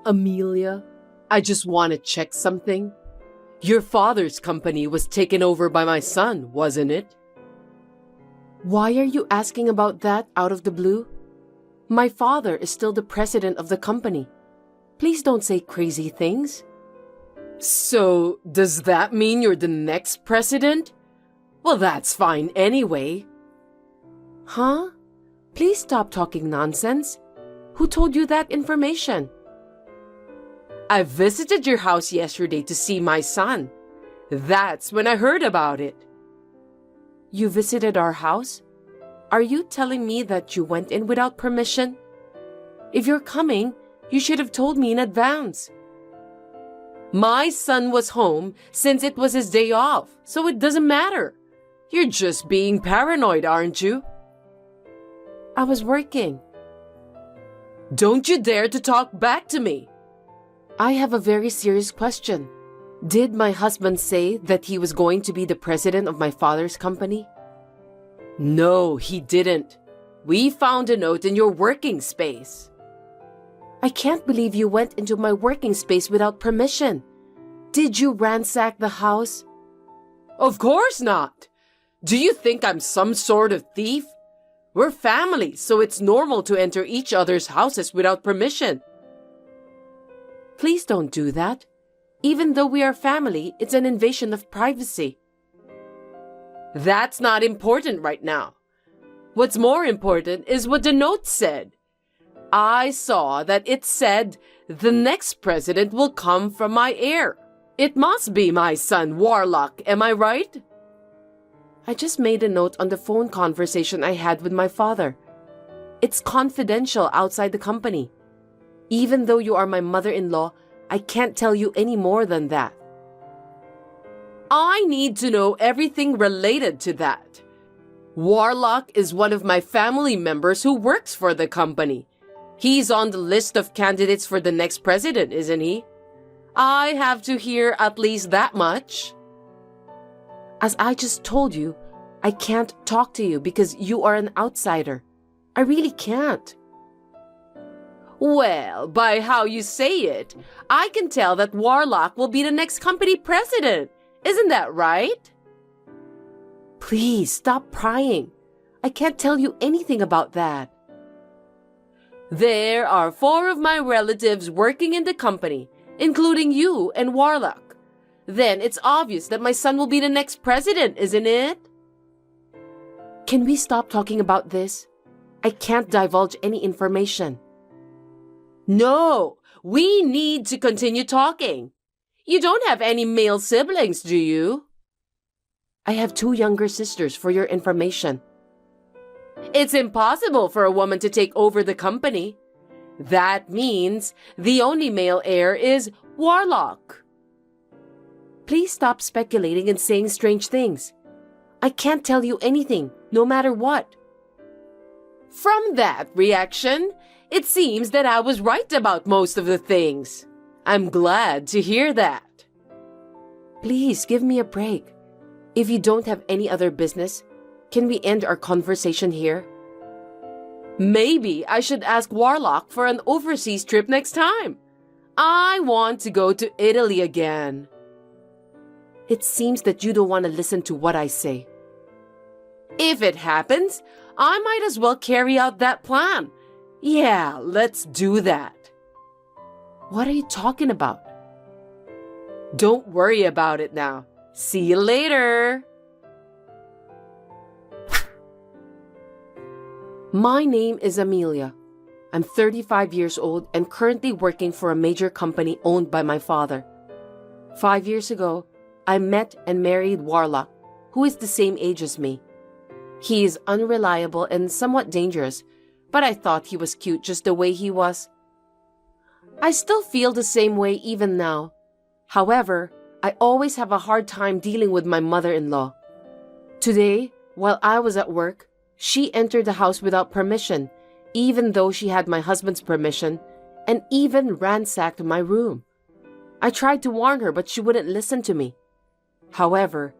Amelia, I just want to check something. Your father's company was taken over by my son, wasn't it? Why are you asking about that out of the blue? My father is still the president of the company. Please don't say crazy things. So, does that mean you're the next president? Well, that's fine anyway. Huh? Please stop talking nonsense. Who told you that information? I visited your house yesterday to see my son. That's when I heard about it. You visited our house? Are you telling me that you went in without permission? If you're coming, you should have told me in advance. My son was home since it was his day off, so it doesn't matter. You're just being paranoid, aren't you? I was working. Don't you dare to talk back to me. I have a very serious question. Did my husband say that he was going to be the president of my father's company? No, he didn't. We found a note in your working space. I can't believe you went into my working space without permission. Did you ransack the house? Of course not. Do you think I'm some sort of thief? We're family, so it's normal to enter each other's houses without permission. Please don't do that. Even though we are family, it's an invasion of privacy. That's not important right now. What's more important is what the note said. I saw that it said the next president will come from my heir. It must be my son, Warlock, am I right? I just made a note on the phone conversation I had with my father. It's confidential outside the company. Even though you are my mother-in-law, I can't tell you any more than that. I need to know everything related to that. Warlock is one of my family members who works for the company. He's on the list of candidates for the next president, isn't he? I have to hear at least that much. As I just told you, I can't talk to you because you are an outsider. I really can't. Well, by how you say it, I can tell that Warlock will be the next company president. Isn't that right? Please stop prying. I can't tell you anything about that. There are 4 of my relatives working in the company, including you and Warlock. Then it's obvious that my son will be the next president, isn't it? Can we stop talking about this? I can't divulge any information. No, we need to continue talking. You don't have any male siblings, do you? I have 2 younger sisters for your information. It's impossible for a woman to take over the company. That means the only male heir is Warlock. Please stop speculating and saying strange things. I can't tell you anything, no matter what. From that reaction, it seems that I was right about most of the things. I'm glad to hear that. Please give me a break. If you don't have any other business, can we end our conversation here? Maybe I should ask Warlock for an overseas trip next time. I want to go to Italy again. It seems that you don't want to listen to what I say. If it happens, I might as well carry out that plan. Yeah, let's do that. What are you talking about? Don't worry about it now. See you later. My name is Amelia. I'm 35 years old and currently working for a major company owned by my father. 5 years ago, I met and married Warlock, who is the same age as me. He is unreliable and somewhat dangerous, but I thought he was cute just the way he was. I still feel the same way even now. However, I always have a hard time dealing with my mother-in-law. Today, while I was at work, she entered the house without permission, even though she had my husband's permission, and even ransacked my room. I tried to warn her, but she wouldn't listen to me. However,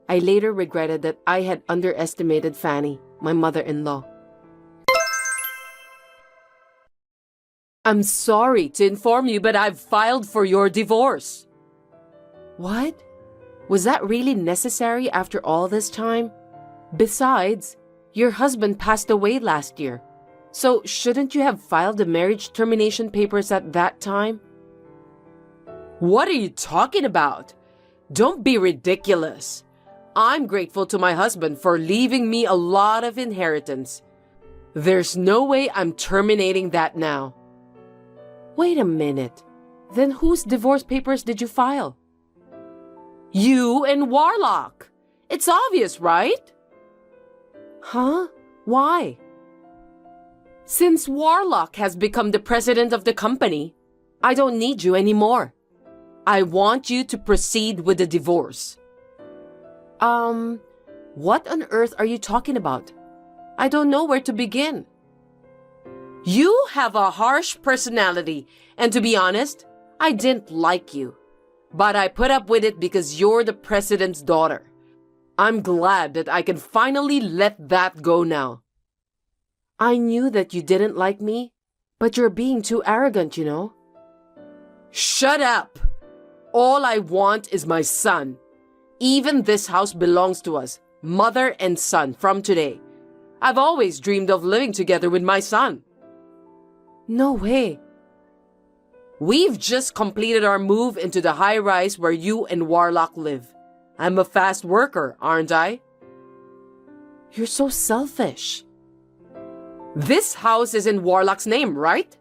I later regretted that I had underestimated Fanny, my mother-in-law. I'm sorry to inform you, but I've filed for your divorce. What? Was that really necessary after all this time? Besides, your husband passed away last year. So shouldn't you have filed the marriage termination papers at that time? What are you talking about? Don't be ridiculous. I'm grateful to my husband for leaving me a lot of inheritance. There's no way I'm terminating that now. Wait a minute. Then whose divorce papers did you file? You and Warlock. It's obvious, right? Huh? Why? Since Warlock has become the president of the company, I don't need you anymore. I want you to proceed with the divorce. What on earth are you talking about? I don't know where to begin. You have a harsh personality, and to be honest, I didn't like you. But I put up with it because you're the president's daughter. I'm glad that I can finally let that go now. I knew that you didn't like me, but you're being too arrogant, you know. Shut up! All I want is my son. Even this house belongs to us, mother and son, from today. I've always dreamed of living together with my son. No way. We've just completed our move into the high-rise where you and Warlock live. I'm a fast worker, aren't I? You're so selfish. This house is in Warlock's name, right?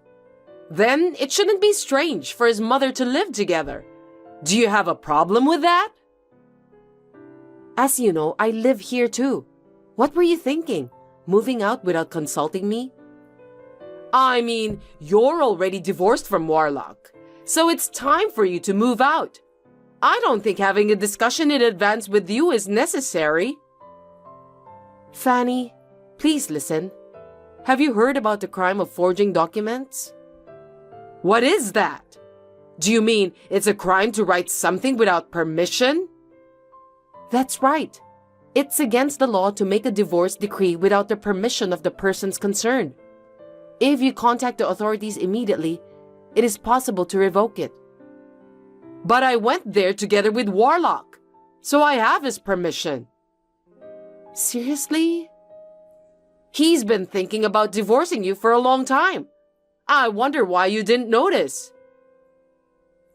Then it shouldn't be strange for his mother to live together. Do you have a problem with that? As you know, I live here too. What were you thinking? Moving out without consulting me? I mean, you're already divorced from Warlock, so it's time for you to move out. I don't think having a discussion in advance with you is necessary. Fanny, please listen. Have you heard about the crime of forging documents? What is that? Do you mean it's a crime to write something without permission? That's right. It's against the law to make a divorce decree without the permission of the persons concerned. If you contact the authorities immediately, it is possible to revoke it. But I went there together with Warlock, so I have his permission. Seriously? He's been thinking about divorcing you for a long time. I wonder why you didn't notice.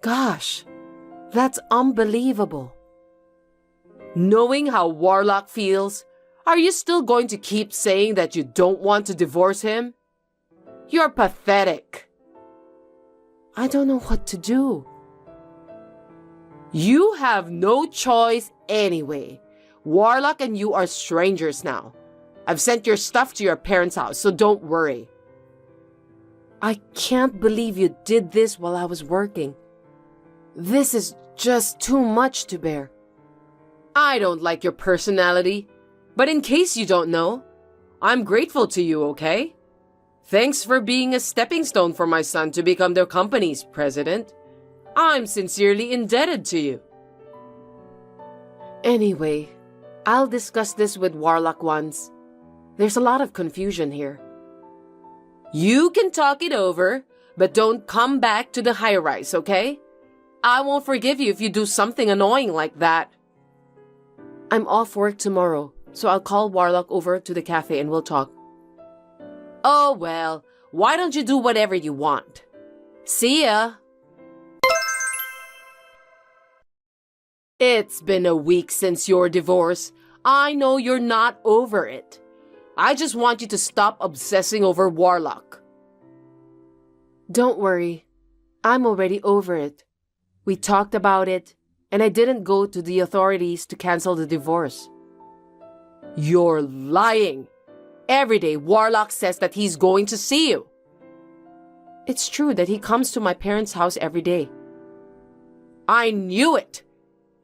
Gosh, that's unbelievable. Knowing how Warlock feels, are you still going to keep saying that you don't want to divorce him? You're pathetic. I don't know what to do. You have no choice anyway. Warlock and you are strangers now. I've sent your stuff to your parents' house, so don't worry. I can't believe you did this while I was working. This is just too much to bear. I don't like your personality, but in case you don't know, I'm grateful to you, okay? Thanks for being a stepping stone for my son to become the company's president. I'm sincerely indebted to you. Anyway, I'll discuss this with Warlock once. There's a lot of confusion here. You can talk it over, but don't come back to the high-rise, okay? I won't forgive you if you do something annoying like that. I'm off work tomorrow, so I'll call Warlock over to the cafe and we'll talk. Oh well, why don't you do whatever you want? See ya! It's been a week since your divorce. I know you're not over it. I just want you to stop obsessing over Warlock. Don't worry. I'm already over it. We talked about it, and I didn't go to the authorities to cancel the divorce. You're lying. Every day, Warlock says that he's going to see you. It's true that he comes to my parents' house every day. I knew it.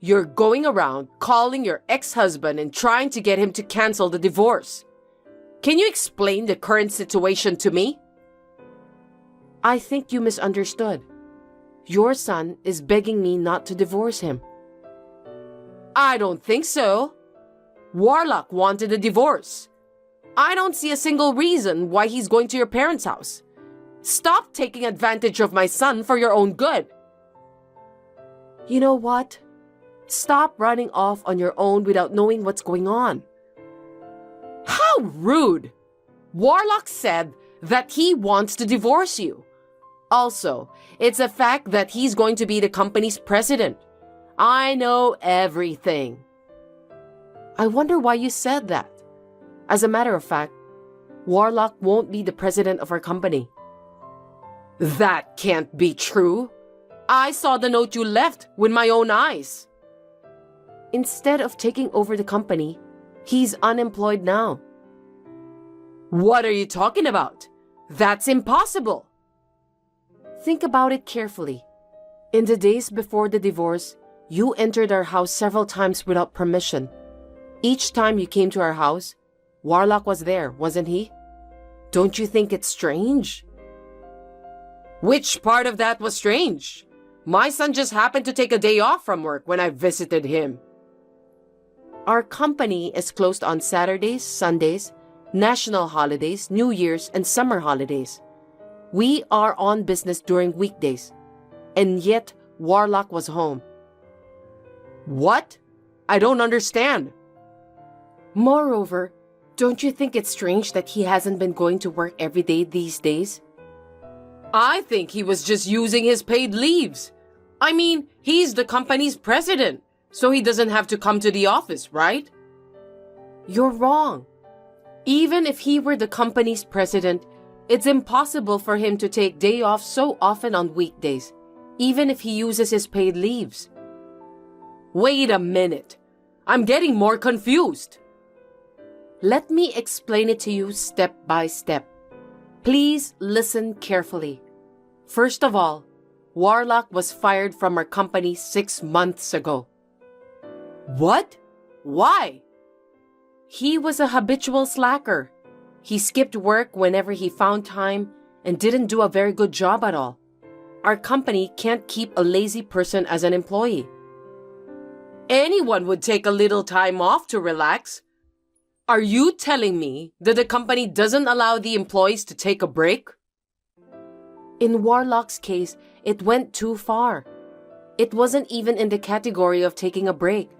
You're going around calling your ex-husband and trying to get him to cancel the divorce. Can you explain the current situation to me? I think you misunderstood. Your son is begging me not to divorce him. I don't think so. Warlock wanted a divorce. I don't see a single reason why he's going to your parents' house. Stop taking advantage of my son for your own good. You know what? Stop running off on your own without knowing what's going on. How rude! Warlock said that he wants to divorce you. Also, it's a fact that he's going to be the company's president. I know everything. I wonder why you said that. As a matter of fact, Warlock won't be the president of our company. That can't be true. I saw the note you left with my own eyes. Instead of taking over the company, he's unemployed now. What are you talking about? That's impossible. Think about it carefully. In the days before the divorce, you entered our house several times without permission. Each time you came to our house, Warlock was there, wasn't he? Don't you think it's strange? Which part of that was strange? My son just happened to take a day off from work when I visited him. Our company is closed on Saturdays, Sundays, national holidays, New Year's, and summer holidays. We are on business during weekdays, and yet Warlock was home. What? I don't understand. Moreover, don't you think it's strange that he hasn't been going to work every day these days? I think he was just using his paid leaves. I mean, he's the company's president, so he doesn't have to come to the office, right? You're wrong. Even if he were the company's president, it's impossible for him to take day off so often on weekdays, even if he uses his paid leaves. Wait a minute. I'm getting more confused. Let me explain it to you step by step. Please listen carefully. First of all, Warlock was fired from our company 6 months ago. What? Why? He was a habitual slacker. He skipped work whenever he found time and didn't do a very good job at all. Our company can't keep a lazy person as an employee. Anyone would take a little time off to relax. Are you telling me that the company doesn't allow the employees to take a break? In Warlock's case, it went too far. It wasn't even in the category of taking a break.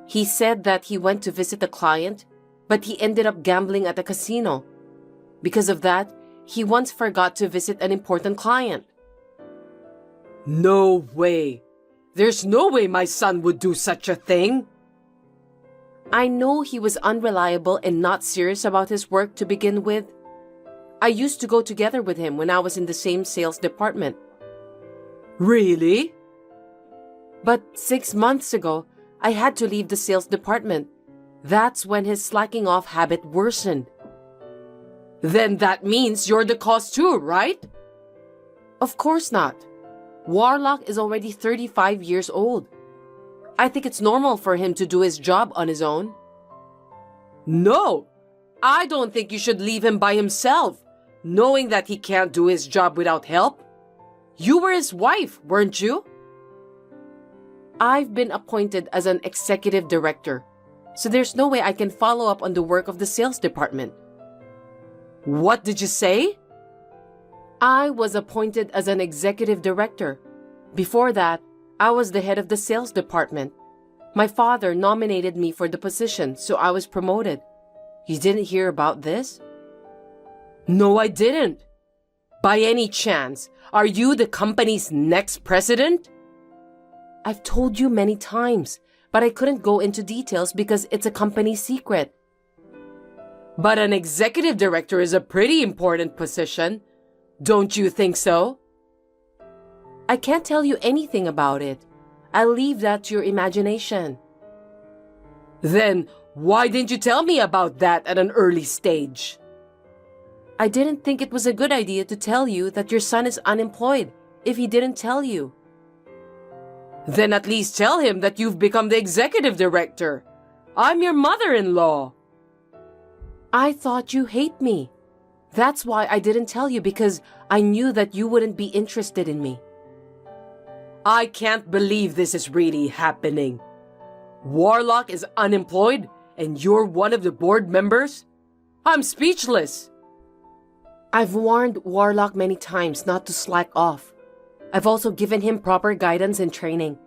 He said that he went to visit a client, but he ended up gambling at a casino. Because of that, he once forgot to visit an important client. No way. There's no way my son would do such a thing. I know he was unreliable and not serious about his work to begin with. I used to go together with him when I was in the same sales department. Really? But 6 months ago, I had to leave the sales department. That's when his slacking off habit worsened. Then that means you're the cause too, right? Of course not. Warlock is already 35 years old. I think it's normal for him to do his job on his own. No, I don't think you should leave him by himself, knowing that he can't do his job without help. You were his wife, weren't you? I've been appointed as an executive director, so there's no way I can follow up on the work of the sales department. What did you say? I was appointed as an executive director. Before that, I was the head of the sales department. My father nominated me for the position, so I was promoted. You didn't hear about this? No, I didn't. By any chance, are you the company's next president? I've told you many times, but I couldn't go into details because it's a company secret. But an executive director is a pretty important position. Don't you think so? I can't tell you anything about it. I'll leave that to your imagination. Then why didn't you tell me about that at an early stage? I didn't think it was a good idea to tell you that your son is unemployed if he didn't tell you. Then at least tell him that you've become the executive director. I'm your mother-in-law. I thought you hate me. That's why I didn't tell you, because I knew that you wouldn't be interested in me. I can't believe this is really happening. Warlock is unemployed and you're one of the board members? I'm speechless. I've warned Warlock many times not to slack off. I've also given him proper guidance and training.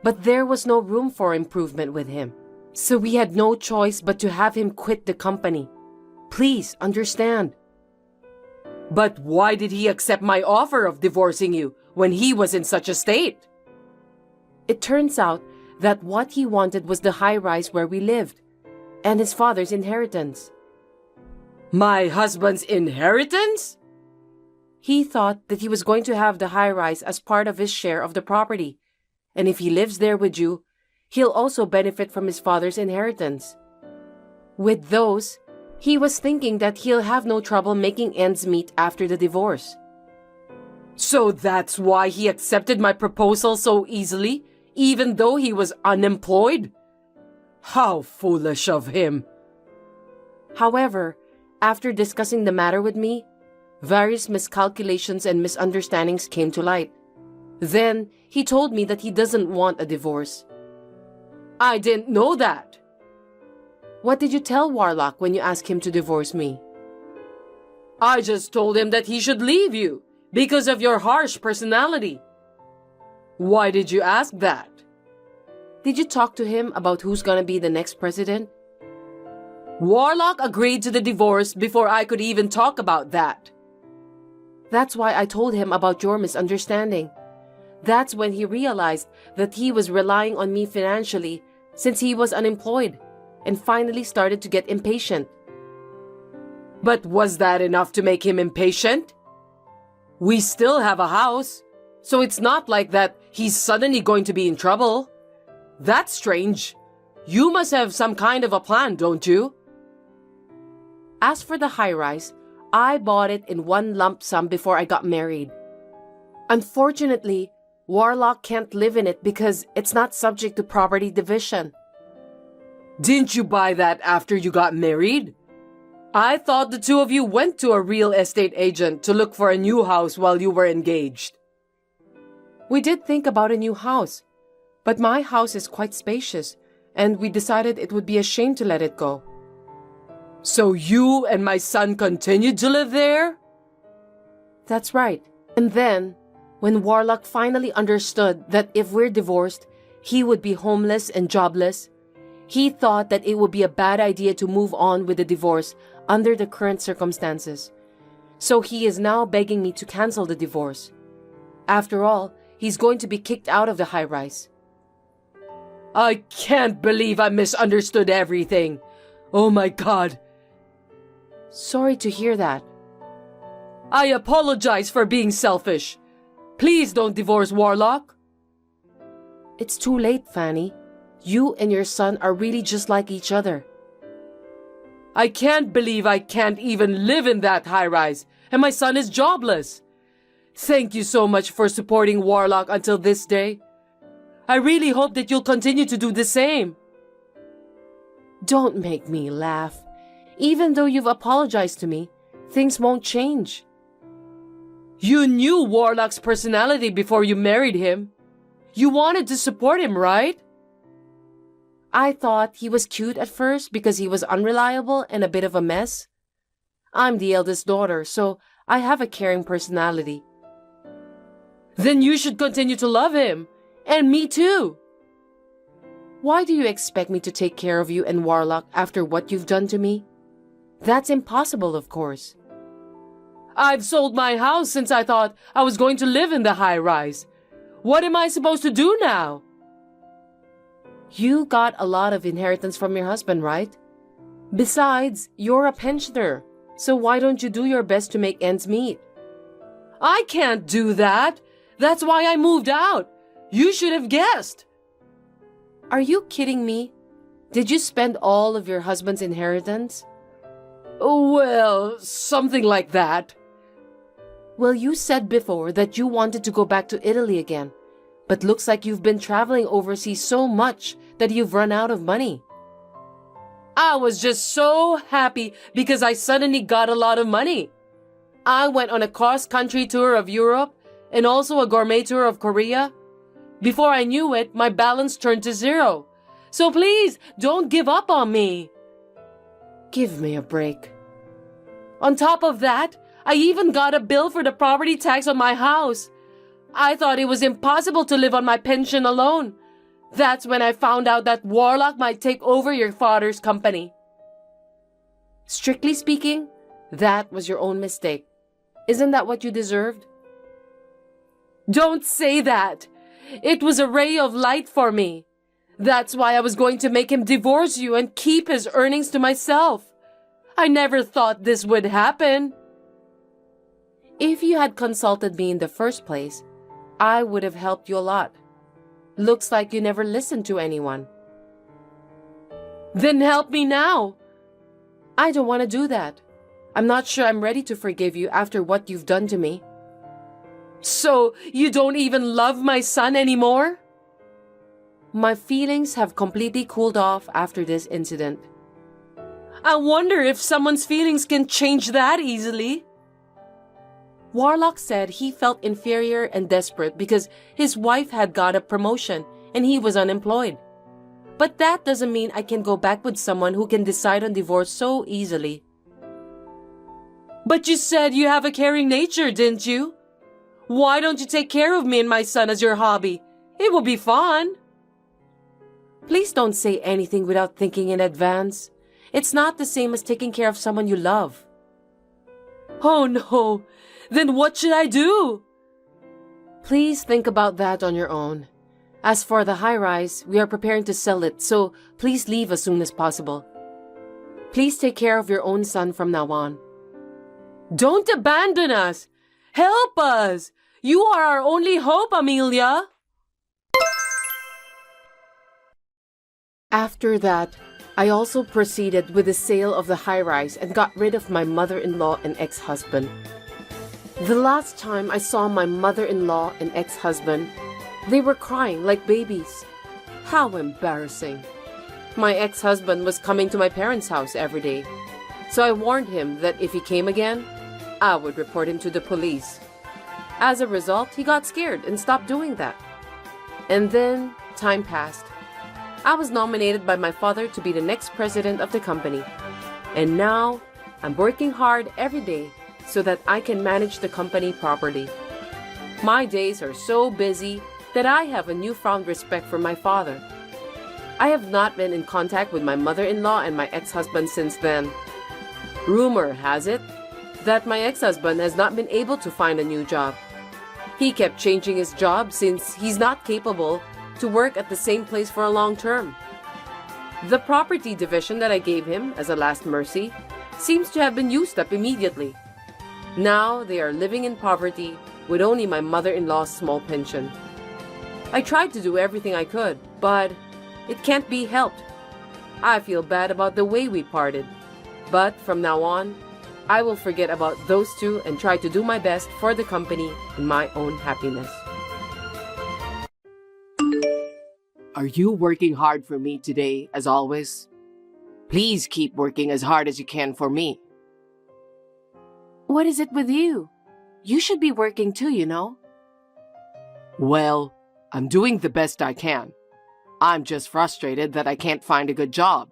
But there was no room for improvement with him. So we had no choice but to have him quit the company. Please understand. But why did he accept my offer of divorcing you when he was in such a state? It turns out that what he wanted was the high-rise where we lived, and his father's inheritance. My husband's inheritance? He thought that he was going to have the high-rise as part of his share of the property, and if he lives there with you, he'll also benefit from his father's inheritance. With those, he was thinking that he'll have no trouble making ends meet after the divorce. So that's why he accepted my proposal so easily, even though he was unemployed? How foolish of him. However, after discussing the matter with me, various miscalculations and misunderstandings came to light. Then, he told me that he doesn't want a divorce. I didn't know that. What did you tell Warlock when you asked him to divorce me? I just told him that he should leave you because of your harsh personality. Why did you ask that? Did you talk to him about who's gonna be the next president? Warlock agreed to the divorce before I could even talk about that. That's why I told him about your misunderstanding. That's when he realized that he was relying on me financially since he was unemployed and finally started to get impatient. But was that enough to make him impatient? We still have a house, so it's not like that he's suddenly going to be in trouble. That's strange. You must have some kind of a plan, don't you? As for the high-rise, I bought it in one lump sum before I got married. Unfortunately, Warlock can't live in it because it's not subject to property division. Didn't you buy that after you got married? I thought the two of you went to a real estate agent to look for a new house while you were engaged. We did think about a new house, but my house is quite spacious, and we decided it would be a shame to let it go. So you and my son continued to live there? That's right. And then, when Warlock finally understood that if we're divorced, he would be homeless and jobless, he thought that it would be a bad idea to move on with the divorce under the current circumstances. So he is now begging me to cancel the divorce. After all, he's going to be kicked out of the high-rise. I can't believe I misunderstood everything. Oh my God. Sorry to hear that. I apologize for being selfish. Please don't divorce Warlock. It's too late, Fanny. You and your son are really just like each other. I can't believe I can't even live in that high-rise, and my son is jobless. Thank you so much for supporting Warlock until this day. I really hope that you'll continue to do the same. Don't make me laugh. Even though you've apologized to me, things won't change. You knew Warlock's personality before you married him. You wanted to support him, right? I thought he was cute at first because he was unreliable and a bit of a mess. I'm the eldest daughter, so I have a caring personality. Then you should continue to love him. And me too. Why do you expect me to take care of you and Warlock after what you've done to me? That's impossible, of course. I've sold my house since I thought I was going to live in the high-rise. What am I supposed to do now? You got a lot of inheritance from your husband, right? Besides, you're a pensioner, so why don't you do your best to make ends meet? I can't do that. That's why I moved out. You should have guessed. Are you kidding me? Did you spend all of your husband's inheritance? Well, something like that. Well, you said before that you wanted to go back to Italy again, but looks like you've been traveling overseas so much that you've run out of money. I was just so happy because I suddenly got a lot of money. I went on a cross-country tour of Europe and also a gourmet tour of Korea. Before I knew it, my balance turned to zero. So please, don't give up on me. Give me a break. On top of that, I even got a bill for the property tax on my house. I thought it was impossible to live on my pension alone. That's when I found out that Warlock might take over your father's company. Strictly speaking, that was your own mistake. Isn't that what you deserved? Don't say that. It was a ray of light for me. That's why I was going to make him divorce you and keep his earnings to myself. I never thought this would happen. If you had consulted me in the first place, I would have helped you a lot. Looks like you never listened to anyone. Then help me now. I don't want to do that. I'm not sure I'm ready to forgive you after what you've done to me. So, you don't even love my son anymore? My feelings have completely cooled off after this incident. I wonder if someone's feelings can change that easily. Warlock said he felt inferior and desperate because his wife had got a promotion and he was unemployed. But that doesn't mean I can go back with someone who can decide on divorce so easily. But you said you have a caring nature, didn't you? Why don't you take care of me and my son as your hobby? It will be fun. Please don't say anything without thinking in advance. It's not the same as taking care of someone you love. Oh no, then what should I do? Please think about that on your own. As for the high-rise, we are preparing to sell it, so please leave as soon as possible. Please take care of your own son from now on. Don't abandon us! Help us! You are our only hope, Amelia! After that, I also proceeded with the sale of the high-rise and got rid of my mother-in-law and ex-husband. The last time I saw my mother-in-law and ex-husband, they were crying like babies. How embarrassing. My ex-husband was coming to my parents' house every day, so I warned him that if he came again, I would report him to the police. As a result, he got scared and stopped doing that. And then, time passed. I was nominated by my father to be the next president of the company. And now, I'm working hard every day so that I can manage the company properly. My days are so busy that I have a newfound respect for my father. I have not been in contact with my mother-in-law and my ex-husband since then. Rumor has it that my ex-husband has not been able to find a new job. He kept changing his job since he's not capable to work at the same place for a long term. The property division that I gave him as a last mercy seems to have been used up immediately. Now they are living in poverty with only my mother-in-law's small pension. I tried to do everything I could, but it can't be helped. I feel bad about the way we parted, but from now on, I will forget about those two and try to do my best for the company and my own happiness. Are you working hard for me today, as always? Please keep working as hard as you can for me. What is it with you? You should be working too, you know. Well, I'm doing the best I can. I'm just frustrated that I can't find a good job.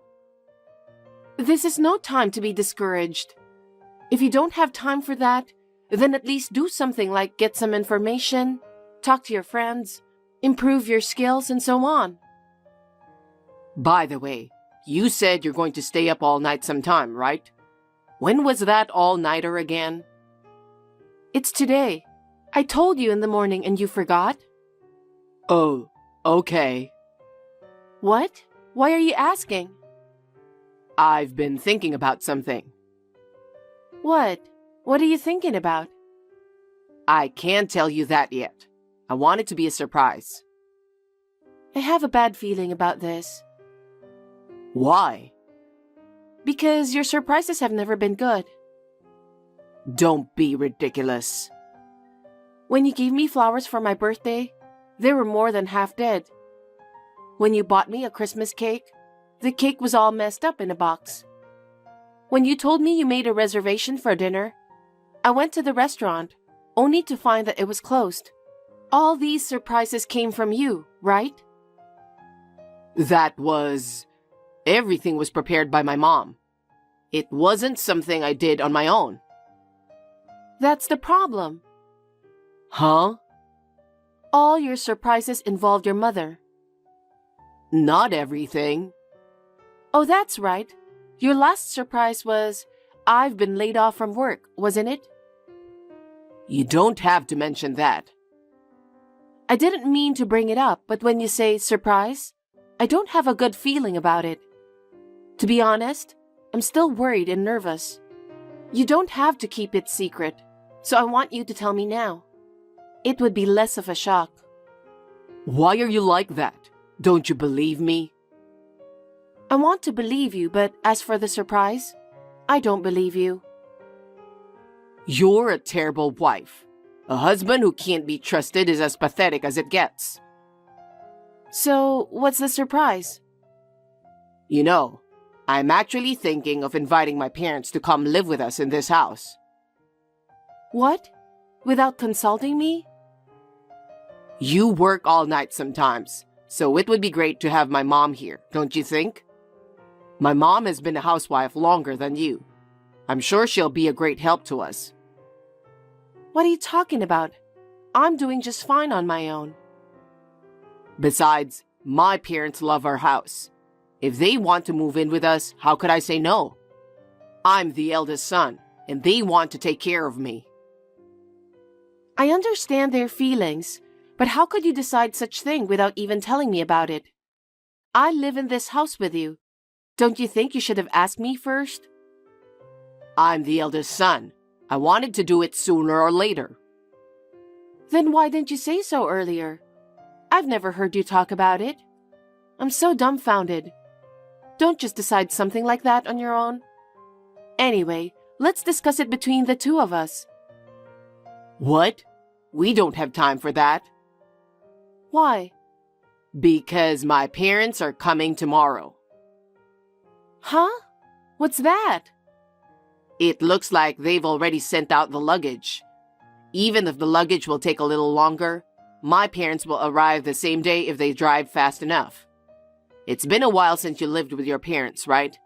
This is no time to be discouraged. If you don't have time for that, then at least do something like get some information, talk to your friends, improve your skills, and so on. By the way, you said you're going to stay up all night sometime, right? When was that all-nighter again? It's today. I told you in the morning and you forgot? Oh, okay. What? Why are you asking? I've been thinking about something. What? What are you thinking about? I can't tell you that yet. I want it to be a surprise. I have a bad feeling about this. Why? Because your surprises have never been good. Don't be ridiculous. When you gave me flowers for my birthday, they were more than half dead. When you bought me a Christmas cake, the cake was all messed up in a box. When you told me you made a reservation for dinner, I went to the restaurant, only to find that it was closed. All these surprises came from you, right? Everything was prepared by my mom. It wasn't something I did on my own. That's the problem. Huh? All your surprises involved your mother. Not everything. Oh, that's right. Your last surprise was, I've been laid off from work, wasn't it? You don't have to mention that. I didn't mean to bring it up, but when you say surprise, I don't have a good feeling about it. To be honest, I'm still worried and nervous. You don't have to keep it secret, so I want you to tell me now. It would be less of a shock. Why are you like that? Don't you believe me? I want to believe you, but as for the surprise, I don't believe you. You're a terrible wife. A husband who can't be trusted is as pathetic as it gets. So, what's the surprise? You know, I'm actually thinking of inviting my parents to come live with us in this house. What? Without consulting me? You work all night sometimes, so it would be great to have my mom here, don't you think? My mom has been a housewife longer than you. I'm sure she'll be a great help to us. What are you talking about? I'm doing just fine on my own. Besides, my parents love our house. If they want to move in with us, how could I say no? I'm the eldest son, and they want to take care of me. I understand their feelings, but how could you decide such thing without even telling me about it? I live in this house with you. Don't you think you should have asked me first? I'm the eldest son. I wanted to do it sooner or later. Then why didn't you say so earlier? I've never heard you talk about it. I'm so dumbfounded. Don't just decide something like that on your own. Anyway, let's discuss it between the two of us. What? We don't have time for that. Why? Because my parents are coming tomorrow. Huh? What's that? It looks like they've already sent out the luggage. Even if the luggage will take a little longer, my parents will arrive the same day if they drive fast enough. It's been a while since you lived with your parents, right?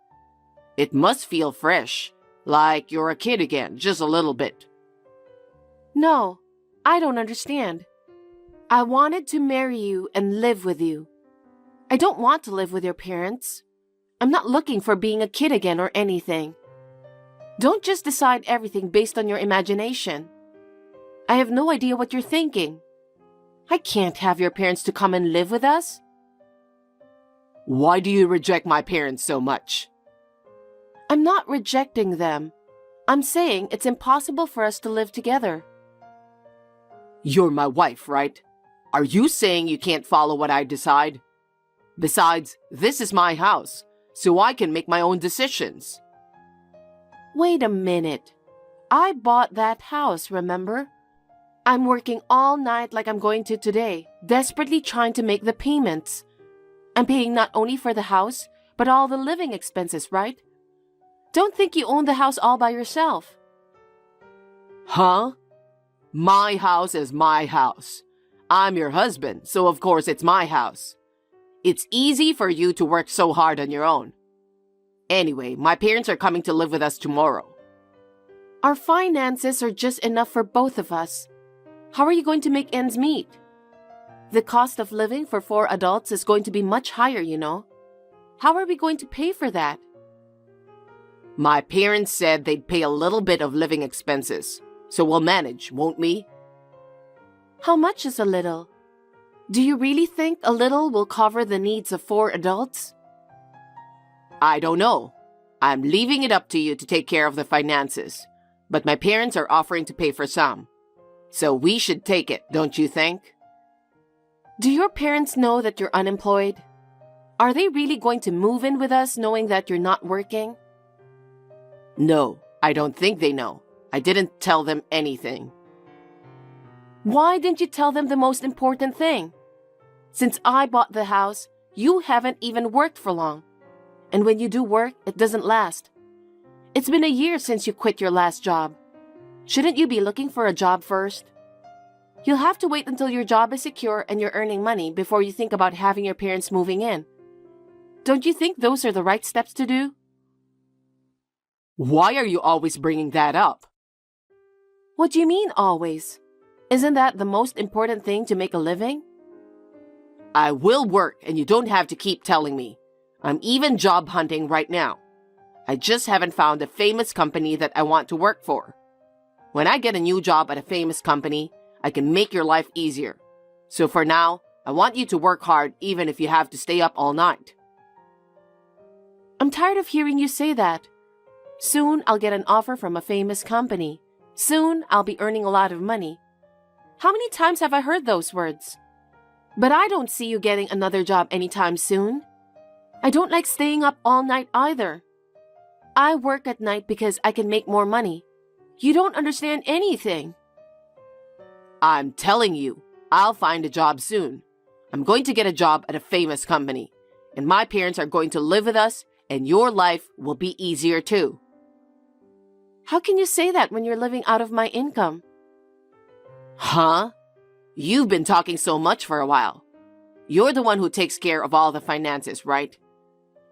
It must feel fresh, like you're a kid again, just a little bit. No, I don't understand. I wanted to marry you and live with you. I don't want to live with your parents. I'm not looking for being a kid again or anything. Don't just decide everything based on your imagination. I have no idea what you're thinking. I can't have your parents to come and live with us. Why do you reject my parents so much? I'm not rejecting them. I'm saying it's impossible for us to live together. You're my wife, right? Are you saying you can't follow what I decide? Besides, this is my house, so I can make my own decisions. Wait a minute. I bought that house, remember? I'm working all night like I'm going to today, desperately trying to make the payments. I'm paying not only for the house, but all the living expenses, right? Don't think you own the house all by yourself. Huh? My house is my house. I'm your husband, so of course it's my house. It's easy for you to work so hard on your own. Anyway, my parents are coming to live with us tomorrow. Our finances are just enough for both of us. How are you going to make ends meet? The cost of living for 4 adults is going to be much higher, you know. How are we going to pay for that? My parents said they'd pay a little bit of living expenses, so we'll manage, won't we? How much is a little? Do you really think a little will cover the needs of 4 adults? I don't know. I'm leaving it up to you to take care of the finances, but my parents are offering to pay for some. So we should take it, don't you think? Do your parents know that you're unemployed? Are they really going to move in with us knowing that you're not working? No, I don't think they know. I didn't tell them anything. Why didn't you tell them the most important thing? Since I bought the house, you haven't even worked for long. And when you do work, it doesn't last. It's been a year since you quit your last job. Shouldn't you be looking for a job first? You'll have to wait until your job is secure and you're earning money before you think about having your parents moving in. Don't you think those are the right steps to do? Why are you always bringing that up? What do you mean always? Isn't that the most important thing to make a living? I will work and you don't have to keep telling me. I'm even job hunting right now. I just haven't found a famous company that I want to work for. When I get a new job at a famous company, I can make your life easier. So for now, I want you to work hard even if you have to stay up all night. I'm tired of hearing you say that. Soon I'll get an offer from a famous company. Soon I'll be earning a lot of money. How many times have I heard those words? But I don't see you getting another job anytime soon. I don't like staying up all night either. I work at night because I can make more money. You don't understand anything. I'm telling you, I'll find a job soon. I'm going to get a job at a famous company, and my parents are going to live with us, and your life will be easier too. How can you say that when you're living out of my income? Huh? You've been talking so much for a while. You're the one who takes care of all the finances, right?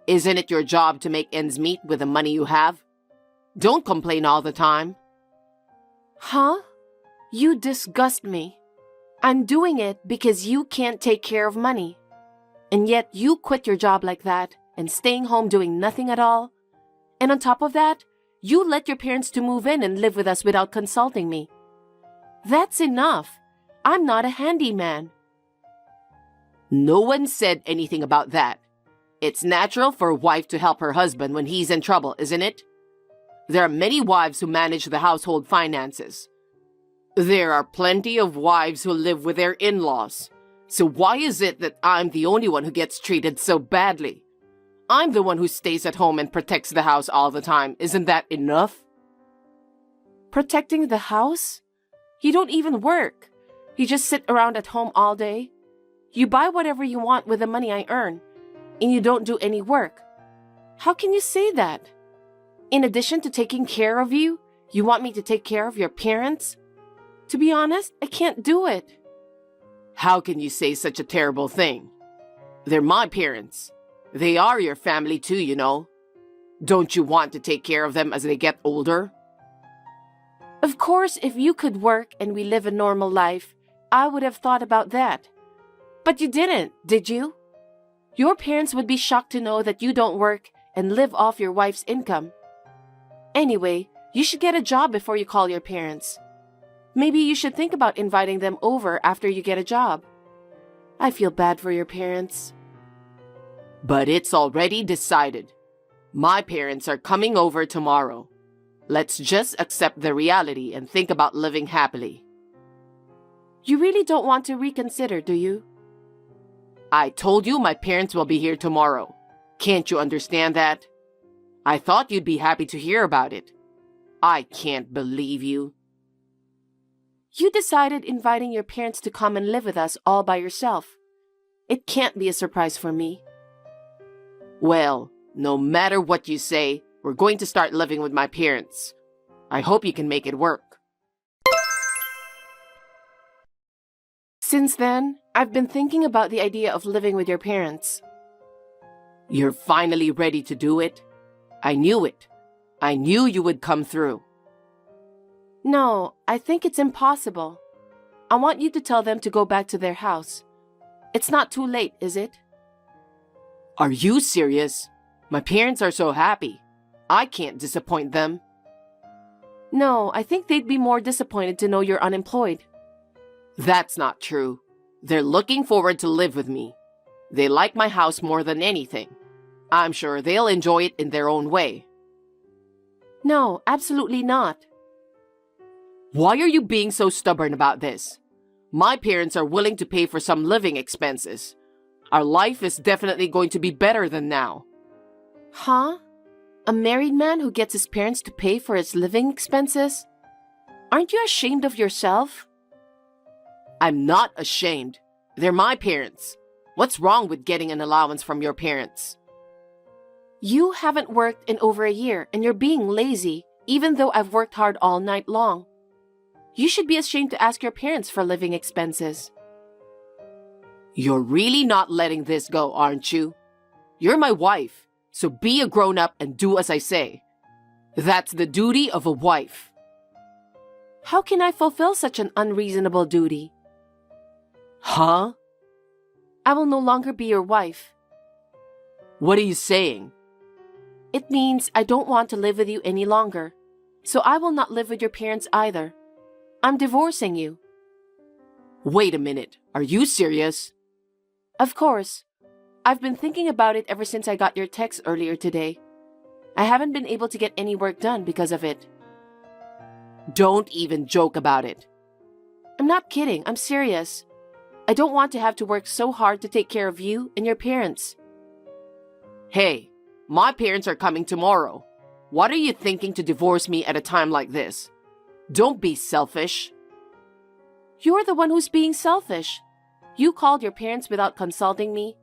Isn't it your job to make ends meet with the money you have? Don't complain all the time. Huh? You disgust me. I'm doing it because you can't take care of money. And yet you quit your job like that and staying home doing nothing at all. And on top of that, you let your parents to move in and live with us without consulting me. That's enough. I'm not a handyman. No one said anything about that. It's natural for a wife to help her husband when he's in trouble, isn't it? There are many wives who manage the household finances. There are plenty of wives who live with their in-laws. So why is it that I'm the only one who gets treated so badly? I'm the one who stays at home and protects the house all the time. Isn't that enough? Protecting the house? You don't even work. You just sit around at home all day. You buy whatever you want with the money I earn, and you don't do any work. How can you say that? In addition to taking care of you, you want me to take care of your parents? To be honest, I can't do it. How can you say such a terrible thing? They're my parents. They are your family too, you know. Don't you want to take care of them as they get older? Of course, if you could work and we live a normal life, I would have thought about that. But you didn't, did you? Your parents would be shocked to know that you don't work and live off your wife's income. Anyway, you should get a job before you call your parents. Maybe you should think about inviting them over after you get a job. I feel bad for your parents. But it's already decided. My parents are coming over tomorrow. Let's just accept the reality and think about living happily. You really don't want to reconsider, do you? I told you my parents will be here tomorrow. Can't you understand that? I thought you'd be happy to hear about it. I can't believe you. You decided inviting your parents to come and live with us all by yourself. It can't be a surprise for me. Well, no matter what you say, we're going to start living with my parents. I hope you can make it work. Since then, I've been thinking about the idea of living with your parents. You're finally ready to do it? I knew it. I knew you would come through. No, I think it's impossible. I want you to tell them to go back to their house. It's not too late, is it? Are you serious? My parents are so happy. I can't disappoint them. No, I think they'd be more disappointed to know you're unemployed. That's not true. They're looking forward to live with me. They like my house more than anything. I'm sure they'll enjoy it in their own way. No, absolutely not. Why are you being so stubborn about this? My parents are willing to pay for some living expenses. Our life is definitely going to be better than now. Huh? A married man who gets his parents to pay for his living expenses? Aren't you ashamed of yourself? I'm not ashamed. They're my parents. What's wrong with getting an allowance from your parents? You haven't worked in over a year and you're being lazy, even though I've worked hard all night long. You should be ashamed to ask your parents for living expenses. You're really not letting this go, aren't you? You're my wife, so be a grown-up and do as I say. That's the duty of a wife. How can I fulfill such an unreasonable duty? Huh? I will no longer be your wife. What are you saying? It means I don't want to live with you any longer, so I will not live with your parents either. I'm divorcing you. Wait a minute. Are you serious? Of course. I've been thinking about it ever since I got your text earlier today. I haven't been able to get any work done because of it. Don't even joke about it. I'm not kidding. I'm serious. I don't want to have to work so hard to take care of you and your parents. Hey, my parents are coming tomorrow. What are you thinking to divorce me at a time like this? Don't be selfish. You're the one who's being selfish. You called your parents without consulting me.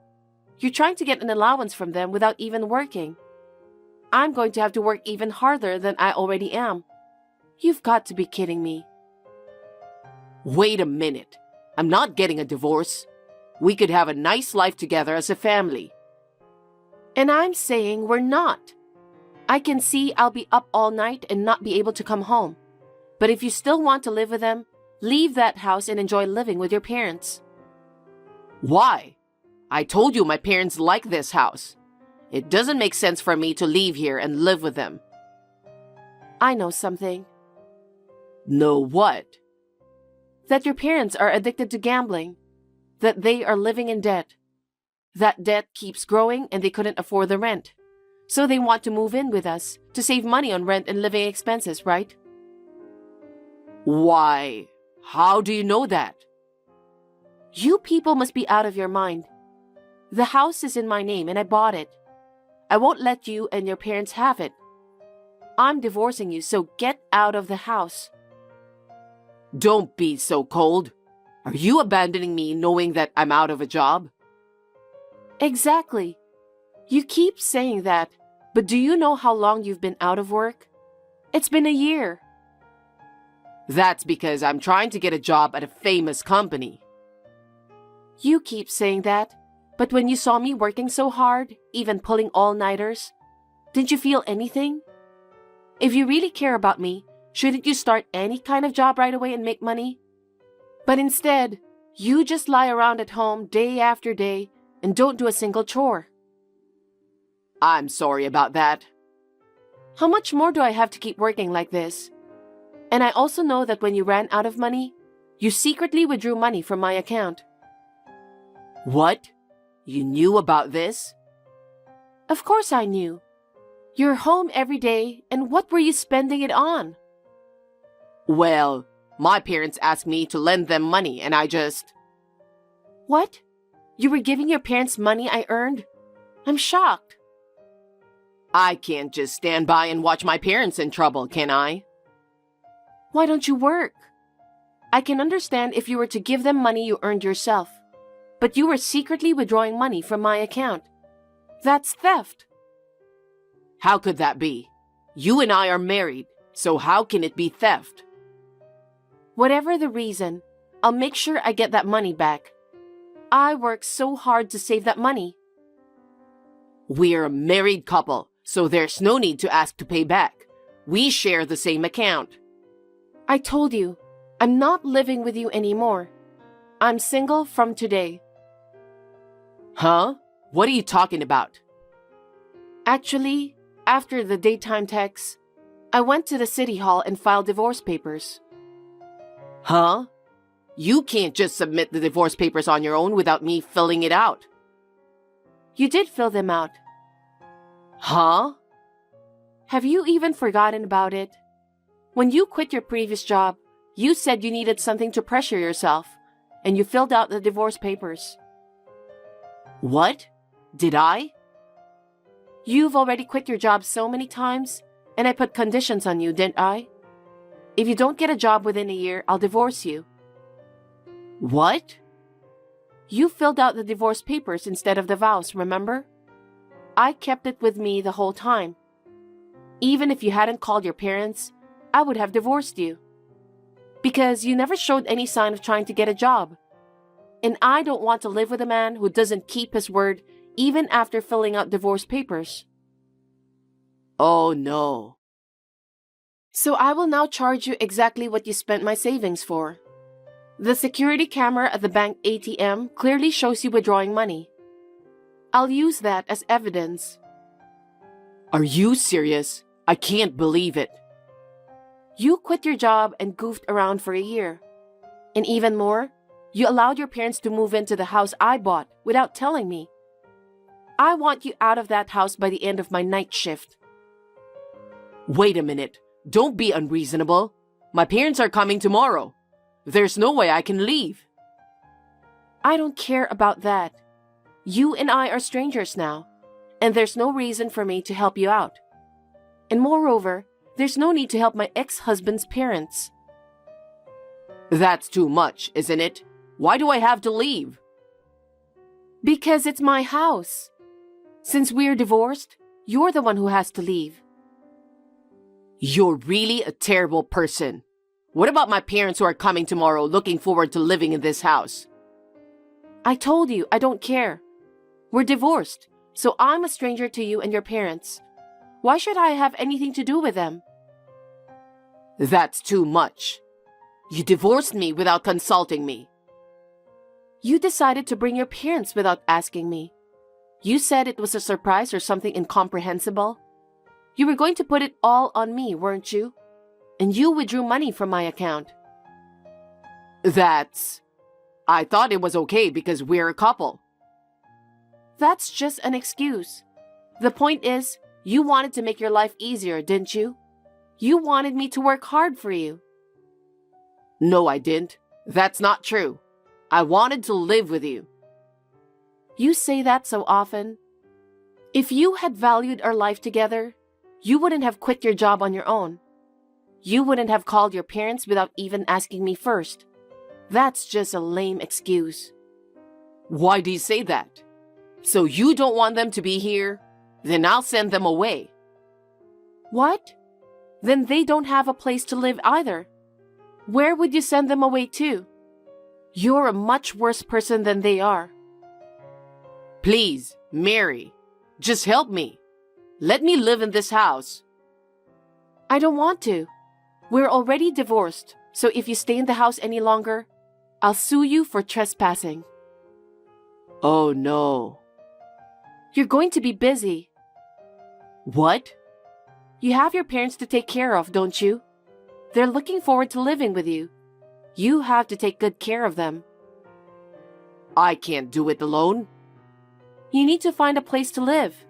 You're trying to get an allowance from them without even working. I'm going to have to work even harder than I already am. You've got to be kidding me. Wait a minute. I'm not getting a divorce. We could have a nice life together as a family. And I'm saying we're not. I can see I'll be up all night and not be able to come home. But if you still want to live with them, leave that house and enjoy living with your parents. Why? I told you my parents like this house. It doesn't make sense for me to leave here and live with them. I know something. Know what? That your parents are addicted to gambling. That they are living in debt. That debt keeps growing and they couldn't afford the rent. So they want to move in with us to save money on rent and living expenses, right? Why? How do you know that? You people must be out of your mind. The house is in my name and I bought it. I won't let you and your parents have it. I'm divorcing you, so get out of the house. Don't be so cold. Are you abandoning me knowing that I'm out of a job? Exactly. You keep saying that, but do you know how long you've been out of work? It's been a year. That's because I'm trying to get a job at a famous company. You keep saying that, but when you saw me working so hard, even pulling all-nighters, didn't you feel anything? If you really care about me, shouldn't you start any kind of job right away and make money? But instead, you just lie around at home day after day and don't do a single chore. I'm sorry about that. How much more do I have to keep working like this? And I also know that when you ran out of money, you secretly withdrew money from my account. What? You knew about this? Of course I knew. You're home every day, and what were you spending it on? Well, my parents asked me to lend them money and I just... What? You were giving your parents money I earned? I'm shocked. I can't just stand by and watch my parents in trouble, can I? Why don't you work? I can understand if you were to give them money you earned yourself, but you were secretly withdrawing money from my account. That's theft. How could that be? You and I are married, so how can it be theft? Whatever the reason, I'll make sure I get that money back. I worked so hard to save that money. We're a married couple, so there's no need to ask to pay back. We share the same account. I told you, I'm not living with you anymore. I'm single from today. Huh? What are you talking about? Actually, after the daytime text, I went to the city hall and filed divorce papers. Huh? You can't just submit the divorce papers on your own without me filling it out. You did fill them out. Huh? Have you even forgotten about it? When you quit your previous job, you said you needed something to pressure yourself, and you filled out the divorce papers. What? Did I? You've already quit your job so many times, and I put conditions on you, didn't I? If you don't get a job within a year, I'll divorce you. What? You filled out the divorce papers instead of the vows, remember? I kept it with me the whole time. Even if you hadn't called your parents, I would have divorced you. Because you never showed any sign of trying to get a job. And I don't want to live with a man who doesn't keep his word even after filling out divorce papers. Oh no. So I will now charge you exactly what you spent my savings for. The security camera at the bank ATM clearly shows you withdrawing money. I'll use that as evidence. Are you serious? I can't believe it. You quit your job and goofed around for a year. And even more, you allowed your parents to move into the house I bought without telling me. I want you out of that house by the end of my night shift. Wait a minute. Don't be unreasonable. My parents are coming tomorrow. There's no way I can leave. I don't care about that. You and I are strangers now, and there's no reason for me to help you out. And moreover, there's no need to help my ex-husband's parents. That's too much, isn't it? Why do I have to leave? Because it's my house. Since we're divorced, you're the one who has to leave. You're really a terrible person. What about my parents who are coming tomorrow looking forward to living in this house? I told you I don't care. We're divorced, so I'm a stranger to you and your parents. Why should I have anything to do with them? That's too much. You divorced me without consulting me. You decided to bring your parents without asking me. You said it was a surprise or something incomprehensible. You were going to put it all on me, weren't you? And you withdrew money from my account. I thought it was okay because we're a couple. That's just an excuse. The point is, you wanted to make your life easier, didn't you? You wanted me to work hard for you. No, I didn't. That's not true. I wanted to live with you. You say that so often. If you had valued our life together, you wouldn't have quit your job on your own. You wouldn't have called your parents without even asking me first. That's just a lame excuse. Why do you say that? So you don't want them to be here? Then I'll send them away. What? Then they don't have a place to live either. Where would you send them away to? You're a much worse person than they are. Please, Mary, just help me. Let me live in this house. I don't want to. We're already divorced, so if you stay in the house any longer, I'll sue you for trespassing. Oh no. You're going to be busy. What? You have your parents to take care of, don't you? They're looking forward to living with you. You have to take good care of them. I can't do it alone. You need to find a place to live.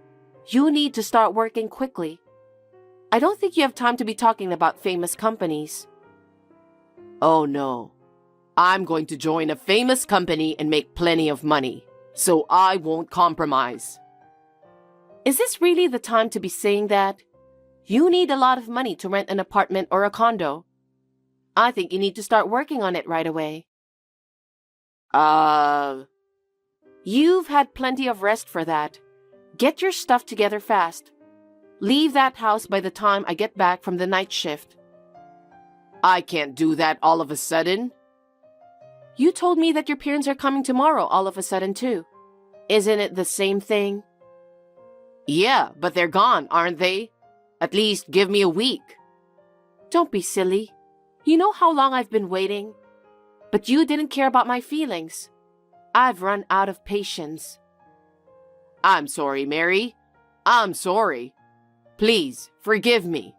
You need to start working quickly. I don't think you have time to be talking about famous companies. Oh no. I'm going to join a famous company and make plenty of money, so I won't compromise. Is this really the time to be saying that? You need a lot of money to rent an apartment or a condo. I think you need to start working on it right away. You've had plenty of rest for that. Get your stuff together fast. Leave that house by the time I get back from the night shift. I can't do that all of a sudden. You told me that your parents are coming tomorrow all of a sudden too. Isn't it the same thing? Yeah, but they're gone, aren't they? At least give me a week. Don't be silly. You know how long I've been waiting? But you didn't care about my feelings. I've run out of patience. I'm sorry, Mary. I'm sorry. Please, forgive me.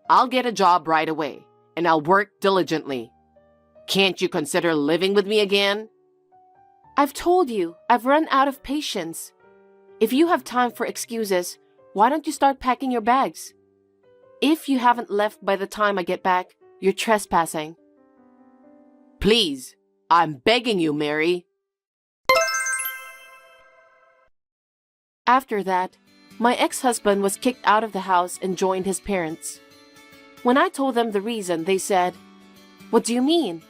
I'll get a job right away, and I'll work diligently. Can't you consider living with me again? I've told you, I've run out of patience. If you have time for excuses, why don't you start packing your bags? If you haven't left by the time I get back, you're trespassing. Please, I'm begging you, Mary. After that, my ex-husband was kicked out of the house and joined his parents. When I told them the reason, they said, "What do you mean?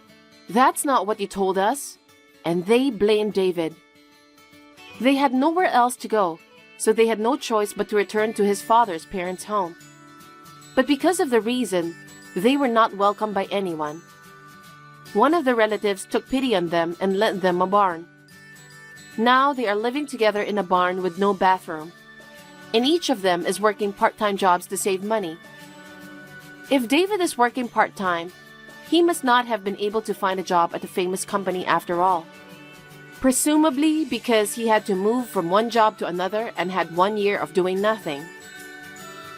That's not what you told us." And they blamed David. They had nowhere else to go, so they had no choice but to return to his father's parents' home. But because of the reason, they were not welcomed by anyone. One of the relatives took pity on them and lent them a barn. Now they are living together in a barn with no bathroom, and each of them is working part-time jobs to save money. If David is working part-time, he must not have been able to find a job at a famous company after all. Presumably because he had to move from one job to another and had 1 year of doing nothing.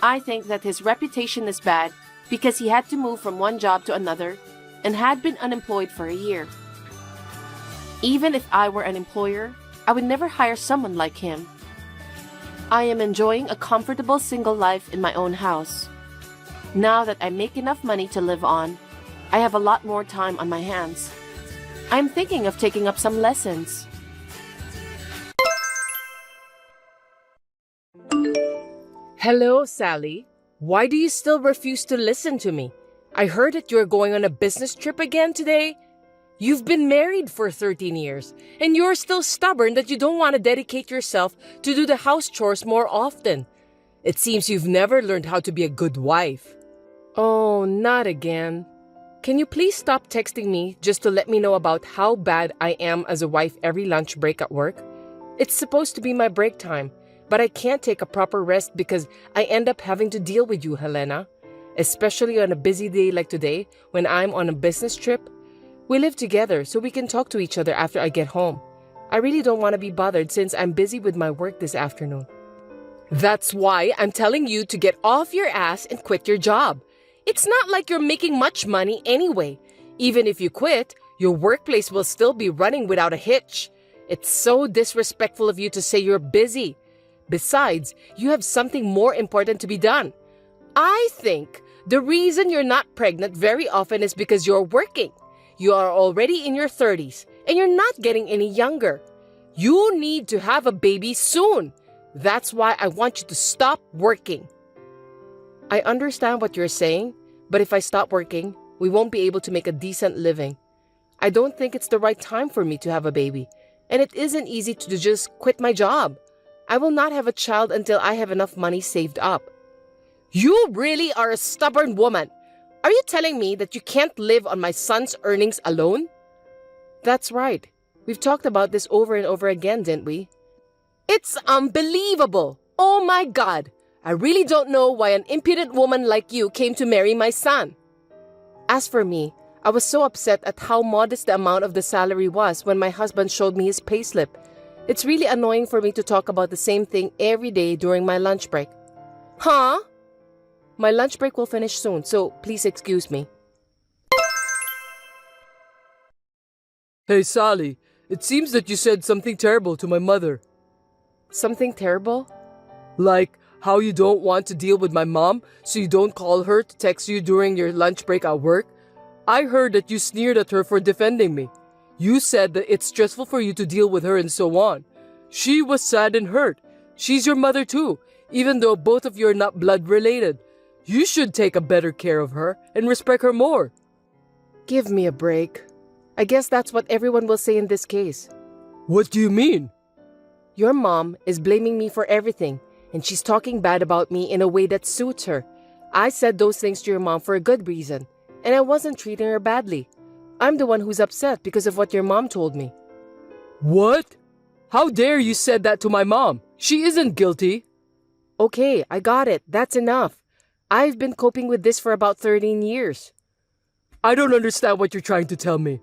I think that his reputation is bad because he had to move from one job to another and had been unemployed for a year. Even if I were an employer, I would never hire someone like him. I am enjoying a comfortable single life in my own house. Now that I make enough money to live on, I have a lot more time on my hands. I'm thinking of taking up some lessons. Hello, Sally. Why do you still refuse to listen to me? I heard that you're going on a business trip again today. You've been married for 13 years, and you're still stubborn that you don't want to dedicate yourself to do the house chores more often. It seems you've never learned how to be a good wife. Oh, not again. Can you please stop texting me just to let me know about how bad I am as a wife every lunch break at work? It's supposed to be my break time, but I can't take a proper rest because I end up having to deal with you, Helena. Especially on a busy day like today when I'm on a business trip. We live together so we can talk to each other after I get home. I really don't want to be bothered since I'm busy with my work this afternoon. That's why I'm telling you to get off your ass and quit your job. It's not like you're making much money anyway. Even if you quit, your workplace will still be running without a hitch. It's so disrespectful of you to say you're busy. Besides, you have something more important to be done. I think the reason you're not pregnant very often is because you're working. You are already in your 30s and you're not getting any younger. You need to have a baby soon. That's why I want you to stop working. I understand what you're saying, but if I stop working, we won't be able to make a decent living. I don't think it's the right time for me to have a baby, and it isn't easy to just quit my job. I will not have a child until I have enough money saved up. You really are a stubborn woman. Are you telling me that you can't live on my son's earnings alone? That's right. We've talked about this over and over again, didn't we? It's unbelievable. Oh my God. I really don't know why an impudent woman like you came to marry my son. As for me, I was so upset at how modest the amount of the salary was when my husband showed me his payslip. It's really annoying for me to talk about the same thing every day during my lunch break. Huh? My lunch break will finish soon, so please excuse me. Hey, Sally, it seems that you said something terrible to my mother. Something terrible? Like how you don't want to deal with my mom, so you don't call her to text you during your lunch break at work. I heard that you sneered at her for defending me. You said that it's stressful for you to deal with her and so on. She was sad and hurt. She's your mother too, even though both of you are not blood related. You should take a better care of her and respect her more. Give me a break. I guess that's what everyone will say in this case. What do you mean? Your mom is blaming me for everything, and she's talking bad about me in a way that suits her. I said those things to your mom for a good reason, and I wasn't treating her badly. I'm the one who's upset because of what your mom told me. What? How dare you said that to my mom? She isn't guilty. Okay, I got it. That's enough. I've been coping with this for about 13 years. I don't understand what you're trying to tell me.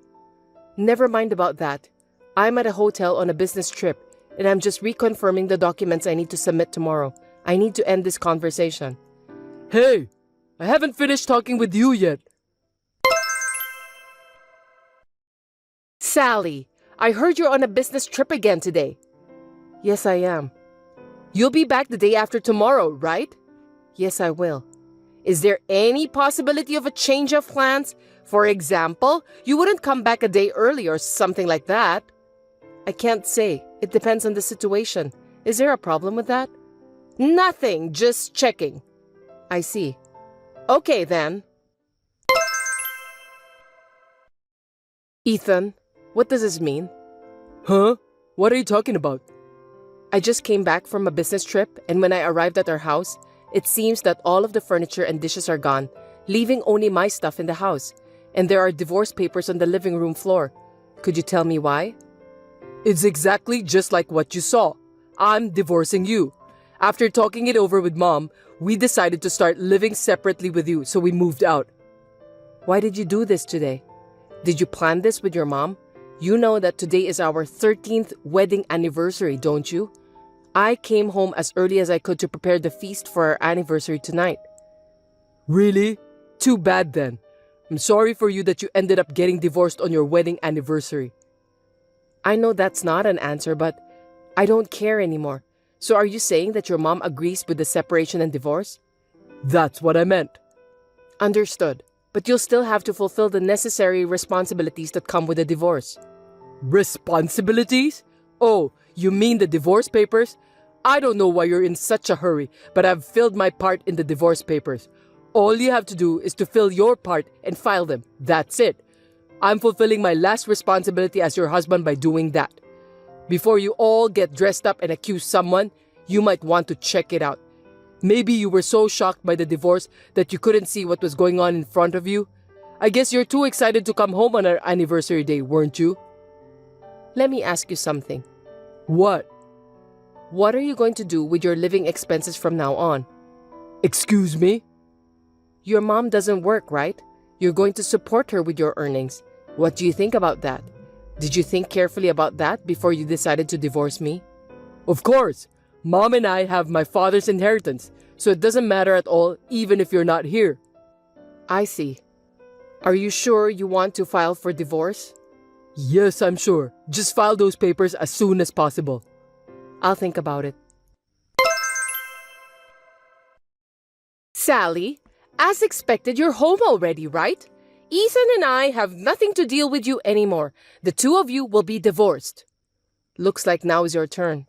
Never mind about that. I'm at a hotel on a business trip, and I'm just reconfirming the documents I need to submit tomorrow. I need to end this conversation. Hey, I haven't finished talking with you yet. Sally, I heard you're on a business trip again today. Yes, I am. You'll be back the day after tomorrow, right? Yes, I will. Is there any possibility of a change of plans? For example, you wouldn't come back a day early or something like that. I can't say. It depends on the situation. Is there a problem with that? Nothing, just checking. I see. Okay, then. Ethan, what does this mean? Huh? What are you talking about? I just came back from a business trip, and when I arrived at our house, it seems that all of the furniture and dishes are gone, leaving only my stuff in the house. And there are divorce papers on the living room floor. Could you tell me why? It's exactly just like what you saw. I'm divorcing you. After talking it over with Mom, we decided to start living separately with you, so we moved out. Why did you do this today? Did you plan this with your mom? You know that today is our 13th wedding anniversary, don't you? I came home as early as I could to prepare the feast for our anniversary tonight. Really? Too bad then. I'm sorry for you that you ended up getting divorced on your wedding anniversary. I know that's not an answer, but I don't care anymore. So are you saying that your mom agrees with the separation and divorce? That's what I meant. Understood. But you'll still have to fulfill the necessary responsibilities that come with a divorce. Responsibilities? Oh, you mean the divorce papers? I don't know why you're in such a hurry, but I've filled my part in the divorce papers. All you have to do is to fill your part and file them. That's it. I'm fulfilling my last responsibility as your husband by doing that. Before you all get dressed up and accuse someone, you might want to check it out. Maybe you were so shocked by the divorce that you couldn't see what was going on in front of you. I guess you're too excited to come home on our anniversary day, weren't you? Let me ask you something. What? What are you going to do with your living expenses from now on? Excuse me? Your mom doesn't work, right? You're going to support her with your earnings. What do you think about that? Did you think carefully about that before you decided to divorce me? Of course. Mom and I have my father's inheritance, so it doesn't matter at all, even if you're not here. I see. Are you sure you want to file for divorce? Yes, I'm sure. Just file those papers as soon as possible. I'll think about it. Sally, as expected, you're home already, right? Ethan and I have nothing to deal with you anymore. The two of you will be divorced. Looks like now is your turn.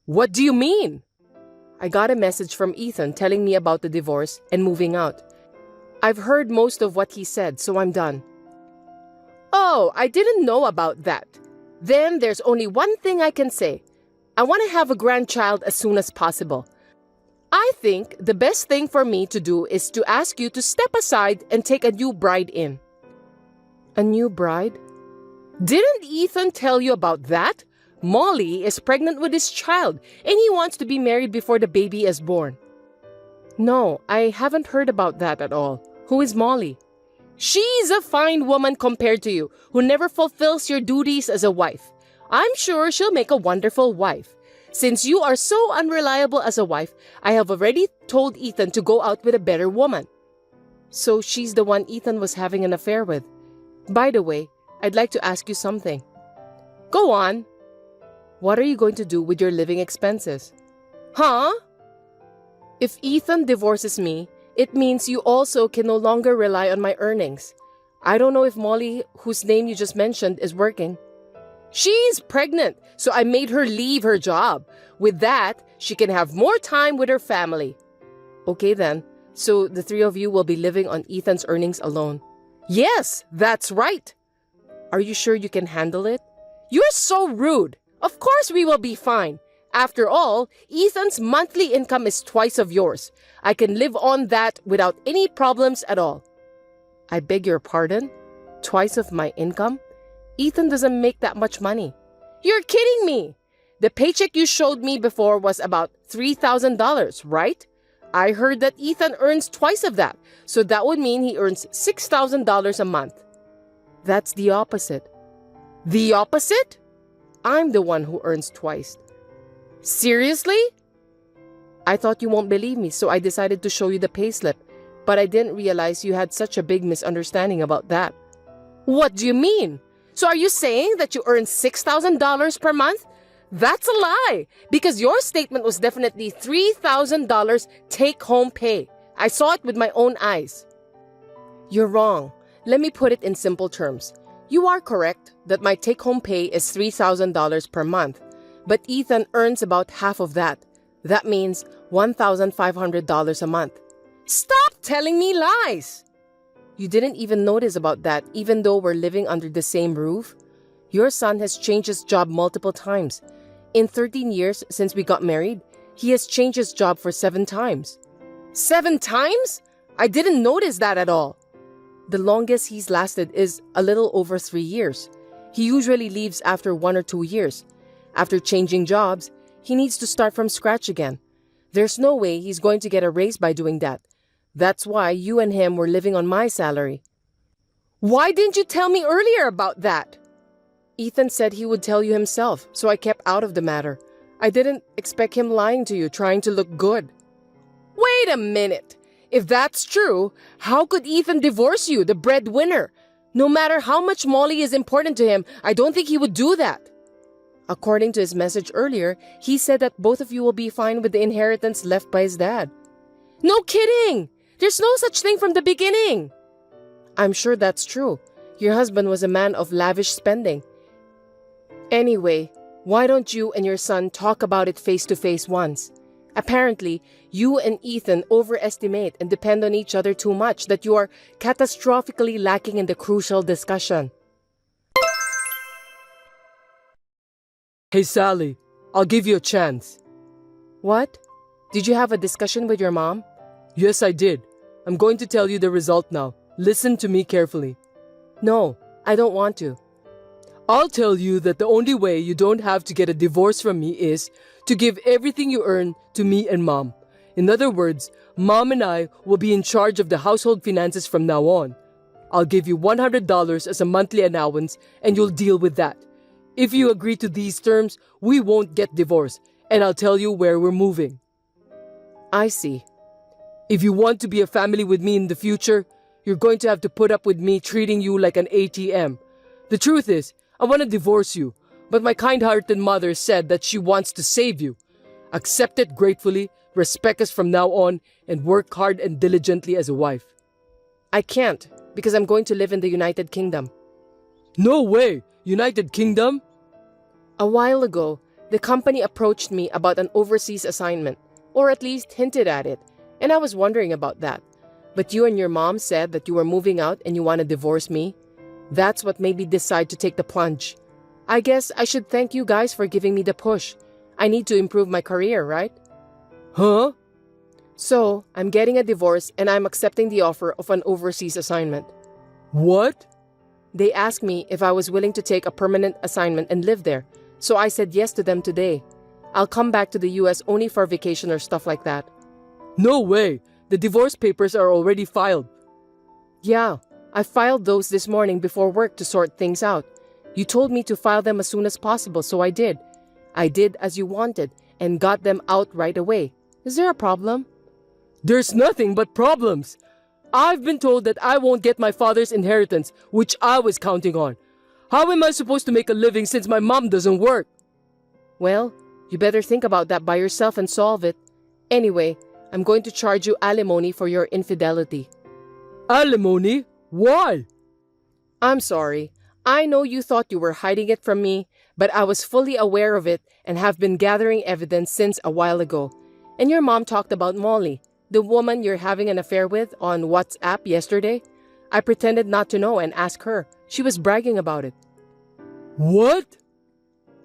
What do you mean? I got a message from Ethan telling me about the divorce and moving out. I've heard most of what he said, so I'm done. Oh, I didn't know about that. Then there's only one thing I can say. I want to have a grandchild as soon as possible. I think the best thing for me to do is to ask you to step aside and take a new bride in. A new bride? Didn't Ethan tell you about that? Molly is pregnant with his child, and he wants to be married before the baby is born. No, I haven't heard about that at all. Who is Molly? She's a fine woman compared to you, who never fulfills your duties as a wife. I'm sure she'll make a wonderful wife. Since you are so unreliable as a wife, I have already told Ethan to go out with a better woman. So she's the one Ethan was having an affair with. By the way, I'd like to ask you something. Go on. What are you going to do with your living expenses? Huh? If Ethan divorces me, it means you also can no longer rely on my earnings. I don't know if Molly, whose name you just mentioned, is working. She's pregnant, so I made her leave her job. With that, she can have more time with her family. Okay then, so the three of you will be living on Ethan's earnings alone. Yes, that's right. Are you sure you can handle it? You're so rude. Of course we will be fine. After all, Ethan's monthly income is twice of yours. I can live on that without any problems at all. I beg your pardon? Twice of my income? Ethan doesn't make that much money. You're kidding me. The paycheck you showed me before was about $3,000, right? I heard that Ethan earns twice of that, so that would mean he earns $6,000 a month. That's the opposite. The opposite? I'm the one who earns twice. Seriously? I thought you won't believe me, so I decided to show you the payslip, but I didn't realize you had such a big misunderstanding about that. What do you mean? So are you saying that you earn $6,000 per month? That's a lie, because your statement was definitely $3,000 take-home pay. I saw it with my own eyes. You're wrong. Let me put it in simple terms. You are correct that my take-home pay is $3,000 per month, but Ethan earns about half of that. That means $1,500 a month. Stop telling me lies! You didn't even notice about that, even though we're living under the same roof? Your son has changed his job multiple times. In 13 years since we got married, he has changed his job for 7 times. 7 times? I didn't notice that at all. The longest he's lasted is a little over 3 years. He usually leaves after 1 or 2 years. After changing jobs, he needs to start from scratch again. There's no way he's going to get a raise by doing that. That's why you and him were living on my salary. Why didn't you tell me earlier about that? Ethan said he would tell you himself, so I kept out of the matter. I didn't expect him lying to you, trying to look good. Wait a minute. If that's true, how could Ethan divorce you, the breadwinner? No matter how much Molly is important to him, I don't think he would do that. According to his message earlier, he said that both of you will be fine with the inheritance left by his dad. No kidding! There's no such thing from the beginning. I'm sure that's true. Your husband was a man of lavish spending. Anyway, why don't you and your son talk about it face to face once? Apparently, you and Ethan overestimate and depend on each other too much that you are catastrophically lacking in the crucial discussion. Hey Sally, I'll give you a chance. What? Did you have a discussion with your mom? Yes, I did. I'm going to tell you the result now. Listen to me carefully. No, I don't want to. I'll tell you that the only way you don't have to get a divorce from me is to give everything you earn to me and Mom. In other words, Mom and I will be in charge of the household finances from now on. I'll give you $100 as a monthly allowance and you'll deal with that. If you agree to these terms, we won't get divorced, and I'll tell you where we're moving. I see. If you want to be a family with me in the future, you're going to have to put up with me treating you like an ATM. The truth is, I want to divorce you, but my kind-hearted mother said that she wants to save you. Accept it gratefully, respect us from now on, and work hard and diligently as a wife. I can't, because I'm going to live in the United Kingdom. No way! United Kingdom? A while ago, the company approached me about an overseas assignment, or at least hinted at it, and I was wondering about that. But you and your mom said that you were moving out and you want to divorce me. That's what made me decide to take the plunge. I guess I should thank you guys for giving me the push. I need to improve my career, right? Huh? So, I'm getting a divorce and I'm accepting the offer of an overseas assignment. What? They asked me if I was willing to take a permanent assignment and live there, so I said yes to them today. I'll come back to the US only for vacation or stuff like that. No way! The divorce papers are already filed. Yeah, I filed those this morning before work to sort things out. You told me to file them as soon as possible, so I did. I did as you wanted and got them out right away. Is there a problem? There's nothing but problems. I've been told that I won't get my father's inheritance, which I was counting on. How am I supposed to make a living since my mom doesn't work? Well, you better think about that by yourself and solve it. Anyway, I'm going to charge you alimony for your infidelity. Alimony? Why? I'm sorry. I know you thought you were hiding it from me, but I was fully aware of it and have been gathering evidence since a while ago. And your mom talked about Molly, the woman you're having an affair with, on WhatsApp yesterday. I pretended not to know and asked her. She was bragging about it. What?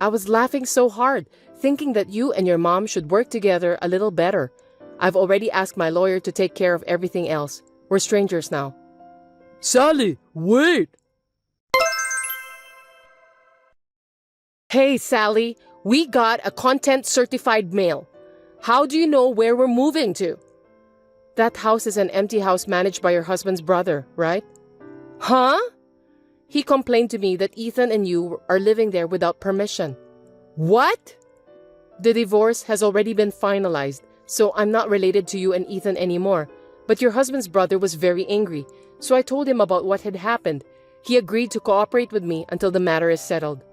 I was laughing so hard, thinking that you and your mom should work together a little better. I've already asked my lawyer to take care of everything else. We're strangers now. Sally, wait! Hey, Sally, we got a content-certified mail. How do you know where we're moving to? That house is an empty house managed by your husband's brother, right? Huh? He complained to me that Ethan and you are living there without permission. What? The divorce has already been finalized, so I'm not related to you and Ethan anymore. But your husband's brother was very angry, so I told him about what had happened. He agreed to cooperate with me until the matter is settled.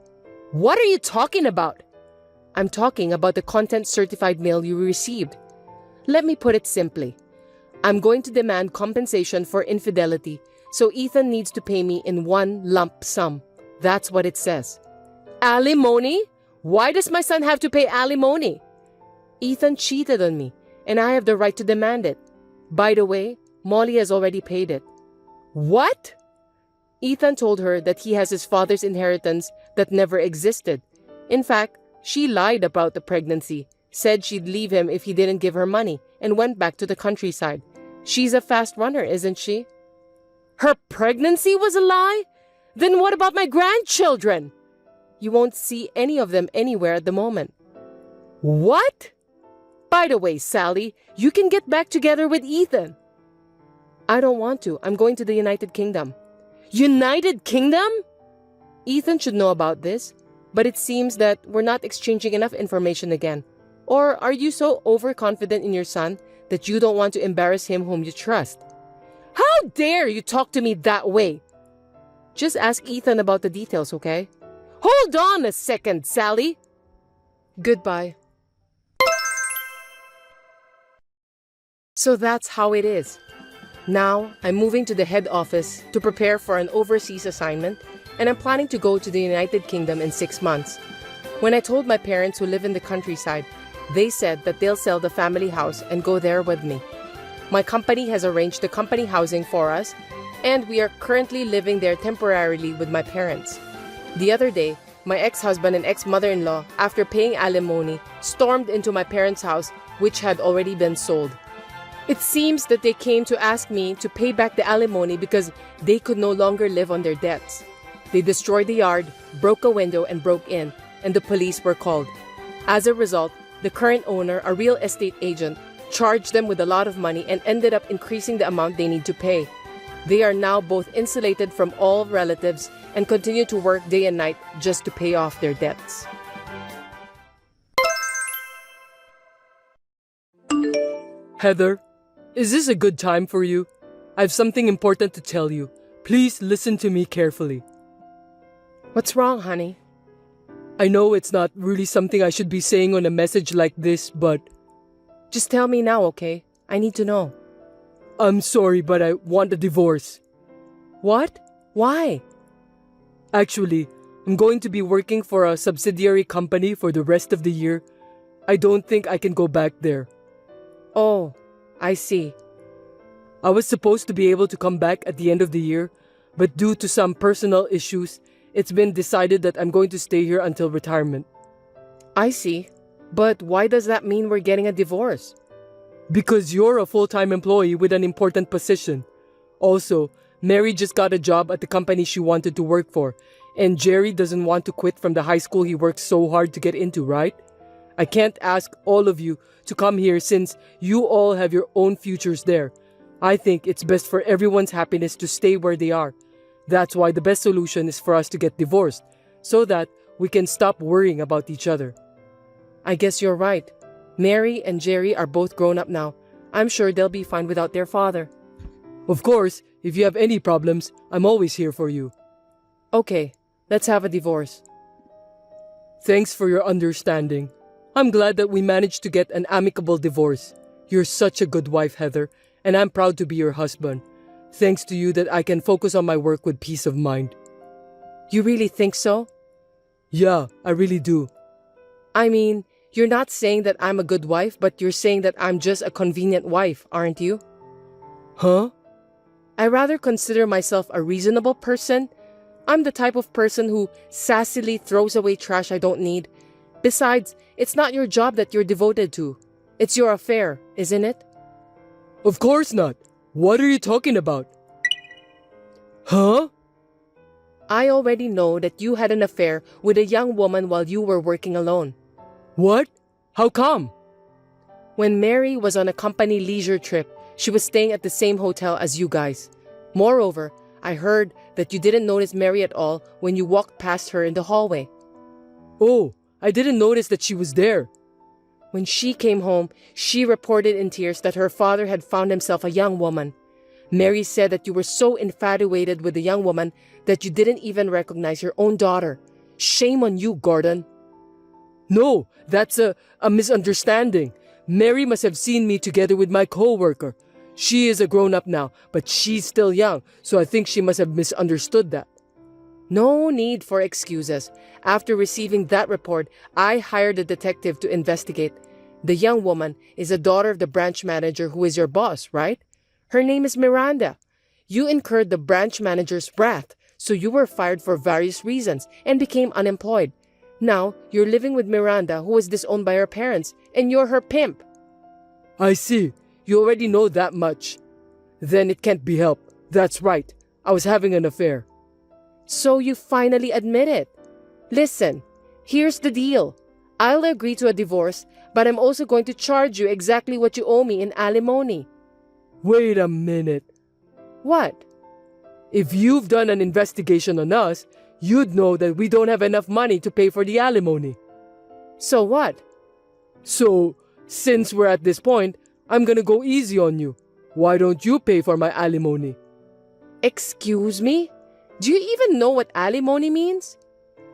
What are you talking about? I'm talking about the content-certified mail you received. Let me put it simply. I'm going to demand compensation for infidelity, so Ethan needs to pay me in one lump sum. That's what it says. Alimony? Why does my son have to pay alimony? Ethan cheated on me, and I have the right to demand it. By the way, Molly has already paid it. What? Ethan told her that he has his father's inheritance that never existed. In fact, she lied about the pregnancy, said she'd leave him if he didn't give her money, and went back to the countryside. She's a fast runner, isn't she? Her pregnancy was a lie? Then what about my grandchildren? You won't see any of them anywhere at the moment. What? By the way, Sally, you can get back together with Ethan. I don't want to. I'm going to the United Kingdom. United Kingdom? Ethan should know about this, but it seems that we're not exchanging enough information again. Or are you so overconfident in your son that you don't want to embarrass him whom you trust? How dare you talk to me that way? Just ask Ethan about the details, okay? Hold on a second, Sally. Goodbye. So that's how it is. Now, I'm moving to the head office to prepare for an overseas assignment, and I'm planning to go to the United Kingdom in 6 months. When I told my parents who live in the countryside, they said that they'll sell the family house and go there with me. My company has arranged the company housing for us, and we are currently living there temporarily with my parents. The other day, my ex-husband and ex-mother-in-law, after paying alimony, stormed into my parents' house, which had already been sold. It seems that they came to ask me to pay back the alimony because they could no longer live on their debts. They destroyed the yard, broke a window, and broke in, and the police were called. As a result, the current owner, a real estate agent, charged them with a lot of money and ended up increasing the amount they need to pay. They are now both insulated from all relatives and continue to work day and night just to pay off their debts. Heather, is this a good time for you? I have something important to tell you. Please listen to me carefully. What's wrong, honey? I know it's not really something I should be saying on a message like this, but Just tell me now, okay? I need to know. I'm sorry, but I want a divorce. What? Why? Actually, I'm going to be working for a subsidiary company for the rest of the year. I don't think I can go back there. Oh, I see. I was supposed to be able to come back at the end of the year, but due to some personal issues, it's been decided that I'm going to stay here until retirement. I see. But why does that mean we're getting a divorce? Because you're a full-time employee with an important position. Also, Mary just got a job at the company she wanted to work for, and Jerry doesn't want to quit from the high school he worked so hard to get into, right? I can't ask all of you to come here since you all have your own futures there. I think it's best for everyone's happiness to stay where they are. That's why the best solution is for us to get divorced, so that we can stop worrying about each other. I guess you're right. Mary and Jerry are both grown up now. I'm sure they'll be fine without their father. Of course, if you have any problems, I'm always here for you. Okay, let's have a divorce. Thanks for your understanding. I'm glad that we managed to get an amicable divorce. You're such a good wife, Heather, and I'm proud to be your husband. Thanks to you that I can focus on my work with peace of mind. You really think so? Yeah, I really do. I mean, you're not saying that I'm a good wife, but you're saying that I'm just a convenient wife, aren't you? Huh? I rather consider myself a reasonable person. I'm the type of person who sassily throws away trash I don't need. Besides, it's not your job that you're devoted to. It's your affair, isn't it? Of course not. What are you talking about? Huh? I already know that you had an affair with a young woman while you were working alone. What? How come? When Mary was on a company leisure trip, she was staying at the same hotel as you guys. Moreover, I heard that you didn't notice Mary at all when you walked past her in the hallway. Oh, I didn't notice that she was there. When she came home, she reported in tears that her father had found himself a young woman. Mary said that you were so infatuated with the young woman that you didn't even recognize your own daughter. Shame on you, Gordon. No, that's a misunderstanding. Mary must have seen me together with my co-worker. She is a grown-up now, but she's still young, so I think she must have misunderstood that. No need for excuses. After receiving that report, I hired a detective to investigate. The young woman is a daughter of the branch manager who is your boss, right? Her name is Miranda. You incurred the branch manager's wrath, so you were fired for various reasons and became unemployed. Now, you're living with Miranda, who was disowned by her parents, and you're her pimp. I see. You already know that much. Then it can't be helped. That's right. I was having an affair. So you finally admit it. Listen, here's the deal. I'll agree to a divorce, but I'm also going to charge you exactly what you owe me in alimony. Wait a minute. What? If you've done an investigation on us, you'd know that we don't have enough money to pay for the alimony. So what? So, since we're at this point, I'm gonna go easy on you. Why don't you pay for my alimony? Excuse me? Do you even know what alimony means?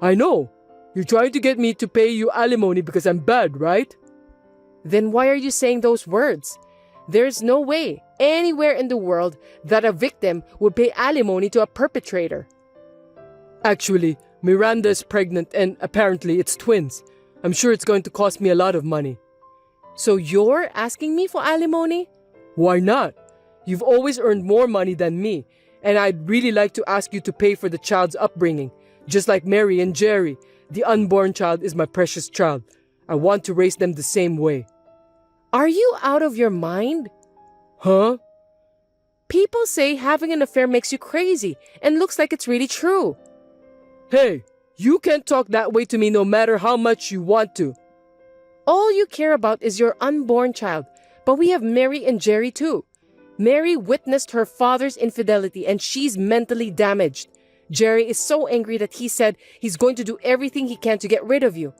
I know. You're trying to get me to pay you alimony because I'm bad, right? Then why are you saying those words? There's no way, anywhere in the world, that a victim would pay alimony to a perpetrator. Actually, Miranda is pregnant and apparently it's twins. I'm sure it's going to cost me a lot of money. So you're asking me for alimony? Why not? You've always earned more money than me, and I'd really like to ask you to pay for the child's upbringing. Just like Mary and Jerry, the unborn child is my precious child. I want to raise them the same way. Are you out of your mind? Huh? People say having an affair makes you crazy and looks like it's really true. Hey, you can't talk that way to me no matter how much you want to. All you care about is your unborn child, but we have Mary and Jerry too. Mary witnessed her father's infidelity and she's mentally damaged. Jerry is so angry that he said he's going to do everything he can to get rid of you.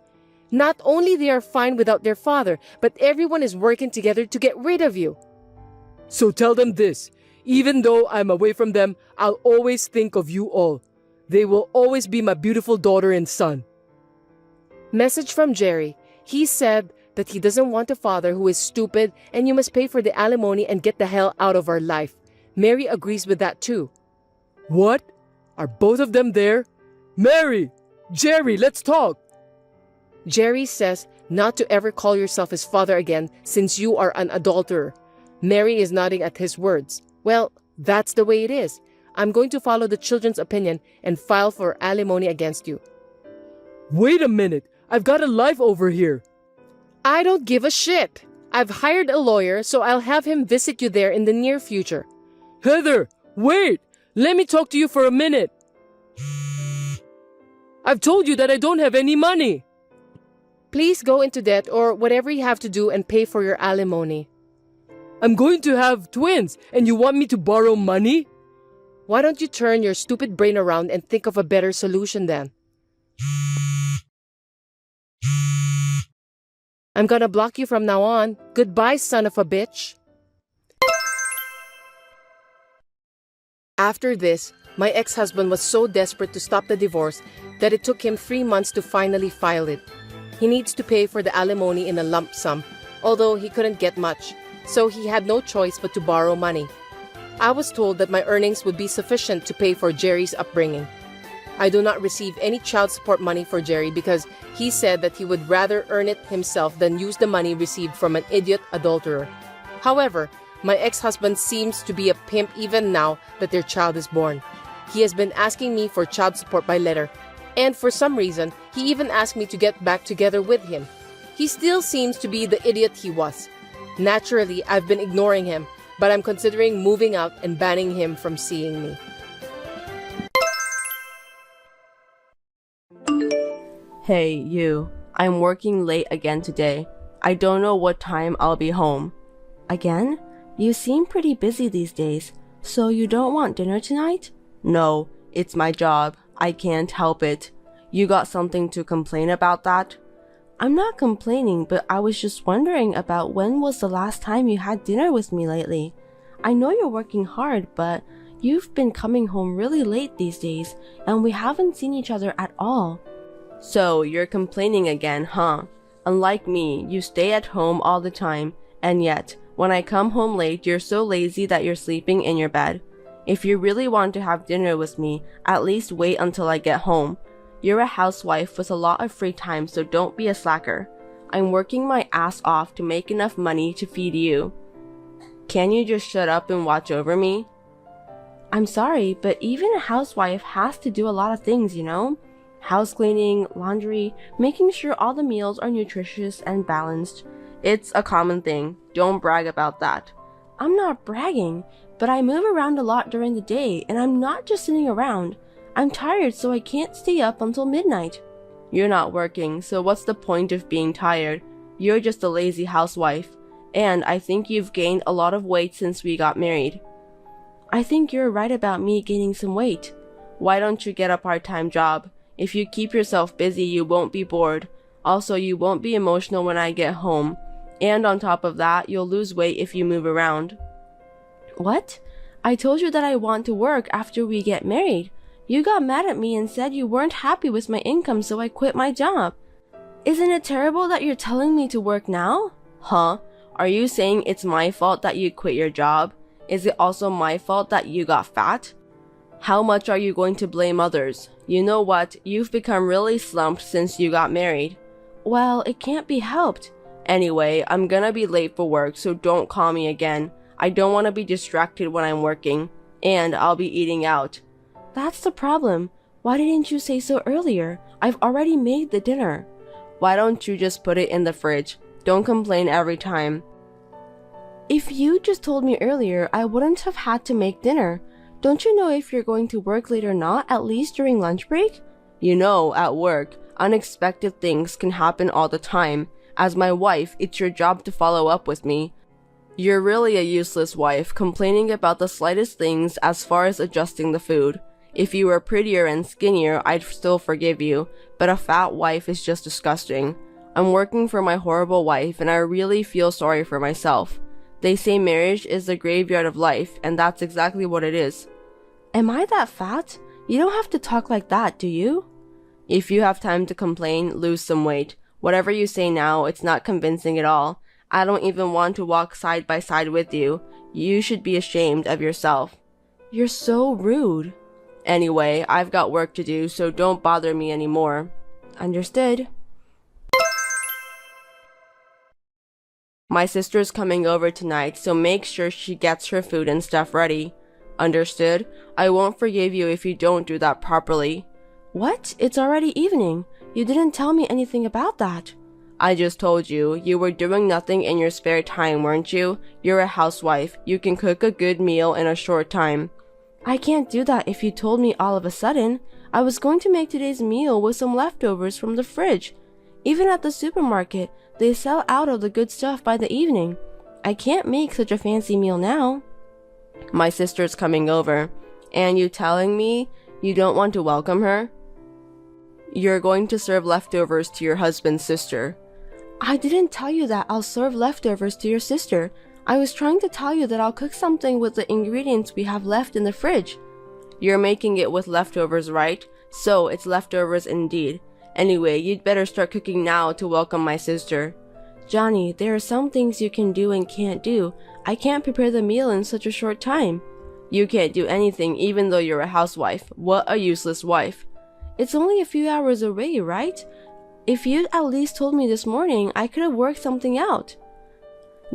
Not only they are fine without their father, but everyone is working together to get rid of you. So tell them this. Even though I'm away from them, I'll always think of you all. They will always be my beautiful daughter and son. Message from Jerry. He said that he doesn't want a father who is stupid and you must pay for the alimony and get the hell out of our life. Mary agrees with that too. What? Are both of them there? Mary! Jerry, let's talk! Jerry says not to ever call yourself his father again since you are an adulterer. Mary is nodding at his words. Well, that's the way it is. I'm going to follow the children's opinion and file for alimony against you. Wait a minute. I've got a life over here. I don't give a shit. I've hired a lawyer, so I'll have him visit you there in the near future. Heather, wait! Let me talk to you for a minute. I've told you that I don't have any money. Please go into debt or whatever you have to do and pay for your alimony. I'm going to have twins, and you want me to borrow money? Why don't you turn your stupid brain around and think of a better solution then? I'm gonna block you from now on. Goodbye, son of a bitch. After this, my ex-husband was so desperate to stop the divorce that it took him 3 months to finally file it. He needs to pay for the alimony in a lump sum, although he couldn't get much, so he had no choice but to borrow money. I was told that my earnings would be sufficient to pay for Jerry's upbringing. I do not receive any child support money for Jerry because he said that he would rather earn it himself than use the money received from an idiot adulterer. However, my ex-husband seems to be a pimp even now that their child is born. He has been asking me for child support by letter, and for some reason, he even asked me to get back together with him. He still seems to be the idiot he was. Naturally, I've been ignoring him, but I'm considering moving out and banning him from seeing me. Hey, you. I'm working late again today. I don't know what time I'll be home. Again? You seem pretty busy these days. So you don't want dinner tonight? No, it's my job. I can't help it. You got something to complain about that? I'm not complaining, but I was just wondering about when was the last time you had dinner with me lately. I know you're working hard, but you've been coming home really late these days, and we haven't seen each other at all. So, you're complaining again, huh? Unlike me, you stay at home all the time, and yet, when I come home late, you're so lazy that you're sleeping in your bed. If you really want to have dinner with me, at least wait until I get home. You're a housewife with a lot of free time, so don't be a slacker. I'm working my ass off to make enough money to feed you. Can you just shut up and watch over me? I'm sorry, but even a housewife has to do a lot of things, you know? House cleaning, laundry, making sure all the meals are nutritious and balanced. It's a common thing. Don't brag about that. I'm not bragging, but I move around a lot during the day, and I'm not just sitting around. I'm tired, so I can't stay up until midnight. You're not working, so what's the point of being tired? You're just a lazy housewife. And I think you've gained a lot of weight since we got married. I think you're right about me gaining some weight. Why don't you get a part-time job? If you keep yourself busy, you won't be bored. Also, you won't be emotional when I get home. And on top of that, you'll lose weight if you move around. What? I told you that I want to work after we get married. You got mad at me and said you weren't happy with my income, so I quit my job. Isn't it terrible that you're telling me to work now? Huh? Are you saying it's my fault that you quit your job? Is it also my fault that you got fat? How much are you going to blame others? You know what? You've become really slumped since you got married. Well, it can't be helped. Anyway, I'm gonna be late for work, so don't call me again. I don't want to be distracted when I'm working. And I'll be eating out. That's the problem. Why didn't you say so earlier? I've already made the dinner. Why don't you just put it in the fridge? Don't complain every time. If you just told me earlier, I wouldn't have had to make dinner. Don't you know if you're going to work late or not, at least during lunch break? You know, at work, unexpected things can happen all the time. As my wife, it's your job to follow up with me. You're really a useless wife, complaining about the slightest things as far as adjusting the food. If you were prettier and skinnier, I'd still forgive you, but a fat wife is just disgusting. I'm working for my horrible wife, and I really feel sorry for myself. They say marriage is the graveyard of life, and that's exactly what it is. Am I that fat? You don't have to talk like that, do you? If you have time to complain, lose some weight. Whatever you say now, it's not convincing at all. I don't even want to walk side by side with you. You should be ashamed of yourself. You're so rude. Anyway, I've got work to do, so don't bother me anymore. Understood. My sister's coming over tonight, so make sure she gets her food and stuff ready. Understood? I won't forgive you if you don't do that properly. What? It's already evening. You didn't tell me anything about that. I just told you. You were doing nothing in your spare time, weren't you? You're a housewife. You can cook a good meal in a short time. I can't do that if you told me all of a sudden. I was going to make today's meal with some leftovers from the fridge. Even at the supermarket, they sell out of the good stuff by the evening. I can't make such a fancy meal now. My sister's coming over. And you telling me you don't want to welcome her? You're going to serve leftovers to your husband's sister. I didn't tell you that I'll serve leftovers to your sister. I was trying to tell you that I'll cook something with the ingredients we have left in the fridge. You're making it with leftovers, right? So it's leftovers indeed. Anyway, you'd better start cooking now to welcome my sister. Johnny, there are some things you can do and can't do. I can't prepare the meal in such a short time. You can't do anything even though you're a housewife. What a useless wife. It's only a few hours away, right? If you'd at least told me this morning, I could have worked something out.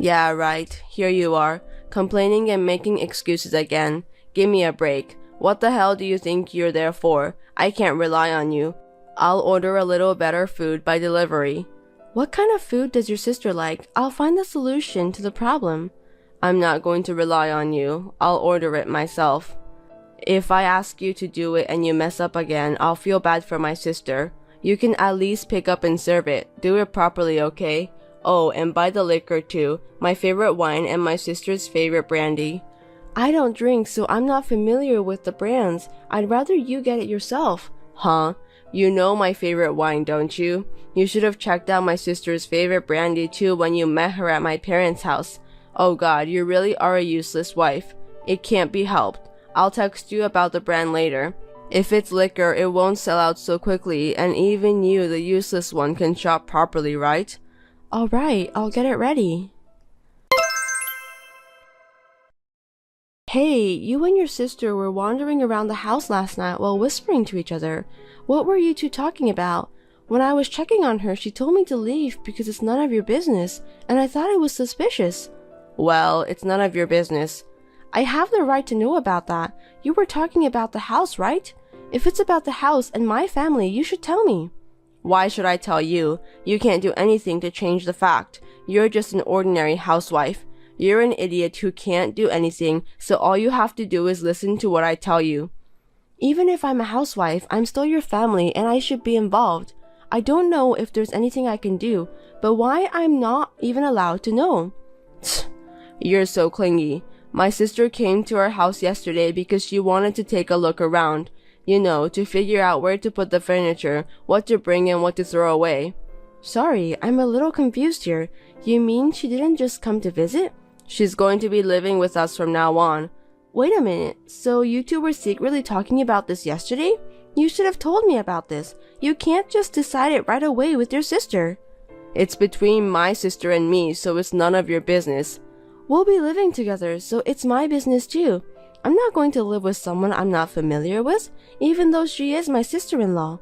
Yeah, right. Here you are, complaining and making excuses again. Give me a break. What the hell do you think you're there for? I can't rely on you. I'll order a little better food by delivery. What kind of food does your sister like? I'll find the solution to the problem. I'm not going to rely on you. I'll order it myself. If I ask you to do it and you mess up again, I'll feel bad for my sister. You can at least pick up and serve it. Do it properly, okay? Oh, and buy the liquor too. My favorite wine and my sister's favorite brandy. I don't drink, so I'm not familiar with the brands. I'd rather you get it yourself. Huh? You know my favorite wine, don't you? You should have checked out my sister's favorite brandy too when you met her at my parents' house. Oh god, you really are a useless wife. It can't be helped. I'll text you about the brand later. If it's liquor, it won't sell out so quickly, and even you, the useless one, can shop properly, right? Alright, I'll get it ready. Hey, you and your sister were wandering around the house last night while whispering to each other. What were you two talking about? When I was checking on her, she told me to leave because it's none of your business, and I thought it was suspicious. Well, it's none of your business. I have the right to know about that. You were talking about the house, right? If it's about the house and my family, you should tell me. Why should I tell you? You can't do anything to change the fact. You're just an ordinary housewife. You're an idiot who can't do anything, so all you have to do is listen to what I tell you. Even if I'm a housewife, I'm still your family and I should be involved. I don't know if there's anything I can do, but why I'm not even allowed to know? You're so clingy. My sister came to our house yesterday because she wanted to take a look around, you know, to figure out where to put the furniture, what to bring and what to throw away. Sorry, I'm a little confused here. You mean she didn't just come to visit? She's going to be living with us from now on. Wait a minute, so you two were secretly talking about this yesterday? You should have told me about this. You can't just decide it right away with your sister. It's between my sister and me, so it's none of your business. We'll be living together, so it's my business too. I'm not going to live with someone I'm not familiar with, even though she is my sister-in-law.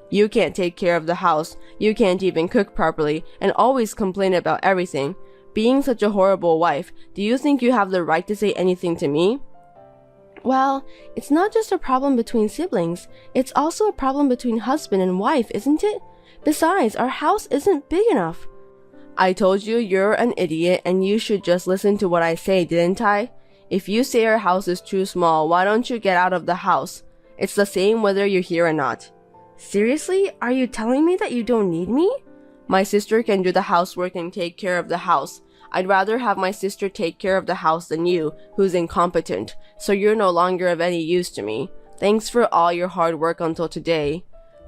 You can't take care of the house, you can't even cook properly, and always complain about everything. Being such a horrible wife, do you think you have the right to say anything to me? Well, it's not just a problem between siblings, it's also a problem between husband and wife, isn't it? Besides, our house isn't big enough. I told you you're an idiot and you should just listen to what I say, didn't I? If you say our house is too small, why don't you get out of the house? It's the same whether you're here or not. Seriously? Are you telling me that you don't need me? My sister can do the housework and take care of the house. I'd rather have my sister take care of the house than you, who's incompetent, so you're no longer of any use to me. Thanks for all your hard work until today.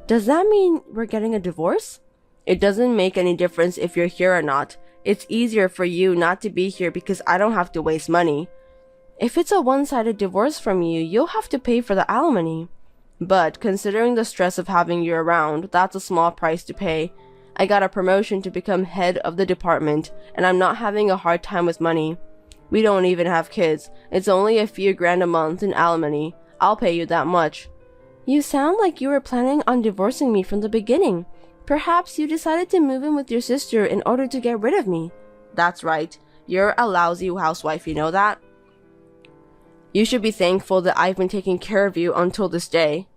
Does that mean we're getting a divorce? It doesn't make any difference if you're here or not. It's easier for you not to be here because I don't have to waste money. If it's a one-sided divorce from you, you'll have to pay for the alimony. But considering the stress of having you around, that's a small price to pay. I got a promotion to become head of the department, and I'm not having a hard time with money. We don't even have kids. It's only a few grand a month in alimony. I'll pay you that much. You sound like you were planning on divorcing me from the beginning. Perhaps you decided to move in with your sister in order to get rid of me. That's right. You're a lousy housewife, you know that? You should be thankful that I've been taking care of you until this day.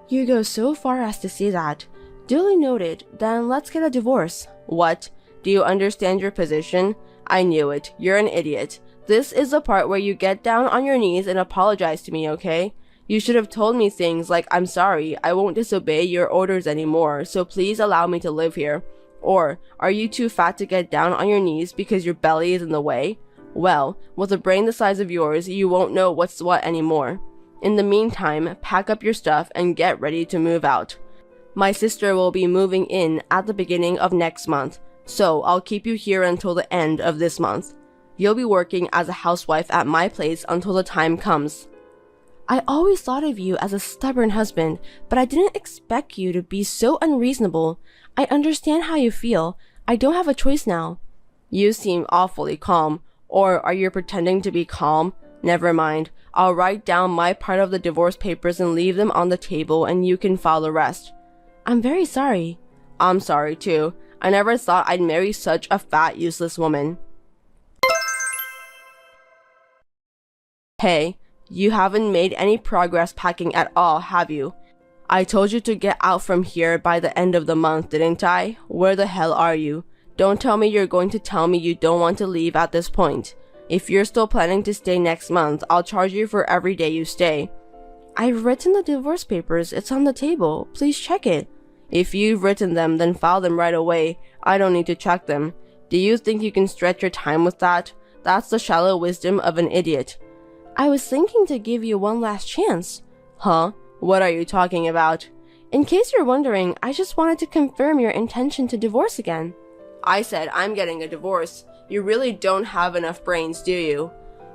You go so far as to say that. Duly noted, then let's get a divorce. What? Do you understand your position? I knew it. You're an idiot. This is the part where you get down on your knees and apologize to me, okay? You should have told me things like, I'm sorry, I won't disobey your orders anymore, so please allow me to live here. Or, are you too fat to get down on your knees because your belly is in the way? Well, with a brain the size of yours, you won't know what's what anymore. In the meantime, pack up your stuff and get ready to move out. My sister will be moving in at the beginning of next month, so I'll keep you here until the end of this month. You'll be working as a housewife at my place until the time comes. I always thought of you as a stubborn husband, but I didn't expect you to be so unreasonable. I understand how you feel. I don't have a choice now. You seem awfully calm. Or are you pretending to be calm? Never mind. I'll write down my part of the divorce papers and leave them on the table and you can file the rest. I'm very sorry. I'm sorry too. I never thought I'd marry such a fat, useless woman. Hey, you haven't made any progress packing at all, have you? I told you to get out from here by the end of the month, didn't I? Where the hell are you? Don't tell me you're going to tell me you don't want to leave at this point. If you're still planning to stay next month, I'll charge you for every day you stay. I've written the divorce papers. It's on the table. Please check it. If you've written them, then file them right away. I don't need to check them. Do you think you can stretch your time with that? That's the shallow wisdom of an idiot. I was thinking to give you one last chance. Huh? What are you talking about? In case you're wondering, I just wanted to confirm your intention to divorce again. I said I'm getting a divorce. You really don't have enough brains, do you?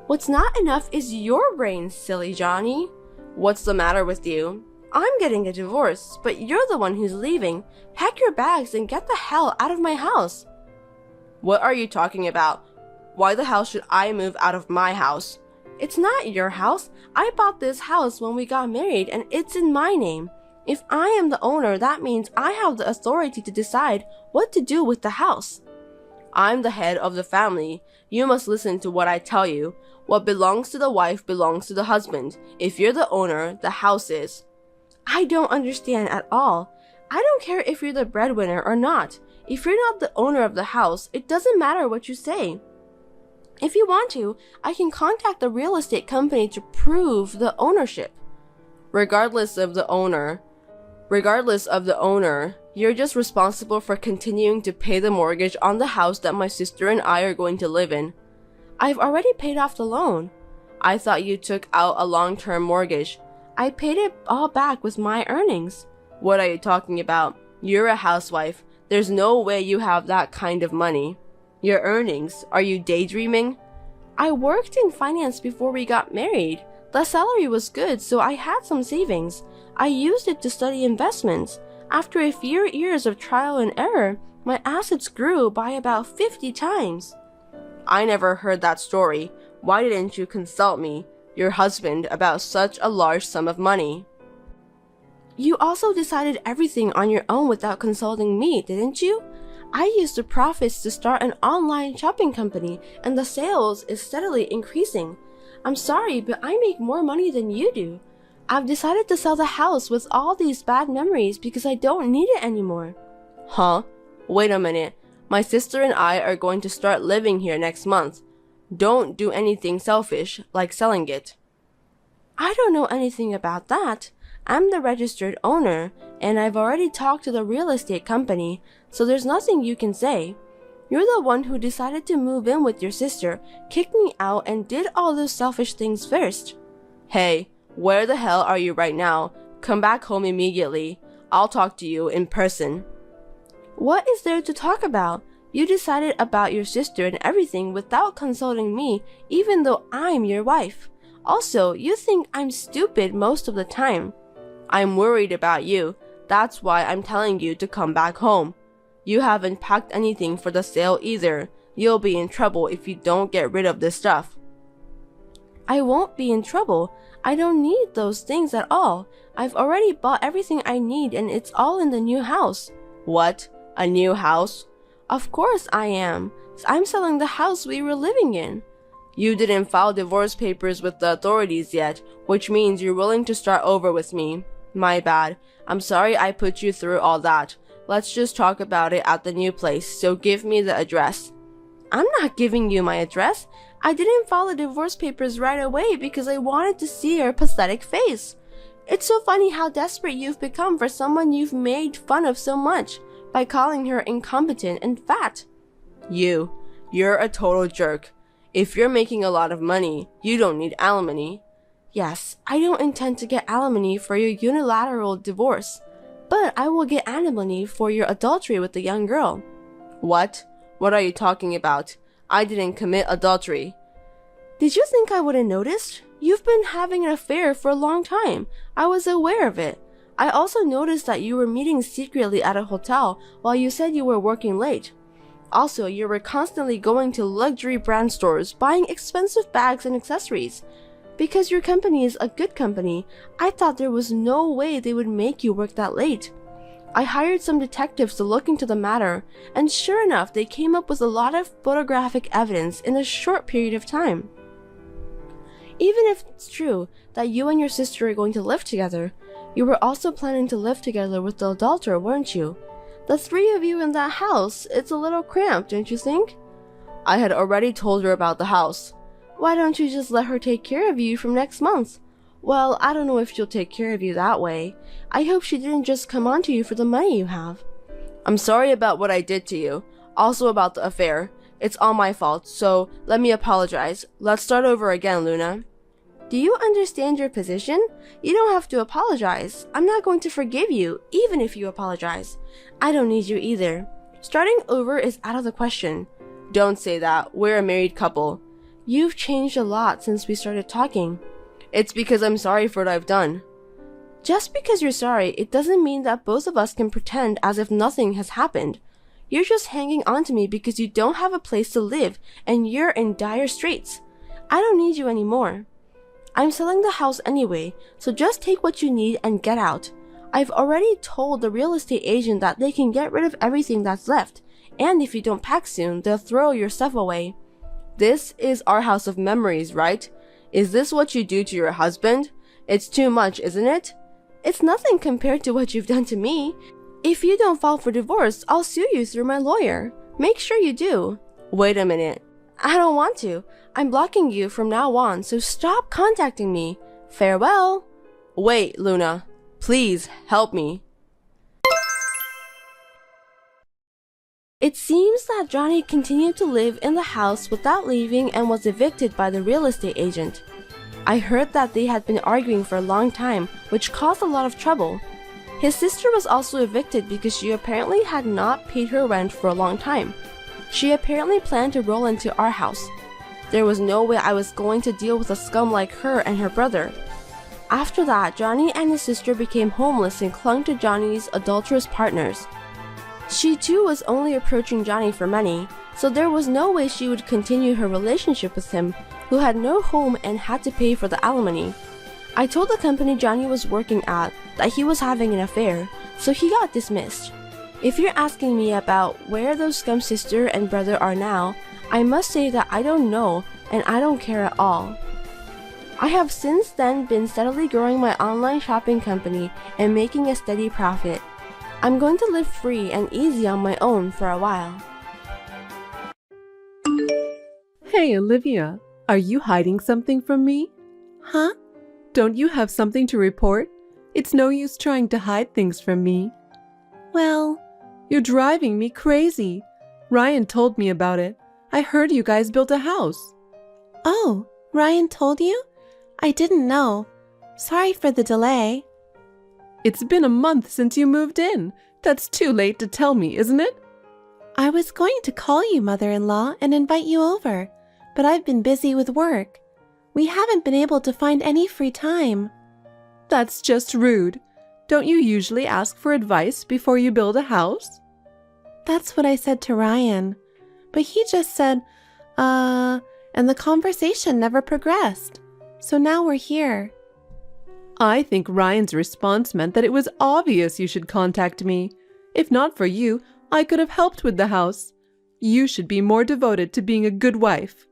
What's not enough is your brains, silly Johnny. What's the matter with you? I'm getting a divorce, but you're the one who's leaving. Pack your bags and get the hell out of my house. What are you talking about? Why the hell should I move out of my house? It's not your house. I bought this house when we got married and it's in my name. If I am the owner, that means I have the authority to decide what to do with the house. I'm the head of the family. You must listen to what I tell you. What belongs to the wife belongs to the husband. If you're the owner, the house is. I don't understand at all. I don't care if you're the breadwinner or not. If you're not the owner of the house, it doesn't matter what you say. If you want to, I can contact the real estate company to prove the ownership. Regardless of the owner, You're just responsible for continuing to pay the mortgage on the house that my sister and I are going to live in. I've already paid off the loan. I thought you took out a long-term mortgage. I paid it all back with my earnings. What are you talking about? You're a housewife. There's no way you have that kind of money. Your earnings? Are you daydreaming? I worked in finance before we got married. The salary was good, so I had some savings. I used it to study investments. After a few years of trial and error, my assets grew by about 50 times. I never heard that story. Why didn't you consult me, your husband, about such a large sum of money? You also decided everything on your own without consulting me, didn't you? I used the profits to start an online shopping company, and the sales is steadily increasing. I'm sorry, but I make more money than you do. I've decided to sell the house with all these bad memories because I don't need it anymore. Huh? Wait a minute. My sister and I are going to start living here next month. Don't do anything selfish, like selling it. I don't know anything about that. I'm the registered owner, and I've already talked to the real estate company, so there's nothing you can say. You're the one who decided to move in with your sister, kicked me out, and did all those selfish things first. Hey, where the hell are you right now? Come back home immediately. I'll talk to you in person. What is there to talk about? You decided about your sister and everything without consulting me, even though I'm your wife. Also, you think I'm stupid most of the time. I'm worried about you. That's why I'm telling you to come back home. You haven't packed anything for the sale either. You'll be in trouble if you don't get rid of this stuff. I won't be in trouble. I don't need those things at all. I've already bought everything I need and it's all in the new house. What? A new house? Of course I am. I'm selling the house we were living in. You didn't file divorce papers with the authorities yet, which means you're willing to start over with me. My bad. I'm sorry I put you through all that. Let's just talk about it at the new place, so give me the address. I'm not giving you my address. I didn't file the divorce papers right away because I wanted to see your pathetic face. It's so funny how desperate you've become for someone you've made fun of so much by calling her incompetent and fat. You're a total jerk. If you're making a lot of money, you don't need alimony. Yes, I don't intend to get alimony for your unilateral divorce, but I will get alimony for your adultery with the young girl. What? What are you talking about? I didn't commit adultery. Did you think I wouldn't notice? You've been having an affair for a long time. I was aware of it. I also noticed that you were meeting secretly at a hotel while you said you were working late. Also, you were constantly going to luxury brand stores buying expensive bags and accessories. Because your company is a good company, I thought there was no way they would make you work that late. I hired some detectives to look into the matter, and sure enough, they came up with a lot of photographic evidence in a short period of time. Even if it's true that you and your sister are going to live together, you were also planning to live together with the adulterer, weren't you? The three of you in that house, it's a little cramped, don't you think? I had already told her about the house. Why don't you just let her take care of you from next month? Well, I don't know if she'll take care of you that way. I hope she didn't just come on to you for the money you have. I'm sorry about what I did to you. Also about the affair. It's all my fault, so let me apologize. Let's start over again, Luna. Do you understand your position? You don't have to apologize. I'm not going to forgive you, even if you apologize. I don't need you either. Starting over is out of the question. Don't say that. We're a married couple. You've changed a lot since we started talking. It's because I'm sorry for what I've done. Just because you're sorry, it doesn't mean that both of us can pretend as if nothing has happened. You're just hanging on to me because you don't have a place to live and you're in dire straits. I don't need you anymore. I'm selling the house anyway, so just take what you need and get out. I've already told the real estate agent that they can get rid of everything that's left, and if you don't pack soon, they'll throw your stuff away. This is our house of memories, right? Is this what you do to your husband? It's too much, isn't it? It's nothing compared to what you've done to me. If you don't file for divorce, I'll sue you through my lawyer. Make sure you do. Wait a minute. I don't want to. I'm blocking you from now on, so stop contacting me. Farewell. Wait, Luna. Please help me. It seems that Johnny continued to live in the house without leaving and was evicted by the real estate agent. I heard that they had been arguing for a long time, which caused a lot of trouble. His sister was also evicted because she apparently had not paid her rent for a long time. She apparently planned to roll into our house. There was no way I was going to deal with a scum like her and her brother. After that, Johnny and his sister became homeless and clung to Johnny's adulterous partners. She too was only approaching Johnny for money, so there was no way she would continue her relationship with him, who had no home and had to pay for the alimony. I told the company Johnny was working at that he was having an affair, so he got dismissed. If you're asking me about where those scum sister and brother are now, I must say that I don't know and I don't care at all. I have since then been steadily growing my online shopping company and making a steady profit. I'm going to live free and easy on my own for a while. Hey, Olivia, are you hiding something from me? Huh? Don't you have something to report? It's no use trying to hide things from me. Well, You're driving me crazy. Ryan told me about it. I heard you guys built a house. oh, Ryan told you? I didn't know. Sorry for the delay. It's been a month since you moved in. That's too late to tell me, isn't it? I was going to call you, mother-in-law, and invite you over, but I've been busy with work. We haven't been able to find any free time. That's just rude. Don't you usually ask for advice before you build a house? That's what I said to Ryan, but he just said, and the conversation never progressed. So now we're here. I think Ryan's response meant that it was obvious you should contact me. If not for you, I could have helped with the house. You should be more devoted to being a good wife.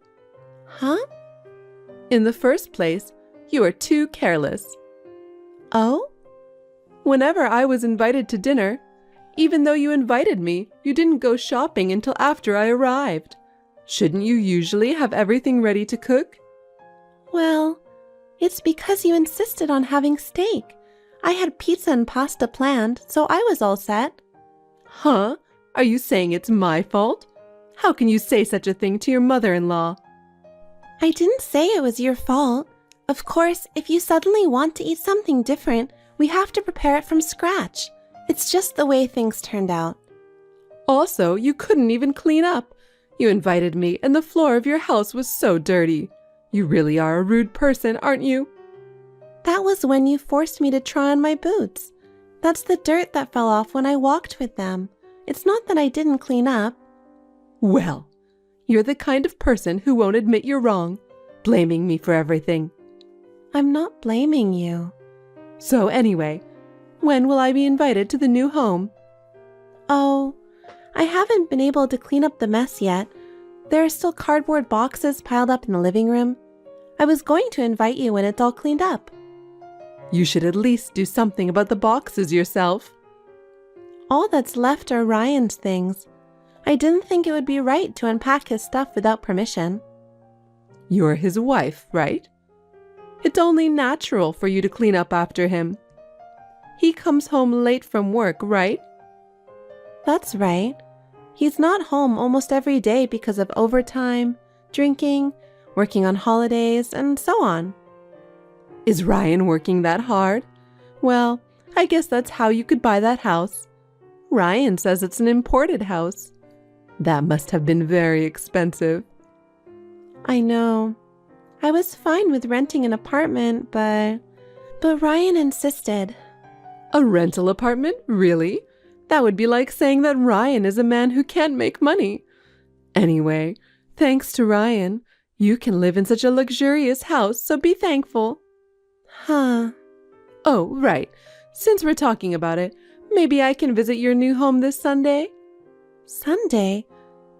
Huh? In the first place, you are too careless. Oh? Whenever I was invited to dinner, even though you invited me, you didn't go shopping until after I arrived. Shouldn't you usually have everything ready to cook? Well, it's because you insisted on having steak. I had pizza and pasta planned, so I was all set. Huh? Are you saying it's my fault? How can you say such a thing to your mother-in-law? I didn't say it was your fault. Of course, if you suddenly want to eat something different, we have to prepare it from scratch. It's just the way things turned out. Also, you couldn't even clean up. You invited me, and the floor of your house was so dirty. You really are a rude person, aren't you? That was when you forced me to try on my boots. That's the dirt that fell off when I walked with them. It's not that I didn't clean up. Well, you're the kind of person who won't admit you're wrong, blaming me for everything. I'm not blaming you. So anyway, when will I be invited to the new home? Oh, I haven't been able to clean up the mess yet. There are still cardboard boxes piled up in the living room. I was going to invite you when it's all cleaned up. You should at least do something about the boxes yourself. All that's left are Ryan's things. I didn't think it would be right to unpack his stuff without permission. You're his wife, right? It's only natural for you to clean up after him. He comes home late from work, right? That's right. He's not home almost every day because of overtime, drinking, working on holidays, and so on. Is Ryan working that hard? Well, I guess that's how you could buy that house. Ryan says it's an imported house. That must have been very expensive. I know. I was fine with renting an apartment, but Ryan insisted. A rental apartment? Really? That would be like saying that Ryan is a man who can't make money. Anyway, thanks to Ryan, you can live in such a luxurious house, so be thankful. Huh. Oh, right. Since we're talking about it, maybe I can visit your new home this Sunday? Sunday?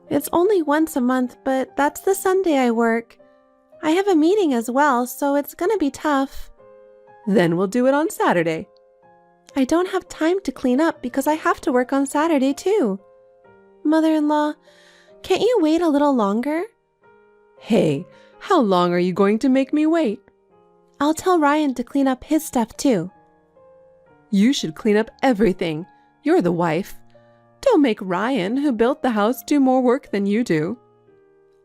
It's only once a month, but that's the Sunday I work. I have a meeting as well, so it's gonna be tough. Then we'll do it on Saturday. I don't have time to clean up because I have to work on Saturday too. Mother-in-law, can't you wait a little longer? Hey, how long are you going to make me wait? I'll tell Ryan to clean up his stuff too. You should clean up everything. You're the wife. Don't make Ryan, who built the house, do more work than you do.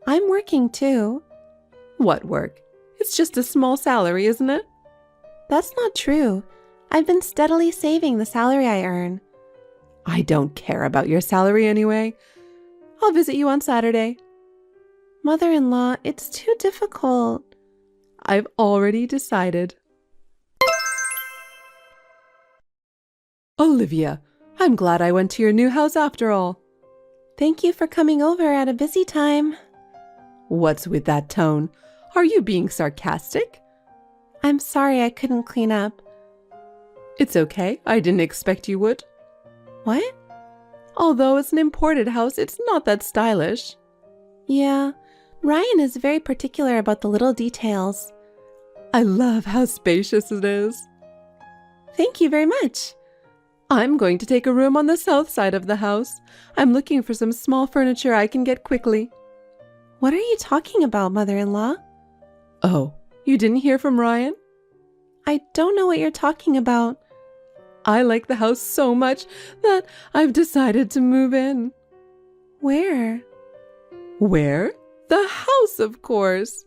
I'm working too. What work? It's just a small salary, isn't it? That's not true. I've been steadily saving the salary I earn. I don't care about your salary anyway. I'll visit you on Saturday. Mother-in-law, it's too difficult. I've already decided. Olivia, I'm glad I went to your new house after all. Thank you for coming over at a busy time. What's with that tone? Are you being sarcastic? I'm sorry I couldn't clean up. It's okay. I didn't expect you would. What? Although it's an imported house, it's not that stylish. Yeah, Ryan is very particular about the little details. I love how spacious it is. Thank you very much. I'm going to take a room on the south side of the house. I'm looking for some small furniture I can get quickly. What are you talking about, mother-in-law? Oh, you didn't hear from Ryan? I don't know what you're talking about. I like the house so much that I've decided to move in. Where? Where? The house, of course.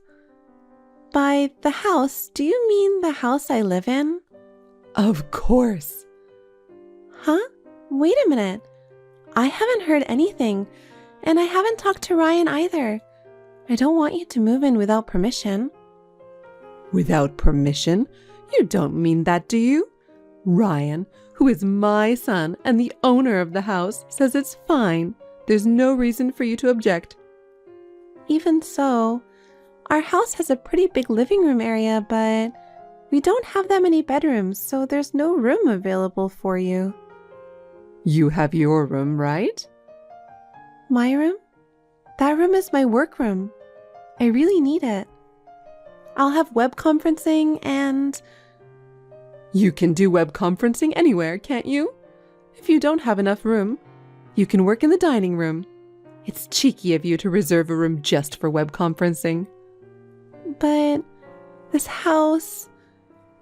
By the house, do you mean the house I live in? Of course. Huh? Wait a minute. I haven't heard anything, and I haven't talked to Ryan either. I don't want you to move in without permission. Without permission? You don't mean that, do you? Ryan, who is my son and the owner of the house, says it's fine. There's no reason for you to object. Even so, our house has a pretty big living room area, but we don't have that many bedrooms, so there's no room available for you. You have your room, right? My room? That room is my work room. I really need it. I'll have web conferencing and... You can do web conferencing anywhere, can't you? If you don't have enough room, you can work in the dining room. It's cheeky of you to reserve a room just for web conferencing. But this house...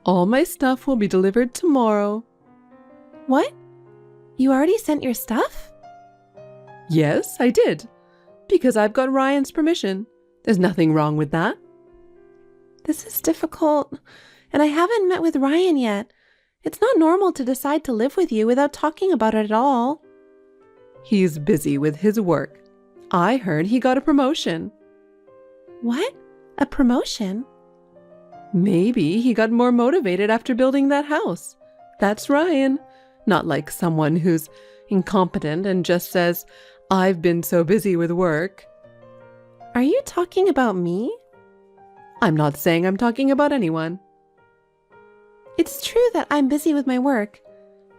All my stuff will be delivered tomorrow. What? You already sent your stuff? Yes, I did. Because I've got Ryan's permission. There's nothing wrong with that. This is difficult, and I haven't met with Ryan yet. It's not normal to decide to live with you without talking about it at all. He's busy with his work. I heard he got a promotion. What? A promotion? Maybe he got more motivated after building that house. That's Ryan. Not like someone who's incompetent and just says, I've been so busy with work. Are you talking about me? I'm not saying I'm talking about anyone. It's true that I'm busy with my work,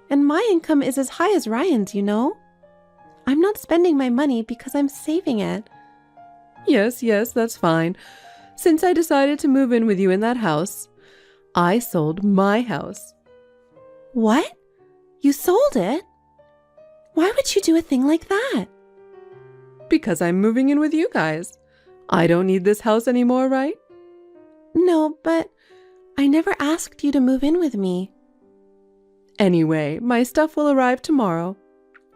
and my income is as high as Ryan's, you know? I'm not spending my money because I'm saving it. Yes, that's fine. Since I decided to move in with you in that house, I sold my house. What? You sold it? Why would you do a thing like that? Because I'm moving in with you guys. I don't need this house anymore, right? No, but I never asked you to move in with me. Anyway, my stuff will arrive tomorrow.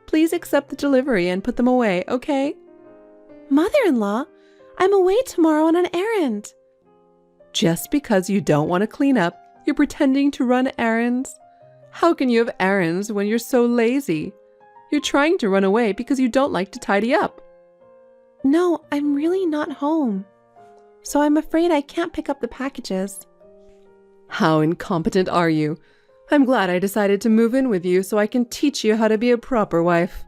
Please accept the delivery and put them away, okay? Mother-in-law, I'm away tomorrow on an errand. Just because you don't want to clean up, you're pretending to run errands? How can you have errands when you're so lazy? You're trying to run away because you don't like to tidy up. No, I'm really not home. So I'm afraid I can't pick up the packages. How incompetent are you? I'm glad I decided to move in with you so I can teach you how to be a proper wife.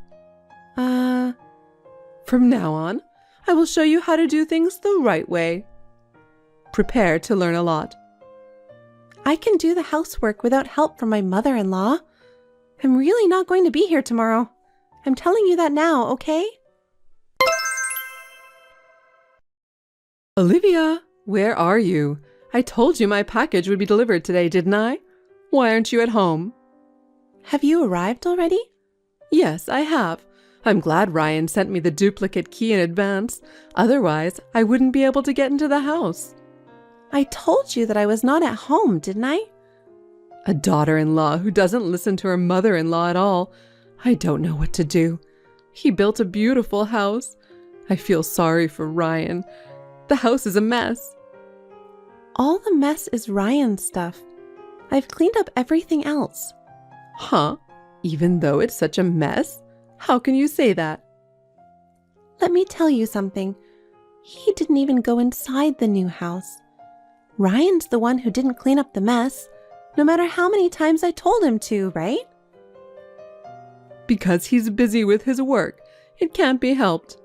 From now on, I will show you how to do things the right way. Prepare to learn a lot. I can do the housework without help from my mother-in-law. I'm really not going to be here tomorrow. I'm telling you that now, okay? Olivia, where are you? I told you my package would be delivered today, didn't I? Why aren't you at home? Have you arrived already? Yes, I have. I'm glad Ryan sent me the duplicate key in advance. Otherwise, I wouldn't be able to get into the house. I told you that I was not at home, didn't I? A daughter-in-law who doesn't listen to her mother-in-law at all. I don't know what to do. He built a beautiful house. I feel sorry for Ryan. The house is a mess. All the mess is Ryan's stuff. I've cleaned up everything else. Huh? Even though it's such a mess? How can you say that? Let me tell you something. He didn't even go inside the new house. Ryan's the one who didn't clean up the mess, no matter how many times I told him to, right? Because he's busy with his work. It can't be helped.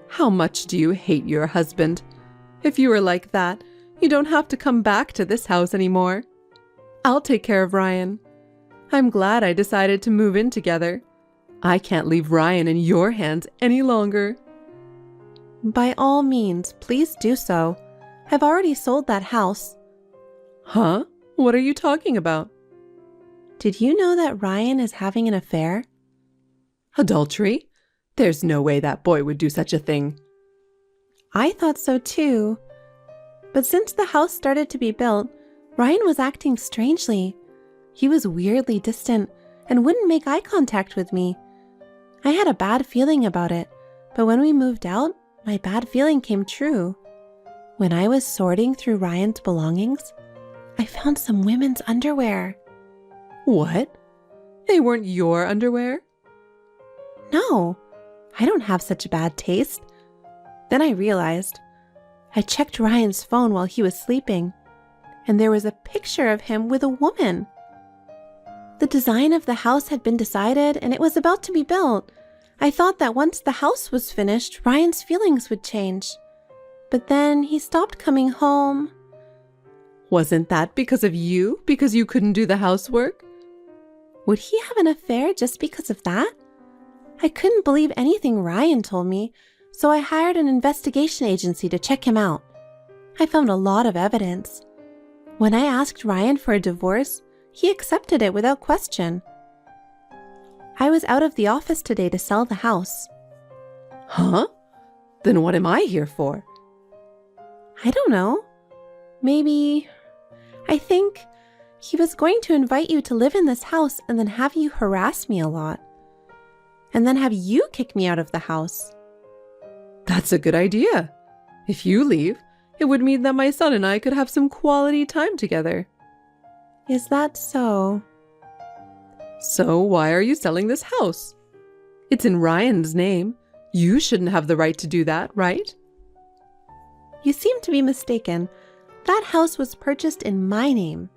How much do you hate your husband? If you were like that, you don't have to come back to this house anymore. I'll take care of Ryan. I'm glad I decided to move in together. I can't leave Ryan in your hands any longer. By all means, please do so. I've already sold that house. Huh? What are you talking about? Did you know that Ryan is having an affair? Adultery? There's no way that boy would do such a thing. I thought so too. But since the house started to be built, Ryan was acting strangely. He was weirdly distant and wouldn't make eye contact with me. I had a bad feeling about it, but when we moved out, my bad feeling came true. When I was sorting through Ryan's belongings, I found some women's underwear. What? They weren't your underwear? No, I don't have such bad taste. Then I realized. I checked Ryan's phone while he was sleeping, and there was a picture of him with a woman. The design of the house had been decided, and it was about to be built. I thought that once the house was finished, Ryan's feelings would change. But then he stopped coming home. Wasn't that because of you? Because you couldn't do the housework? Would he have an affair just because of that? I couldn't believe anything Ryan told me, so I hired an investigation agency to check him out. I found a lot of evidence. When I asked Ryan for a divorce, he accepted it without question. I was out of the office today to sell the house. Huh? Then what am I here for? I don't know. Maybe... I think he was going to invite you to live in this house and then have you harass me a lot. And then have you kick me out of the house. That's a good idea. If you leave, it would mean that my son and I could have some quality time together. Is that so? So why are you selling this house? It's in Ryan's name. You shouldn't have the right to do that, right? You seem to be mistaken. That house was purchased in my name.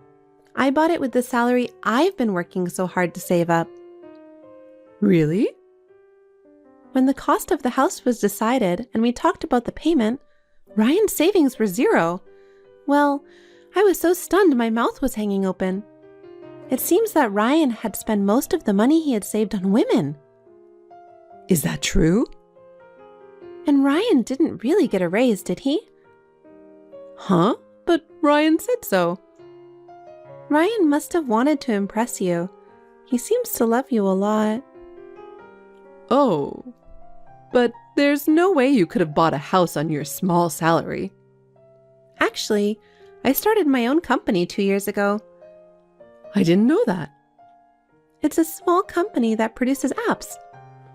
I bought it with the salary I've been working so hard to save up. Really? When the cost of the house was decided and we talked about the payment, Ryan's savings were zero. Well, I was so stunned my mouth was hanging open. It seems that Ryan had spent most of the money he had saved on women. Is that true? And Ryan didn't really get a raise, did he? Huh? But Ryan said so. Ryan must have wanted to impress you. He seems to love you a lot. Oh, but there's no way you could have bought a house on your small salary. Actually, I started my own company 2 years ago. I didn't know that. It's a small company that produces apps.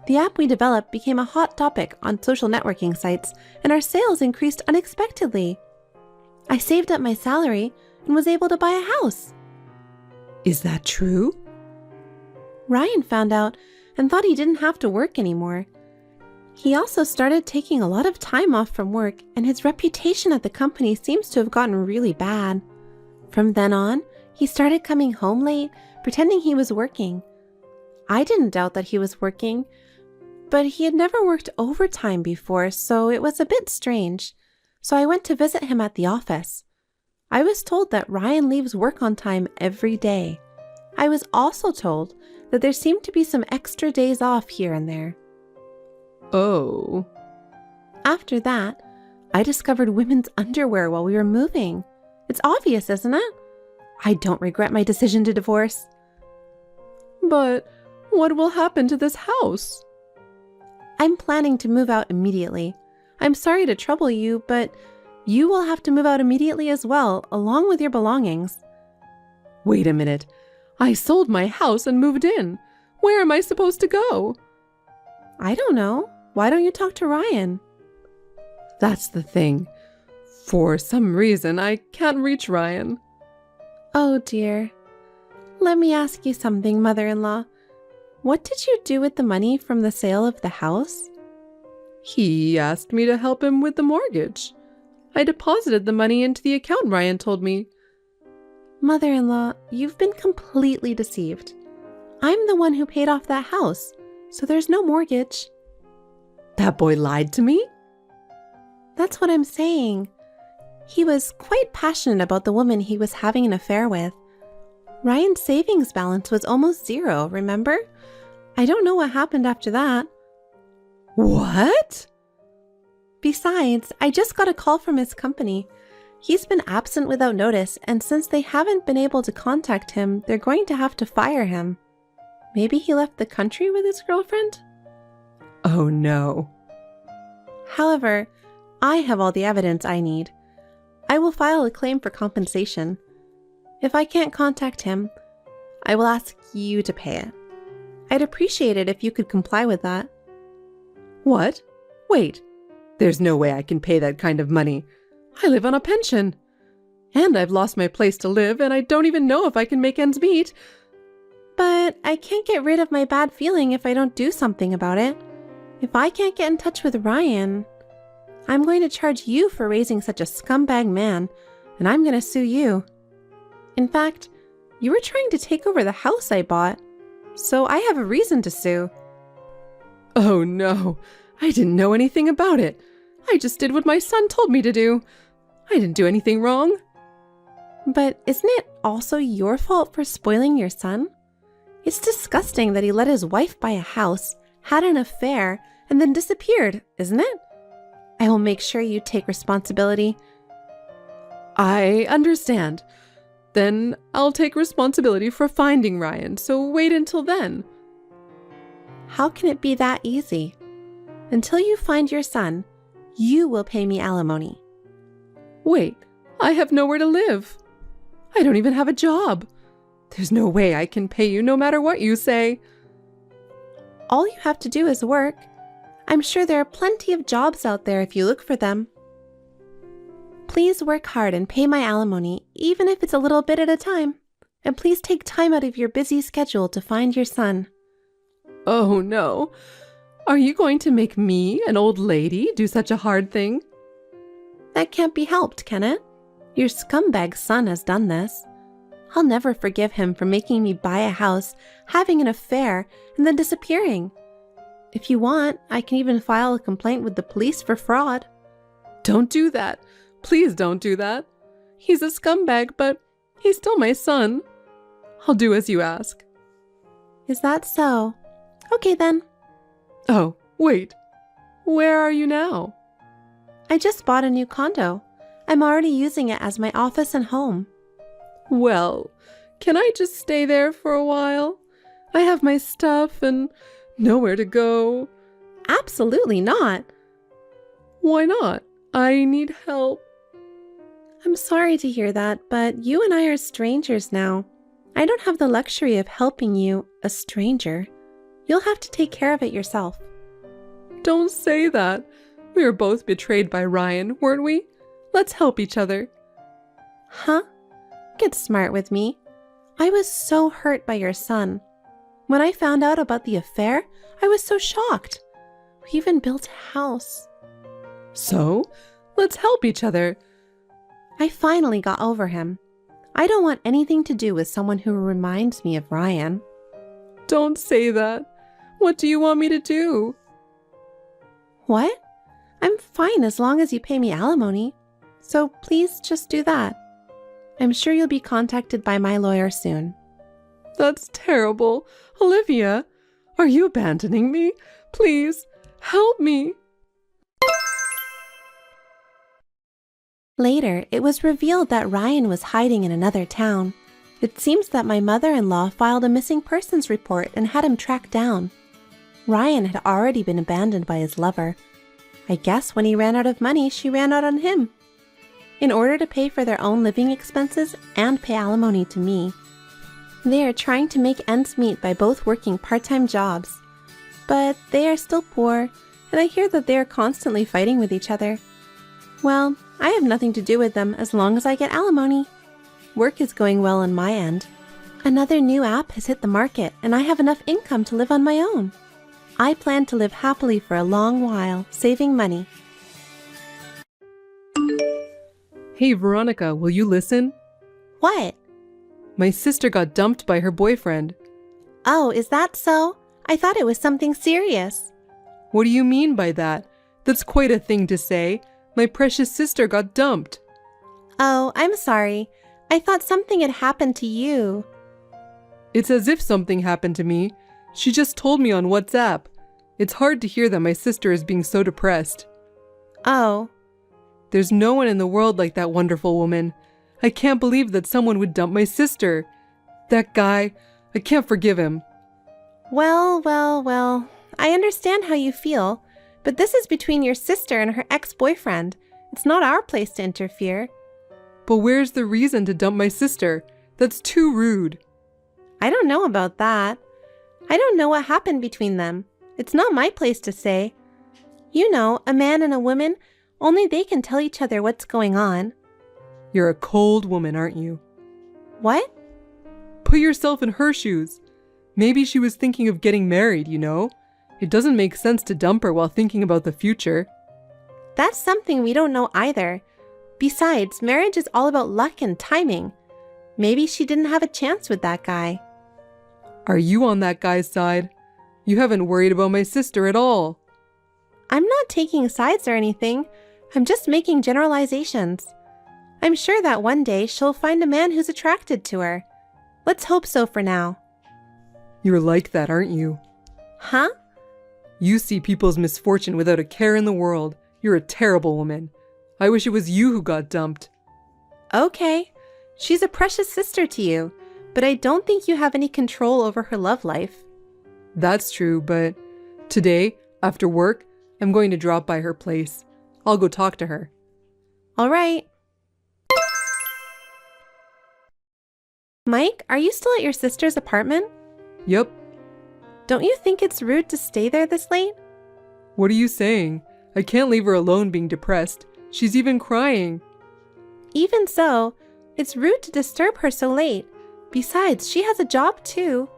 The app we developed became a hot topic on social networking sites, and our sales increased unexpectedly. I saved up my salary and was able to buy a house. Is that true? Ryan found out and thought he didn't have to work anymore. He also started taking a lot of time off from work, and his reputation at the company seems to have gotten really bad. From then on, he started coming home late, pretending he was working. I didn't doubt that he was working, but he had never worked overtime before, so it was a bit strange. So I went to visit him at the office. I was told that Ryan leaves work on time every day. I was also told that there seemed to be some extra days off here and there. Oh. After that, I discovered women's underwear while we were moving. It's obvious, isn't it? I don't regret my decision to divorce. But what will happen to this house? I'm planning to move out immediately. I'm sorry to trouble you, but you will have to move out immediately as well, along with your belongings. Wait a minute. I sold my house and moved in. Where am I supposed to go? I don't know. Why don't you talk to Ryan? That's the thing. For some reason, I can't reach Ryan. Oh dear. Let me ask you something, mother-in-law. What did you do with the money from the sale of the house? He asked me to help him with the mortgage. I deposited the money into the account Ryan told me. Mother-in-law, you've been completely deceived. I'm the one who paid off that house, so there's no mortgage. That boy lied to me? That's what I'm saying. He was quite passionate about the woman he was having an affair with. Ryan's savings balance was almost zero, remember? I don't know what happened after that. What? Besides, I just got a call from his company. He's been absent without notice, and since they haven't been able to contact him, they're going to have to fire him. Maybe he left the country with his girlfriend? Oh no. However, I have all the evidence I need. I will file a claim for compensation. If I can't contact him, I will ask you to pay it. I'd appreciate it if you could comply with that. What? Wait. There's no way I can pay that kind of money. I live on a pension. And I've lost my place to live, and I don't even know if I can make ends meet. But I can't get rid of my bad feeling if I don't do something about it. If I can't get in touch with Ryan, I'm going to charge you for raising such a scumbag man, and I'm going to sue you. In fact, you were trying to take over the house I bought, so I have a reason to sue. Oh no, I didn't know anything about it. I just did what my son told me to do. I didn't do anything wrong. But isn't it also your fault for spoiling your son? It's disgusting that he let his wife buy a house, had an affair, and then disappeared, isn't it? I will make sure you take responsibility. I understand. Then I'll take responsibility for finding Ryan, so wait until then. How can it be that easy? Until you find your son, you will pay me alimony. Wait, I have nowhere to live. I don't even have a job. There's no way I can pay you no matter what you say. All you have to do is work. I'm sure there are plenty of jobs out there if you look for them. Please work hard and pay my alimony, even if it's a little bit at a time. And please take time out of your busy schedule to find your son. Oh no. Are you going to make me, an old lady, do such a hard thing? That can't be helped, can it? Your scumbag son has done this. I'll never forgive him for making me buy a house, having an affair, and then disappearing. If you want, I can even file a complaint with the police for fraud. Don't do that. Please don't do that. He's a scumbag, but he's still my son. I'll do as you ask. Is that so? Okay then. Oh, wait. Where are you now? I just bought a new condo. I'm already using it as my office and home. Well, can I just stay there for a while? I have my stuff and nowhere to go. Absolutely not. Why not? I need help. I'm sorry to hear that, but you and I are strangers now. I don't have the luxury of helping you, a stranger. You'll have to take care of it yourself. Don't say that. We were both betrayed by Ryan, weren't we? Let's help each other. Huh? Get smart with me. I was so hurt by your son. When I found out about the affair, I was so shocked. We even built a house. So, let's help each other. I finally got over him. I don't want anything to do with someone who reminds me of Ryan. Don't say that. What do you want me to do? What? I'm fine as long as you pay me alimony. So please just do that. I'm sure you'll be contacted by my lawyer soon. That's terrible. Olivia, are you abandoning me? Please, help me. Later, it was revealed that Ryan was hiding in another town. It seems that my mother-in-law filed a missing persons report and had him tracked down. Ryan had already been abandoned by his lover. I guess when he ran out of money, she ran out on him. In order to pay for their own living expenses and pay alimony to me, they are trying to make ends meet by both working part-time jobs. but they are still poor, and I hear that they are constantly fighting with each other. Well, I have nothing to do with them as long as I get alimony. Work is going well on my end. Another new app has hit the market, and I have enough income to live on my own. I plan to live happily for a long while, saving money. Hey, Veronica, will you listen? What? My sister got dumped by her boyfriend. Oh, is that so? I thought it was something serious. What do you mean by that? That's quite a thing to say. My precious sister got dumped. Oh, I'm sorry. I thought something had happened to you. It's as if something happened to me. She just told me on WhatsApp. It's hard to hear that my sister is being so depressed. Oh. There's no one in the world like that wonderful woman. I can't believe that someone would dump my sister. That guy, I can't forgive him. Well. I understand how you feel, but this is between your sister and her ex-boyfriend. It's not our place to interfere. But where's the reason to dump my sister? That's too rude. I don't know about that. I don't know what happened between them. It's not my place to say. You know, a man and a woman, only they can tell each other what's going on. You're a cold woman, aren't you? What? Put yourself in her shoes. Maybe she was thinking of getting married, you know? It doesn't make sense to dump her while thinking about the future. That's something we don't know either. Besides, marriage is all about luck and timing. Maybe she didn't have a chance with that guy. Are you on that guy's side? You haven't worried about my sister at all. I'm not taking sides or anything. I'm just making generalizations. I'm sure that one day she'll find a man who's attracted to her. Let's hope so for now. You're like that, aren't you? Huh? You see people's misfortune without a care in the world. You're a terrible woman. I wish it was you who got dumped. Okay. She's a precious sister to you, but I don't think you have any control over her love life. That's true, but today, after work, I'm going to drop by her place. I'll go talk to her. All right. Mike, are you still at your sister's apartment? Yep. Don't you think it's rude to stay there this late? What are you saying? I can't leave her alone being depressed. She's even crying. Even so, it's rude to disturb her so late. Besides, she has a job too.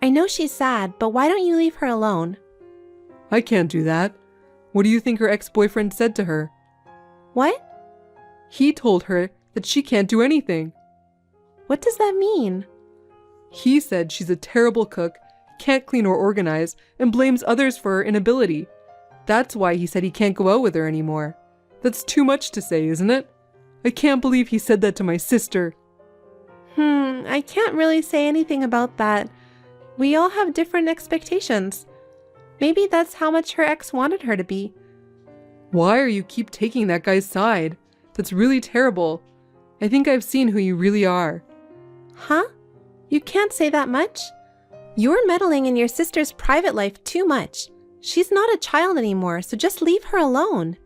I know she's sad, but why don't you leave her alone? I can't do that. What do you think her ex-boyfriend said to her? What? He told her that she can't do anything. What does that mean? He said she's a terrible cook, can't clean or organize, and blames others for her inability. That's why he said he can't go out with her anymore. That's too much to say, isn't it? I can't believe he said that to my sister. I can't really say anything about that. We all have different expectations. Maybe that's how much her ex wanted her to be. Why are you keep taking that guy's side? That's really terrible. I think I've seen who you really are. Huh? You can't say that much? You're meddling in your sister's private life too much. She's not a child anymore, so just leave her alone.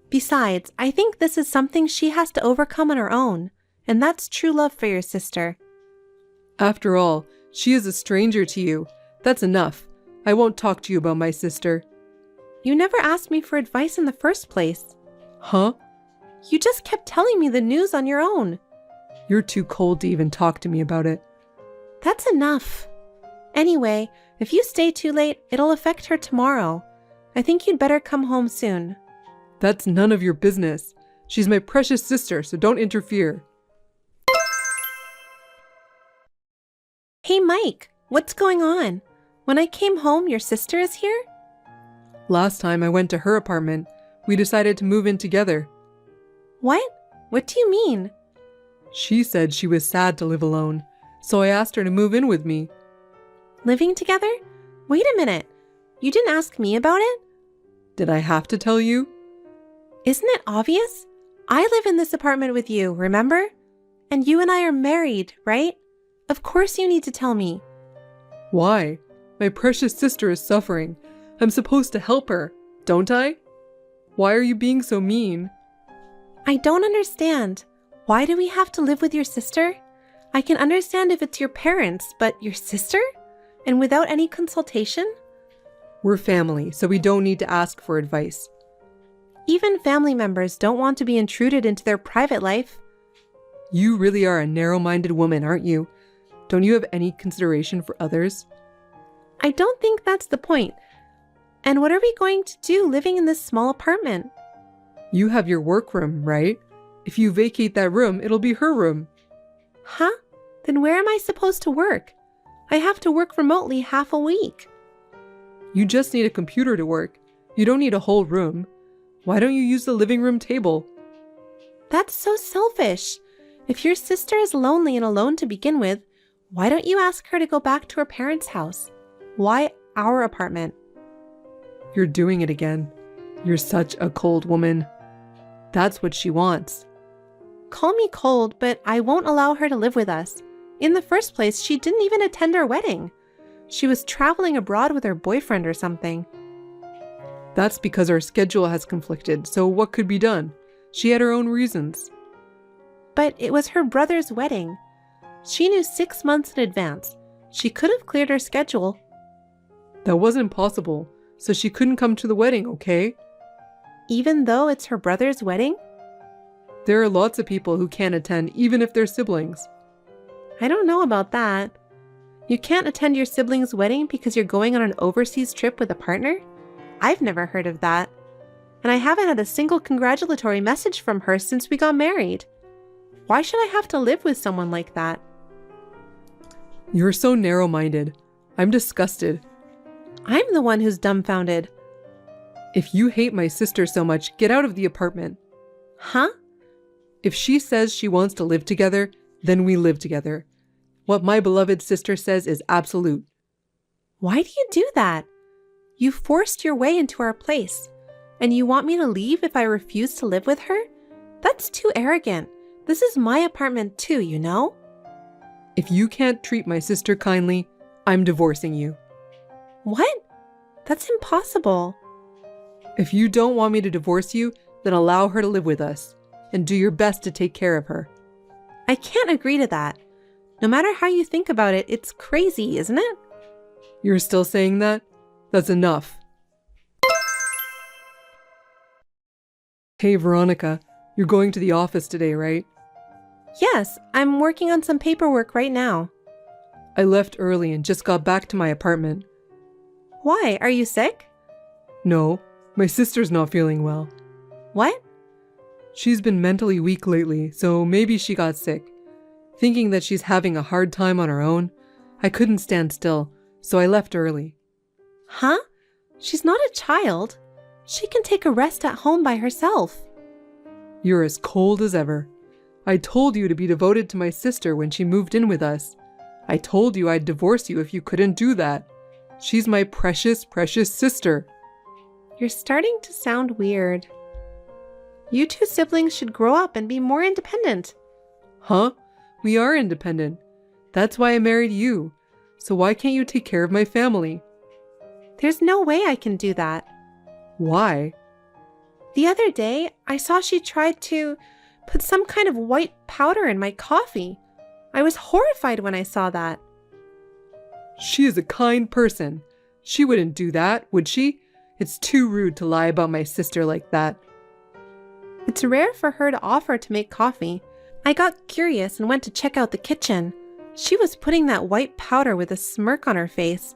Besides, I think this is something she has to overcome on her own, and that's true love for your sister. After all, she is a stranger to you. That's enough. I won't talk to you about my sister. You never asked me for advice in the first place. Huh? You just kept telling me the news on your own. You're too cold to even talk to me about it. That's enough. Anyway, if you stay too late, it'll affect her tomorrow. I think you'd better come home soon. That's none of your business. She's my precious sister, so don't interfere. Hey Mike, what's going on? When I came home, your sister is here? Last time I went to her apartment, we decided to move in together. What? What do you mean? She said she was sad to live alone, so I asked her to move in with me. Living together? Wait a minute. You didn't ask me about it? Did I have to tell you? Isn't it obvious? I live in this apartment with you, remember? And you and I are married, right? Of course you need to tell me. Why? My precious sister is suffering. I'm supposed to help her, don't I? Why are you being so mean? I don't understand. Why do we have to live with your sister? I can understand if it's your parents, but your sister? And without any consultation? We're family, so we don't need to ask for advice. Even family members don't want to be intruded into their private life. You really are a narrow-minded woman, aren't you? Don't you have any consideration for others? I don't think that's the point. And what are we going to do living in this small apartment? You have your workroom, right? If you vacate that room, it'll be her room. Huh? Then where am I supposed to work? I have to work remotely half a week. You just need a computer to work. You don't need a whole room. Why don't you use the living room table? That's so selfish. If your sister is lonely and alone to begin with, why don't you ask her to go back to her parents' house? Why our apartment? You're doing it again. You're such a cold woman. That's what she wants. Call me cold, but I won't allow her to live with us. In the first place, she didn't even attend our wedding. She was traveling abroad with her boyfriend or something. That's because our schedule has conflicted, so what could be done? She had her own reasons. But it was her brother's wedding. She knew 6 months in advance. She could have cleared her schedule. That wasn't possible, so she couldn't come to the wedding, okay? Even though it's her brother's wedding? There are lots of people who can't attend, even if they're siblings. I don't know about that. You can't attend your sibling's wedding because you're going on an overseas trip with a partner? I've never heard of that. And I haven't had a single congratulatory message from her since we got married. Why should I have to live with someone like that? You're so narrow-minded. I'm disgusted. I'm the one who's dumbfounded. If you hate my sister so much, get out of the apartment. Huh? If she says she wants to live together, then we live together. What my beloved sister says is absolute. Why do you do that? You forced your way into our place, and you want me to leave if I refuse to live with her? That's too arrogant. This is my apartment too, you know? If you can't treat my sister kindly, I'm divorcing you. What? That's impossible. If you don't want me to divorce you, then allow her to live with us, and do your best to take care of her. I can't agree to that. No matter how you think about it, it's crazy, isn't it? You're still saying that? That's enough. Hey, Veronica, you're going to the office today, right? Yes, I'm working on some paperwork right now. I left early and just got back to my apartment. Why? Are you sick? No, my sister's not feeling well. What? She's been mentally weak lately, so maybe she got sick. Thinking that she's having a hard time on her own, I couldn't stand still, so I left early. Huh? She's not a child. She can take a rest at home by herself. You're as cold as ever. I told you to be devoted to my sister when she moved in with us. I told you I'd divorce you if you couldn't do that. She's my precious, precious sister. You're starting to sound weird. You two siblings should grow up and be more independent. Huh? We are independent. That's why I married you. So why can't you take care of my family? There's no way I can do that. Why? The other day, I saw she tried to put some kind of white powder in my coffee. I was horrified when I saw that. She is a kind person. She wouldn't do that, would she? It's too rude to lie about my sister like that. It's rare for her to offer to make coffee. I got curious and went to check out the kitchen. She was putting that white powder with a smirk on her face.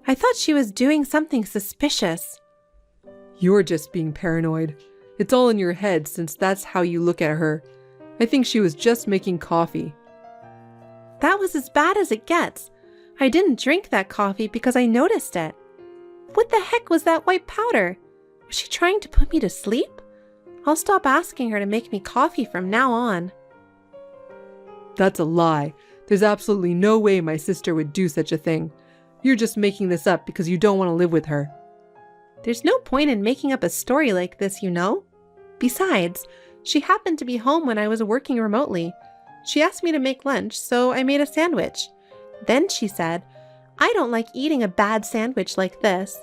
I thought she was doing something suspicious. You're just being paranoid. It's all in your head since that's how you look at her. I think she was just making coffee. That was as bad as it gets. I didn't drink that coffee because I noticed it. What the heck was that white powder? Was she trying to put me to sleep? I'll stop asking her to make me coffee from now on. That's a lie. There's absolutely no way my sister would do such a thing. You're just making this up because you don't want to live with her. There's no point in making up a story like this, you know? Besides, she happened to be home when I was working remotely. She asked me to make lunch, so I made a sandwich. Then she said, "I don't like eating a bad sandwich like this."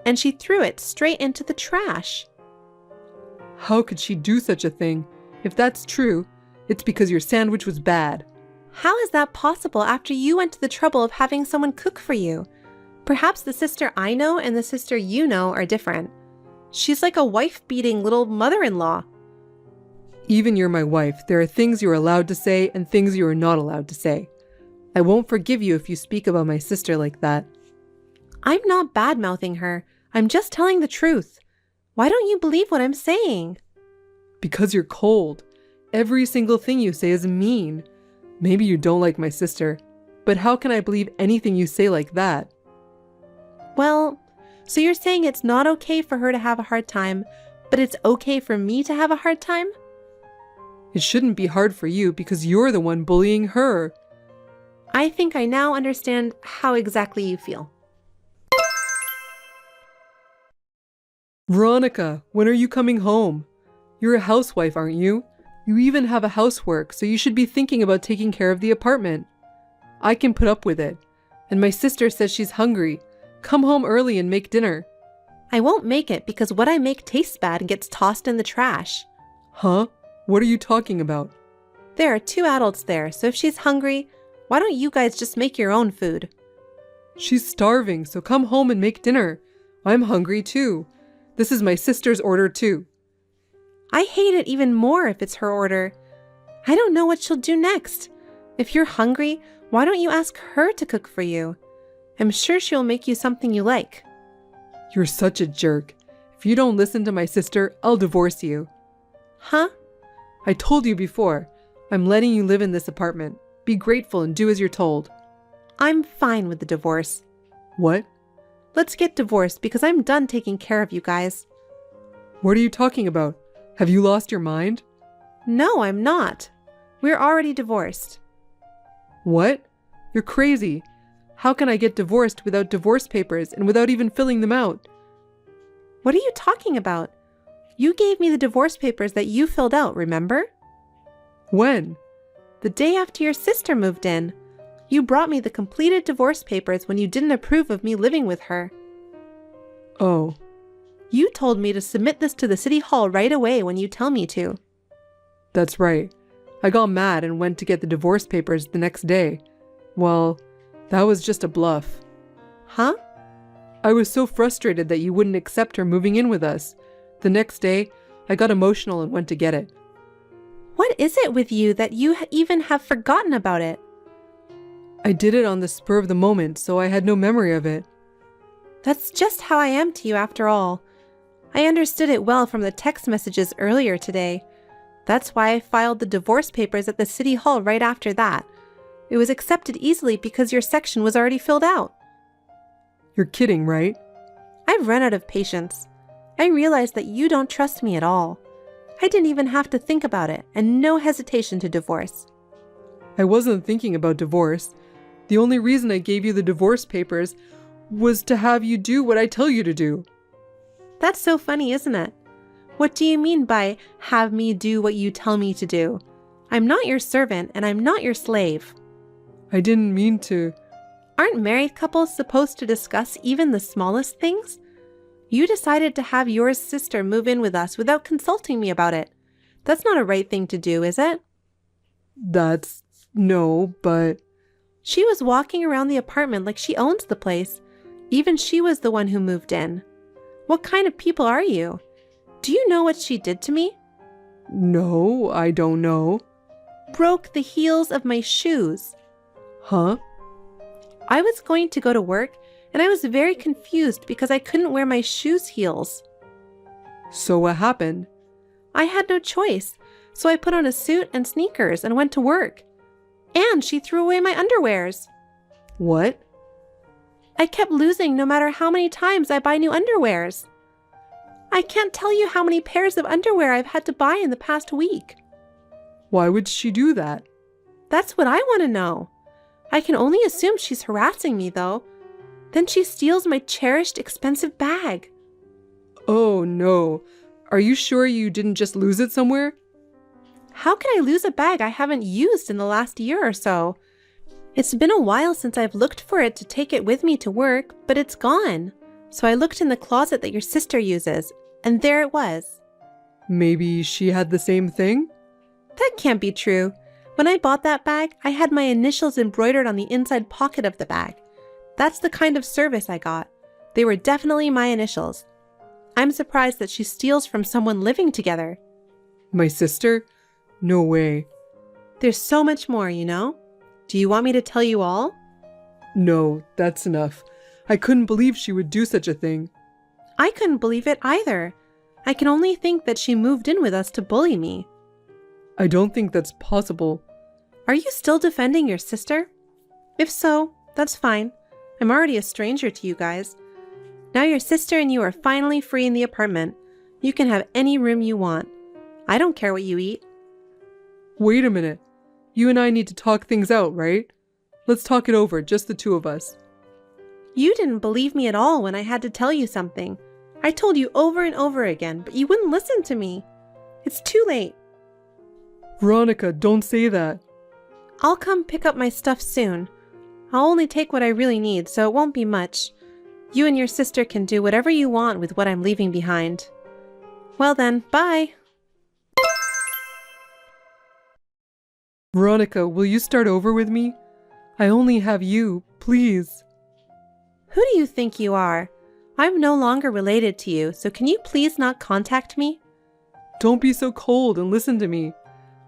And she threw it straight into the trash. How could she do such a thing? If that's true, it's because your sandwich was bad. How is that possible after you went to the trouble of having someone cook for you? Perhaps the sister I know and the sister you know are different. She's like a wife-beating little mother-in-law. Even you're my wife, there are things you are allowed to say and things you are not allowed to say. I won't forgive you if you speak about my sister like that. I'm not bad-mouthing her. I'm just telling the truth. Why don't you believe what I'm saying? Because you're cold. Every single thing you say is mean. Maybe you don't like my sister, but how can I believe anything you say like that? Well, so you're saying it's not okay for her to have a hard time, but it's okay for me to have a hard time? It shouldn't be hard for you because you're the one bullying her. I think I now understand how exactly you feel. Veronica, when are you coming home? You're a housewife, aren't you? You even have a housework, so you should be thinking about taking care of the apartment. I can put up with it. And my sister says she's hungry. Come home early and make dinner. I won't make it because what I make tastes bad and gets tossed in the trash. Huh? What are you talking about? There are 2 adults there, so if she's hungry, why don't you guys just make your own food? She's starving, so come home and make dinner. I'm hungry too. This is my sister's order too. I hate it even more if it's her order. I don't know what she'll do next. If you're hungry, why don't you ask her to cook for you? I'm sure she'll make you something you like. You're such a jerk. If you don't listen to my sister, I'll divorce you. Huh? I told you before. I'm letting you live in this apartment. Be grateful and do as you're told. I'm fine with the divorce. What? Let's get divorced because I'm done taking care of you guys. What are you talking about? Have you lost your mind? No, I'm not. We're already divorced. What? You're crazy. How can I get divorced without divorce papers and without even filling them out? What are you talking about? You gave me the divorce papers that you filled out, remember? When? The day after your sister moved in. You brought me the completed divorce papers when you didn't approve of me living with her. Oh. You told me to submit this to the city hall right away when you tell me to. That's right. I got mad and went to get the divorce papers the next day. Well, that was just a bluff. Huh? I was so frustrated that you wouldn't accept her moving in with us. The next day, I got emotional and went to get it. What is it with you that you even have forgotten about it? I did it on the spur of the moment, so I had no memory of it. That's just how I am to you after all. I understood it well from the text messages earlier today. That's why I filed the divorce papers at the city hall right after that. It was accepted easily because your section was already filled out. You're kidding, right? I've run out of patience. I realized that you don't trust me at all. I didn't even have to think about it, and no hesitation to divorce. I wasn't thinking about divorce. The only reason I gave you the divorce papers was to have you do what I tell you to do. That's so funny, isn't it? What do you mean by have me do what you tell me to do? I'm not your servant, and I'm not your slave. I didn't mean to. Aren't married couples supposed to discuss even the smallest things? You decided to have your sister move in with us without consulting me about it. That's not a right thing to do, is it? No, but... She was walking around the apartment like she owns the place. Even she was the one who moved in. What kind of people are you? Do you know what she did to me? No, I don't know. Broke the heels of my shoes. Huh? I was going to go to work, and I was very confused because I couldn't wear my shoes' heels. So what happened? I had no choice, so I put on a suit and sneakers and went to work. And she threw away my underwears. What? I kept losing no matter how many times I buy new underwears. I can't tell you how many pairs of underwear I've had to buy in the past week. Why would she do that? That's what I want to know. I can only assume she's harassing me, though. Then she steals my cherished, expensive bag. Oh, no. Are you sure you didn't just lose it somewhere? How can I lose a bag I haven't used in the last year or so? It's been a while since I've looked for it to take it with me to work, but it's gone. So I looked in the closet that your sister uses, and there it was. Maybe she had the same thing? That can't be true. When I bought that bag, I had my initials embroidered on the inside pocket of the bag. That's the kind of service I got. They were definitely my initials. I'm surprised that she steals from someone living together. My sister? No way. There's so much more, you know? Do you want me to tell you all? No, that's enough. I couldn't believe she would do such a thing. I couldn't believe it either. I can only think that she moved in with us to bully me. I don't think that's possible. Are you still defending your sister? If so, that's fine. I'm already a stranger to you guys. Now your sister and you are finally free in the apartment. You can have any room you want. I don't care what you eat. Wait a minute. You and I need to talk things out, right? Let's talk it over, just the two of us. You didn't believe me at all when I had to tell you something. I told you over and over again, but you wouldn't listen to me. It's too late. Veronica, don't say that. I'll come pick up my stuff soon. I'll only take what I really need, so it won't be much. You and your sister can do whatever you want with what I'm leaving behind. Well then, bye. Veronica, will you start over with me? I only have you, please. Who do you think you are? I'm no longer related to you, so can you please not contact me? Don't be so cold and listen to me.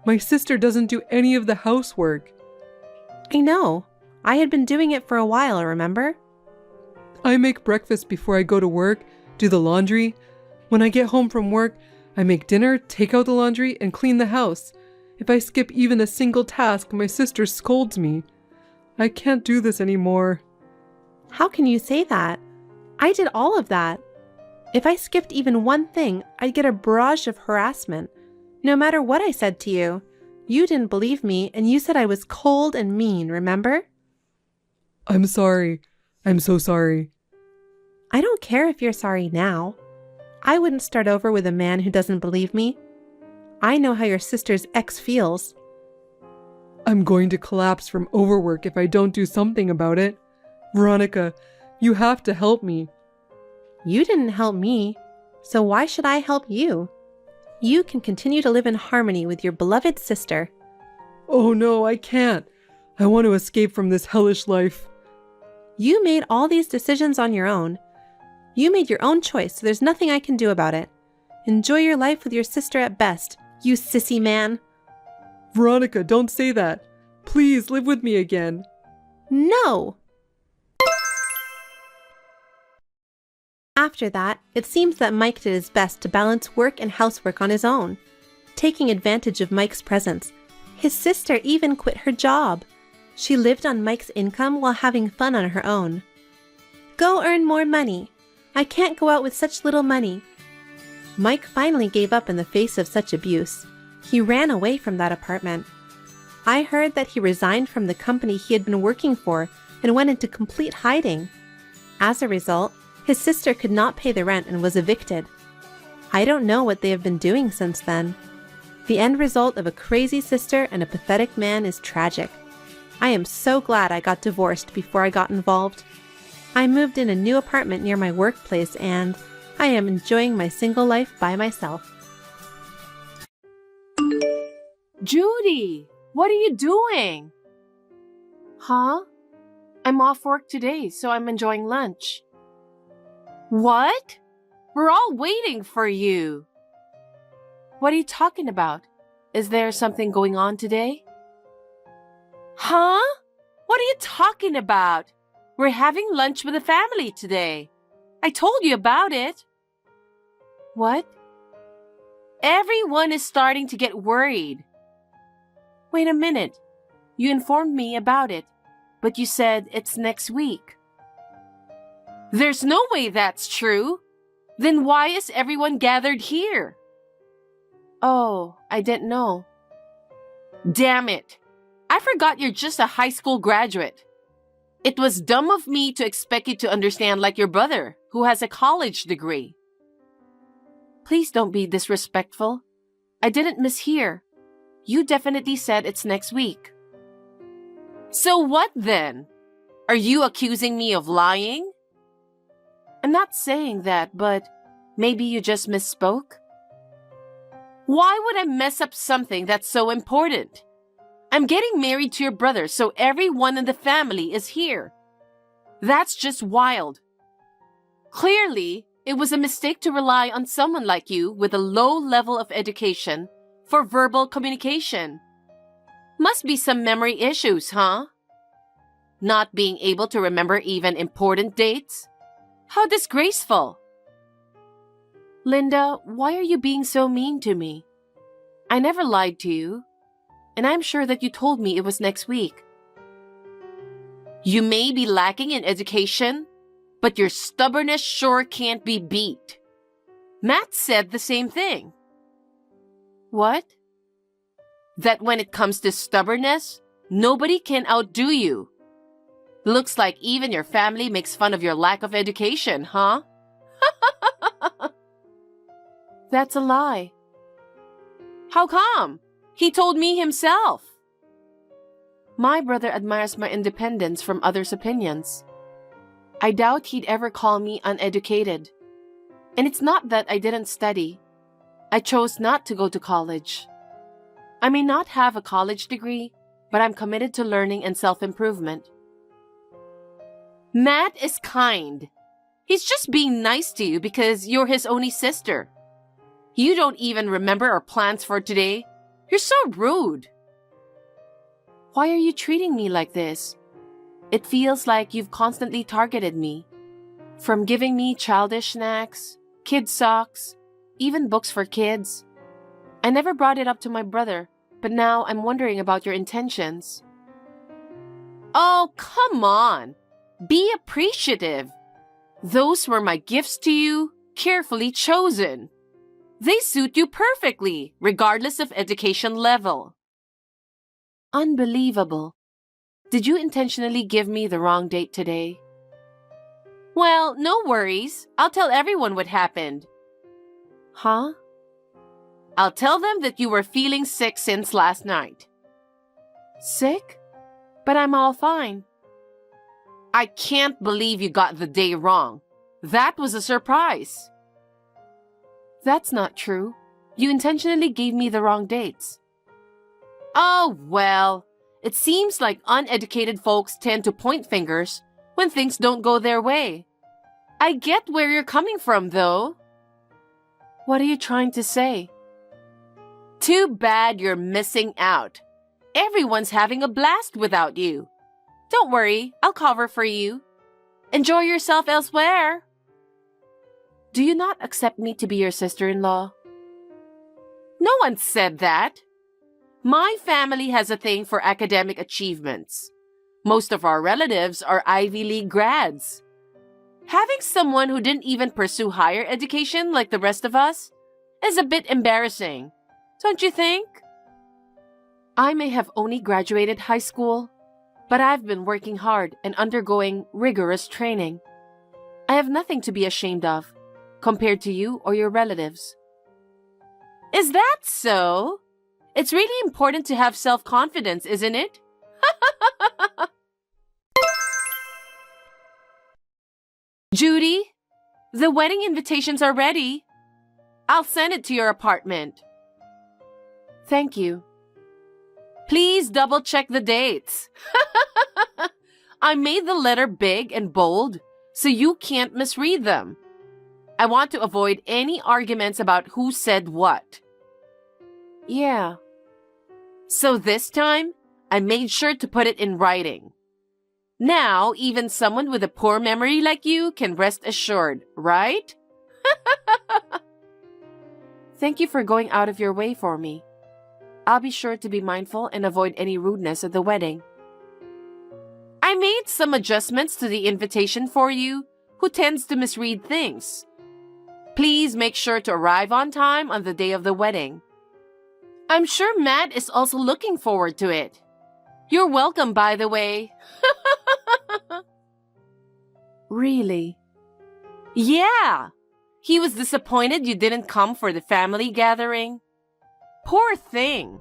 My sister doesn't do any of the housework. I know. I had been doing it for a while, remember? I make breakfast before I go to work, do the laundry. When I get home from work, I make dinner, take out the laundry, and clean the house. If I skip even a single task, my sister scolds me. I can't do this anymore. How can you say that? I did all of that. If I skipped even one thing, I'd get a barrage of harassment. No matter what I said to you. You didn't believe me, and you said I was cold and mean, remember? I'm sorry. I'm so sorry. I don't care if you're sorry now. I wouldn't start over with a man who doesn't believe me. I know how your sister's ex feels. I'm going to collapse from overwork if I don't do something about it. Veronica, you have to help me. You didn't help me, so why should I help you? You can continue to live in harmony with your beloved sister. Oh no, I can't. I want to escape from this hellish life. You made all these decisions on your own. You made your own choice, so there's nothing I can do about it. Enjoy your life with your sister at best, you sissy man. Veronica, don't say that. Please live with me again. No! After that, it seems that Mike did his best to balance work and housework on his own. Taking advantage of Mike's presence, his sister even quit her job. She lived on Mike's income while having fun on her own. Go earn more money. I can't go out with such little money. Mike finally gave up in the face of such abuse. He ran away from that apartment. I heard that he resigned from the company he had been working for and went into complete hiding. As a result, his sister could not pay the rent and was evicted. I don't know what they have been doing since then. The end result of a crazy sister and a pathetic man is tragic. I am so glad I got divorced before I got involved. I moved in a new apartment near my workplace and I am enjoying my single life by myself. Judy, what are you doing? Huh? I'm off work today, so I'm enjoying lunch. What? We're all waiting for you. What are you talking about? Is there something going on today? Huh? What are you talking about? We're having lunch with the family today. I told you about it. What? Everyone is starting to get worried. Wait a minute. You informed me about it, but you said it's next week. There's no way that's true. Then why is everyone gathered here? Oh, I didn't know. Damn it. I forgot you're just a high school graduate. It was dumb of me to expect you to understand like your brother, who has a college degree. Please don't be disrespectful. I didn't mishear. You definitely said it's next week. So what then? Are you accusing me of lying? I'm not saying that, but maybe you just misspoke? Why would I mess up something that's so important? I'm getting married to your brother, so everyone in the family is here. That's just wild. Clearly, it was a mistake to rely on someone like you with a low level of education for verbal communication. Must be some memory issues, huh? Not being able to remember even important dates? How disgraceful. Linda, why are you being so mean to me? I never lied to you, and I'm sure that you told me it was next week. You may be lacking in education, but your stubbornness sure can't be beat. Matt said the same thing. What? That when it comes to stubbornness, nobody can outdo you. Looks like even your family makes fun of your lack of education, huh? That's a lie. How come? He told me himself. My brother admires my independence from others' opinions. I doubt he'd ever call me uneducated. And it's not that I didn't study. I chose not to go to college. I may not have a college degree, but I'm committed to learning and self-improvement. Matt is kind. He's just being nice to you because you're his only sister. You don't even remember our plans for today. You're so rude. Why are you treating me like this? It feels like you've constantly targeted me. From giving me childish snacks, kid socks, even books for kids. I never brought it up to my brother, but now I'm wondering about your intentions. Oh, come on. Be appreciative. Those were my gifts to you, carefully chosen. They suit you perfectly, regardless of education level. Unbelievable. Did you intentionally give me the wrong date today? Well, no worries. I'll tell everyone what happened. Huh? I'll tell them that you were feeling sick since last night. Sick? But I'm all fine. I can't believe you got the day wrong. That was a surprise. That's not true. You intentionally gave me the wrong dates. Oh, well, it seems like uneducated folks tend to point fingers when things don't go their way. I get where you're coming from, though. What are you trying to say? Too bad you're missing out. Everyone's having a blast without you. Don't worry, I'll cover for you. Enjoy yourself elsewhere. Do you not accept me to be your sister-in-law? No one said that. My family has a thing for academic achievements. Most of our relatives are Ivy League grads. Having someone who didn't even pursue higher education like the rest of us is a bit embarrassing, don't you think? I may have only graduated high school, but I've been working hard and undergoing rigorous training. I have nothing to be ashamed of, compared to you or your relatives. Is that so? It's really important to have self-confidence, isn't it? Judy, the wedding invitations are ready. I'll send it to your apartment. Thank you. Please double-check the dates. I made the letter big and bold, so you can't misread them. I want to avoid any arguments about who said what. Yeah. So this time, I made sure to put it in writing. Now, even someone with a poor memory like you can rest assured, right? Thank you for going out of your way for me. I'll be sure to be mindful and avoid any rudeness at the wedding. I made some adjustments to the invitation for you, who tends to misread things. Please make sure to arrive on time on the day of the wedding. I'm sure Matt is also looking forward to it. You're welcome, by the way. Really? Yeah. He was disappointed you didn't come for the family gathering. Poor thing.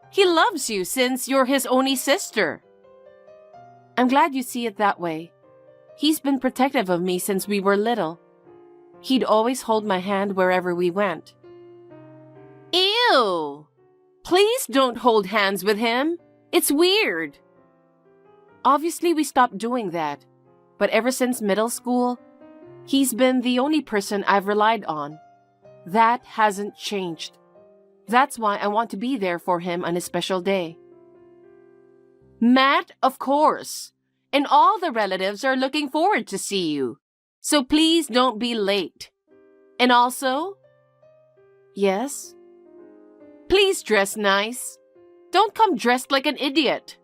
He loves you since you're his only sister. I'm glad you see it that way. He's been protective of me since we were little. He'd always hold my hand wherever we went. Ew! Please don't hold hands with him. It's weird. Obviously, we stopped doing that. but ever since middle school, he's been the only person I've relied on. That hasn't changed. That's why I want to be there for him on his special day. Matt, of course. And all the relatives are looking forward to see you. So please don't be late. And also, yes? Please dress nice. Don't come dressed like an idiot.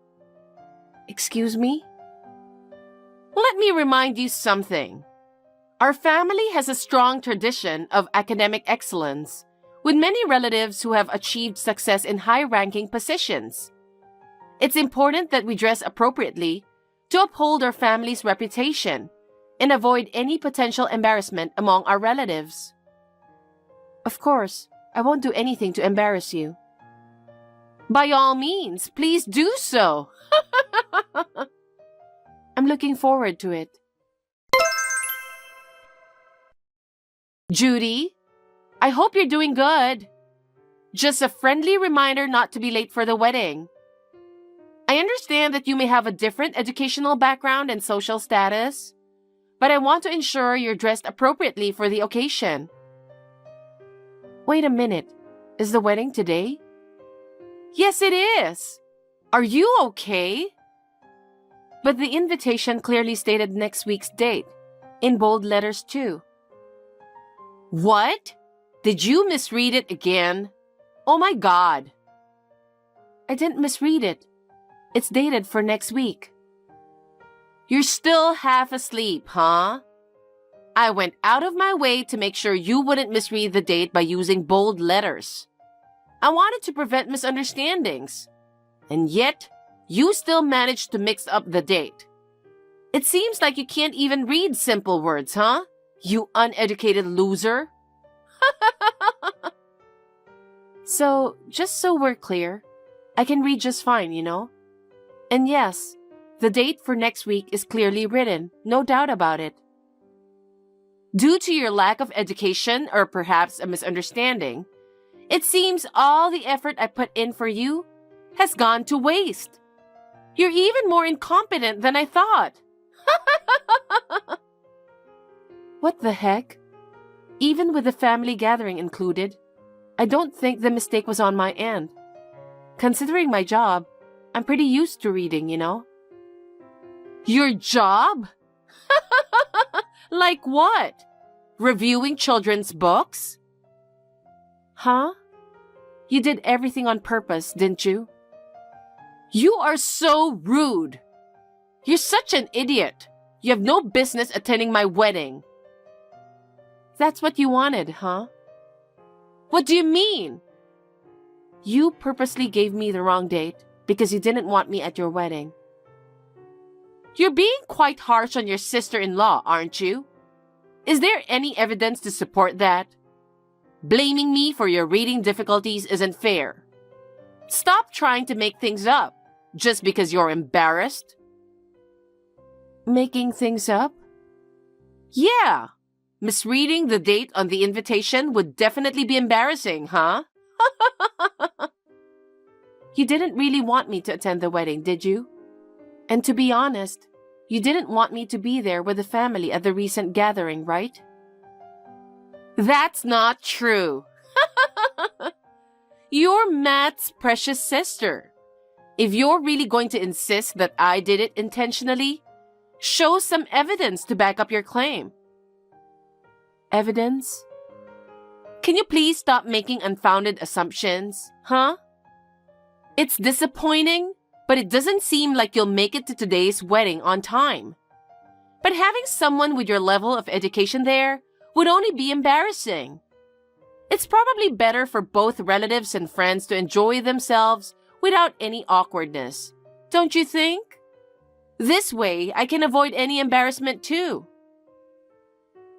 Excuse me? Let me remind you something. Our family has a strong tradition of academic excellence, with many relatives who have achieved success in high-ranking positions. It's important that we dress appropriately to uphold our family's reputation and avoid any potential embarrassment among our relatives. Of course, I won't do anything to embarrass you. By all means, please do so. I'm looking forward to it. Judy, I hope you're doing good. Just a friendly reminder not to be late for the wedding. I understand that you may have a different educational background and social status, but I want to ensure you're dressed appropriately for the occasion. Wait a minute. Is the wedding today? Yes, it is. Are you okay? But the invitation clearly stated next week's date, in bold letters too. What? Did you misread it again? Oh my God. I didn't misread it. It's dated for next week. You're still half asleep, huh? I went out of my way to make sure you wouldn't misread the date by using bold letters. I wanted to prevent misunderstandings. And yet, you still managed to mix up the date. It seems like you can't even read simple words, huh? You uneducated loser. So, just so we're clear, I can read just fine, you know? And yes, the date for next week is clearly written, no doubt about it. Due to your lack of education or perhaps a misunderstanding, it seems all the effort I put in for you has gone to waste. You're even more incompetent than I thought. What the heck? Even with the family gathering included, I don't think the mistake was on my end. Considering my job, I'm pretty used to reading, you know. Your job? Like what? Reviewing children's books? Huh? You did everything on purpose, didn't you? You are so rude. You're such an idiot. You have no business attending my wedding. That's what you wanted, huh? What do you mean? You purposely gave me the wrong date because you didn't want me at your wedding. You're being quite harsh on your sister-in-law, aren't you? Is there any evidence to support that? Blaming me for your reading difficulties isn't fair. Stop trying to make things up just because you're embarrassed. Making things up? Yeah. Misreading the date on the invitation would definitely be embarrassing, huh? You didn't really want me to attend the wedding, did you? And to be honest, you didn't want me to be there with the family at the recent gathering, right? That's not true. You're Matt's precious sister. If you're really going to insist that I did it intentionally, show some evidence to back up your claim. Evidence? Can you please stop making unfounded assumptions, huh? It's disappointing, but it doesn't seem like you'll make it to today's wedding on time. But having someone with your level of education there would only be embarrassing. It's probably better for both relatives and friends to enjoy themselves without any awkwardness, don't you think? This way, I can avoid any embarrassment too.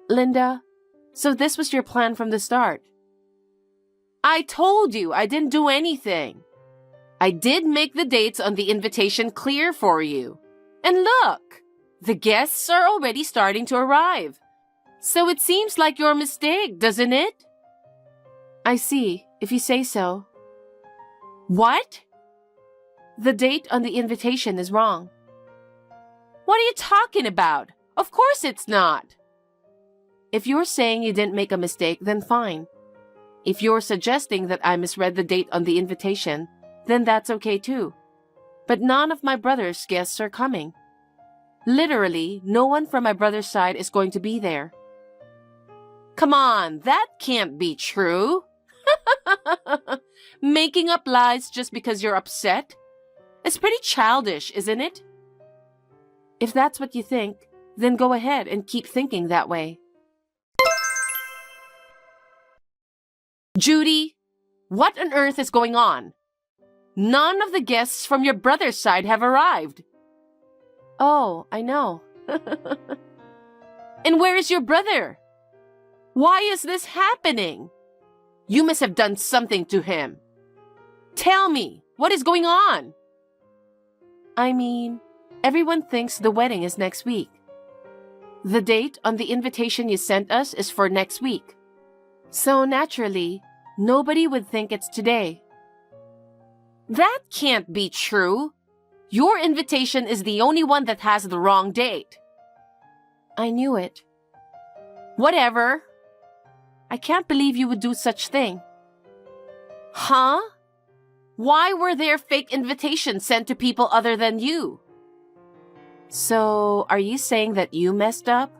Linda, so this was your plan from the start. I told you I didn't do anything. I did make the dates on the invitation clear for you. And look, the guests are already starting to arrive. So it seems like your mistake, doesn't it? I see, if you say so. What? The date on the invitation is wrong. What are you talking about? Of course it's not. If you're saying you didn't make a mistake, then fine. If you're suggesting that I misread the date on the invitation, then that's okay too. But none of my brother's guests are coming. Literally, no one from my brother's side is going to be there. Come on, that can't be true. Making up lies just because you're upset? It's pretty childish, isn't it? If that's what you think, then go ahead and keep thinking that way. Judy, what on earth is going on? None of the guests from your brother's side have arrived. Oh, I know. And where is your brother? Why is this happening? You must have done something to him. Tell me, what is going on? I mean, everyone thinks the wedding is next week. The date on the invitation you sent us is for next week. So naturally, nobody would think it's today. That can't be true. Your invitation is the only one that has the wrong date. I knew it. Whatever. I can't believe you would do such thing. Huh? Why were there fake invitations sent to people other than you? So, are you saying that you messed up?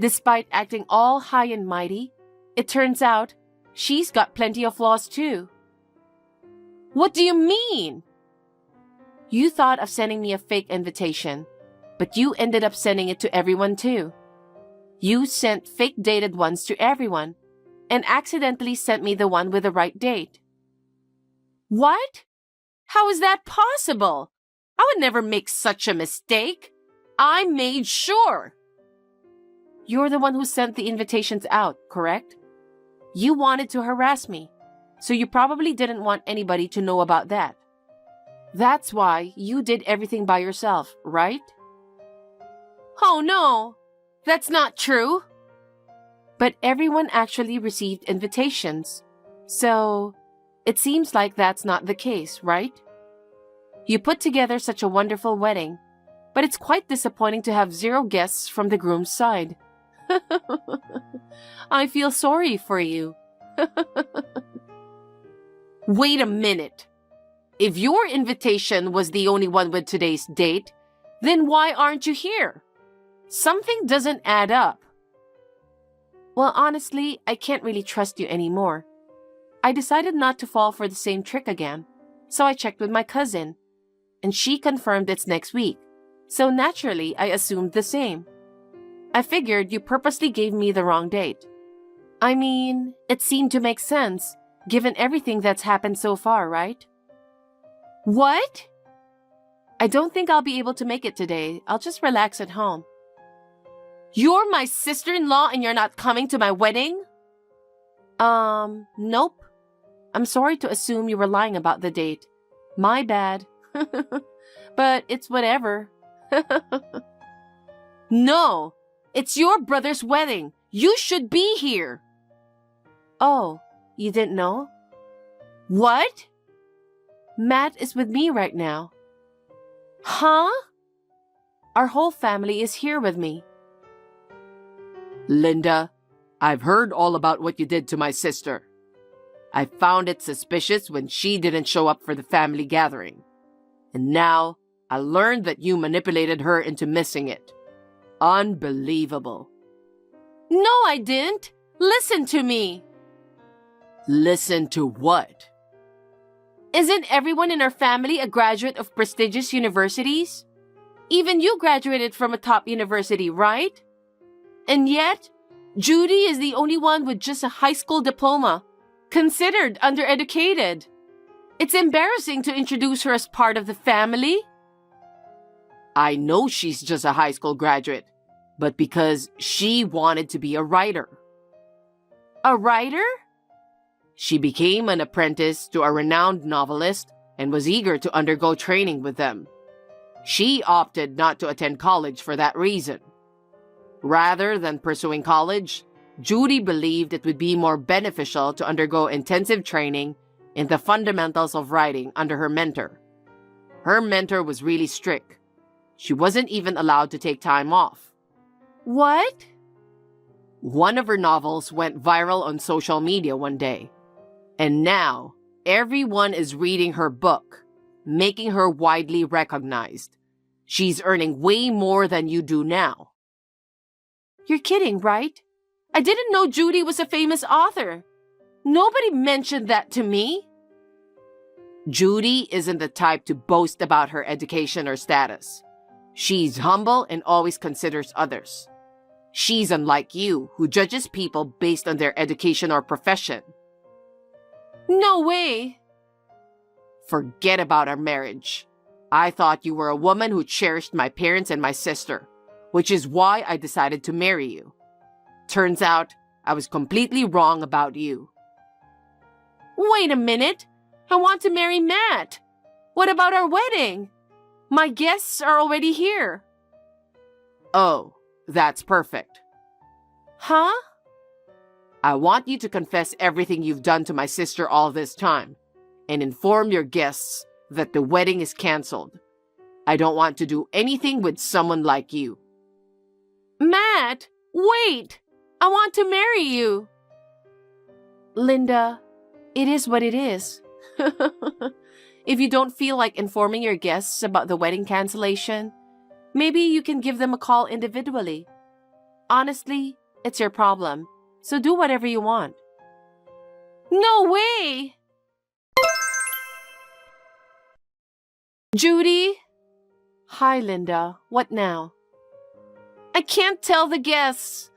Despite acting all high and mighty, it turns out she's got plenty of flaws too. What do you mean? You thought of sending me a fake invitation, but you ended up sending it to everyone too. You sent fake dated ones to everyone and accidentally sent me the one with the right date. What? How is that possible? I would never make such a mistake. I made sure. You're the one who sent the invitations out, correct? You wanted to harass me, so you probably didn't want anybody to know about that. That's why you did everything by yourself, right? Oh no, that's not true. But everyone actually received invitations, so it seems like that's not the case, right? You put together such a wonderful wedding, but it's quite disappointing to have 0 guests from the groom's side. I feel sorry for you. Wait a minute. If your invitation was the only one with today's date, then why aren't you here? Something doesn't add up. Well, honestly, I can't really trust you anymore. I decided not to fall for the same trick again, so I checked with my cousin, and she confirmed it's next week, so naturally I assumed the same. I figured you purposely gave me the wrong date. I mean, it seemed to make sense, given everything that's happened so far, right? What? I don't think I'll be able to make it today. I'll just relax at home. You're my sister-in-law and you're not coming to my wedding? Nope. I'm sorry to assume you were lying about the date. My bad. But it's whatever. No, it's your brother's wedding. You should be here. Oh, you didn't know? What? Matt is with me right now. Huh? Our whole family is here with me. Linda, I've heard all about what you did to my sister. I found it suspicious when she didn't show up for the family gathering. And now I learned that you manipulated her into missing it. Unbelievable. No, I didn't. Listen to me. Listen to what? Isn't everyone in our family a graduate of prestigious universities? Even you graduated from a top university, right? And yet, Judy is the only one with just a high school diploma, considered undereducated. It's embarrassing to introduce her as part of the family. I know she's just a high school graduate, but because she wanted to be a writer. A writer? She became an apprentice to a renowned novelist and was eager to undergo training with them. She opted not to attend college for that reason. Rather than pursuing college, Judy believed it would be more beneficial to undergo intensive training in the fundamentals of writing under her mentor. Her mentor was really strict. She wasn't even allowed to take time off. What? One of her novels went viral on social media one day. And now, everyone is reading her book, making her widely recognized. She's earning way more than you do now. You're kidding, right? I didn't know Judy was a famous author. Nobody mentioned that to me. Judy isn't the type to boast about her education or status. She's humble and always considers others. She's unlike you, who judges people based on their education or profession. No way. Forget about our marriage. I thought you were a woman who cherished my parents and my sister, which is why I decided to marry you. Turns out, I was completely wrong about you. Wait a minute. I want to marry Matt. What about our wedding? My guests are already here. Oh, that's perfect. Huh? I want you to confess everything you've done to my sister all this time and inform your guests that the wedding is canceled. I don't want to do anything with someone like you. Matt, wait! I want to marry you. Linda, it is what it is. If you don't feel like informing your guests about the wedding cancellation, maybe you can give them a call individually. Honestly, it's your problem, so do whatever you want. No way! Judy? Hi, Linda. What now? I can't tell the guests.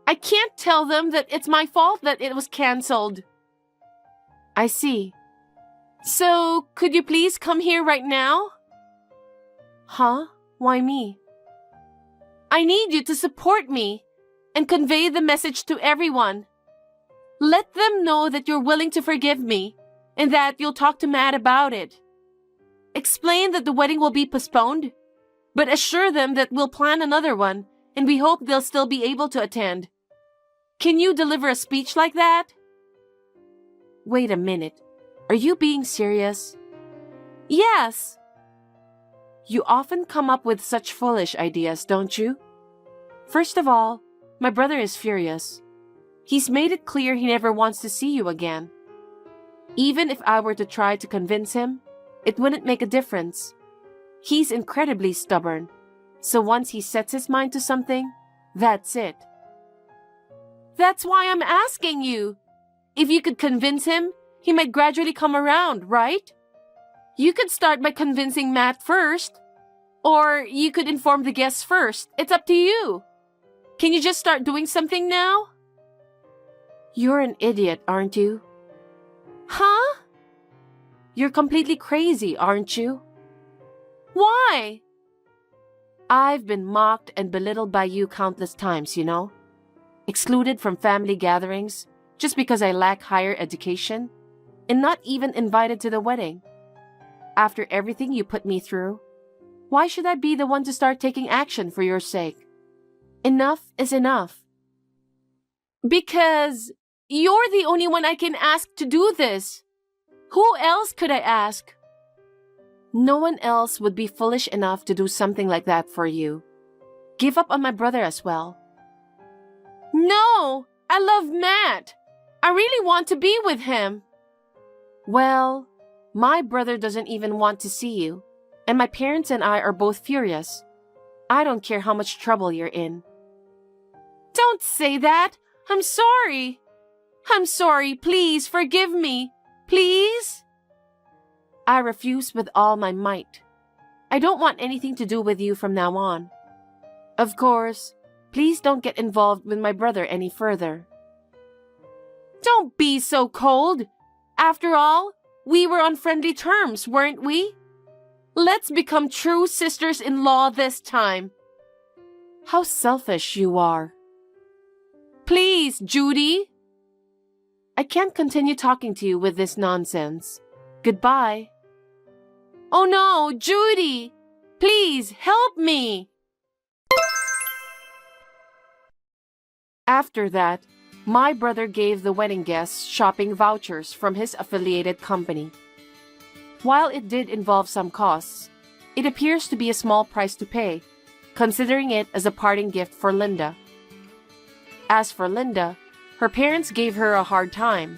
I can't tell them that it's my fault that it was canceled. I see. So, could you please come here right now? Huh? Why me? I need you to support me and convey the message to everyone. Let them know that you're willing to forgive me and that you'll talk to Matt about it. Explain that the wedding will be postponed, but assure them that we'll plan another one and we hope they'll still be able to attend. Can you deliver a speech like that? Wait a minute. Are you being serious? Yes. You often come up with such foolish ideas, don't you? First of all, my brother is furious. He's made it clear he never wants to see you again. Even if I were to try to convince him, it wouldn't make a difference. He's incredibly stubborn, so once he sets his mind to something, that's it. That's why I'm asking you. If you could convince him, he might gradually come around, right? You could start by convincing Matt first. Or you could inform the guests first. It's up to you. Can you just start doing something now? You're an idiot, aren't you? Huh? You're completely crazy, aren't you? Why? I've been mocked and belittled by you countless times, you know? Excluded from family gatherings just because I lack higher education, and not even invited to the wedding. After everything you put me through, why should I be the one to start taking action for your sake? Enough is enough. Because you're the only one I can ask to do this. Who else could I ask? No one else would be foolish enough to do something like that for you. Give up on my brother as well. No! I love Matt! I really want to be with him. Well, my brother doesn't even want to see you, and my parents and I are both furious. I don't care how much trouble you're in. Don't say that! I'm sorry! I'm sorry, please forgive me! Please? I refuse with all my might. I don't want anything to do with you from now on. Of course, please don't get involved with my brother any further. Don't be so cold! After all, we were on friendly terms, weren't we? Let's become true sisters-in-law this time. How selfish you are. Please, Judy! I can't continue talking to you with this nonsense. Goodbye. Oh no, Judy! Please, help me! After that, my brother gave the wedding guests shopping vouchers from his affiliated company. While it did involve some costs, it appears to be a small price to pay, considering it as a parting gift for Linda. As for Linda, her parents gave her a hard time.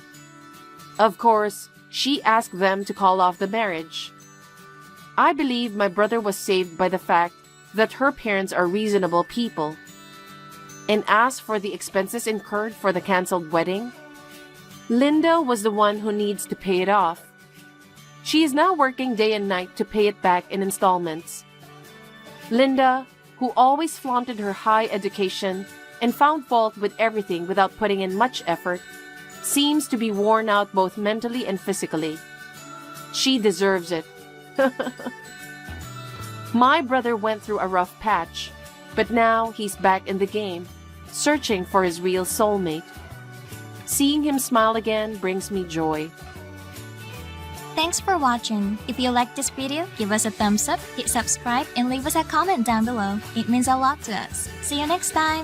Of course, she asked them to call off the marriage. I believe my brother was saved by the fact that her parents are reasonable people. And as for the expenses incurred for the canceled wedding, Linda was the one who needs to pay it off. She is now working day and night to pay it back in installments. Linda, who always flaunted her high education and found fault with everything without putting in much effort, seems to be worn out both mentally and physically. She deserves it. My brother went through a rough patch, but now he's back in the game, searching for his real soulmate. Seeing him smile again brings me joy. Thanks for watching. If you liked this video, give us a thumbs up, hit subscribe, and leave us a comment down below. It means a lot to us. See you next time!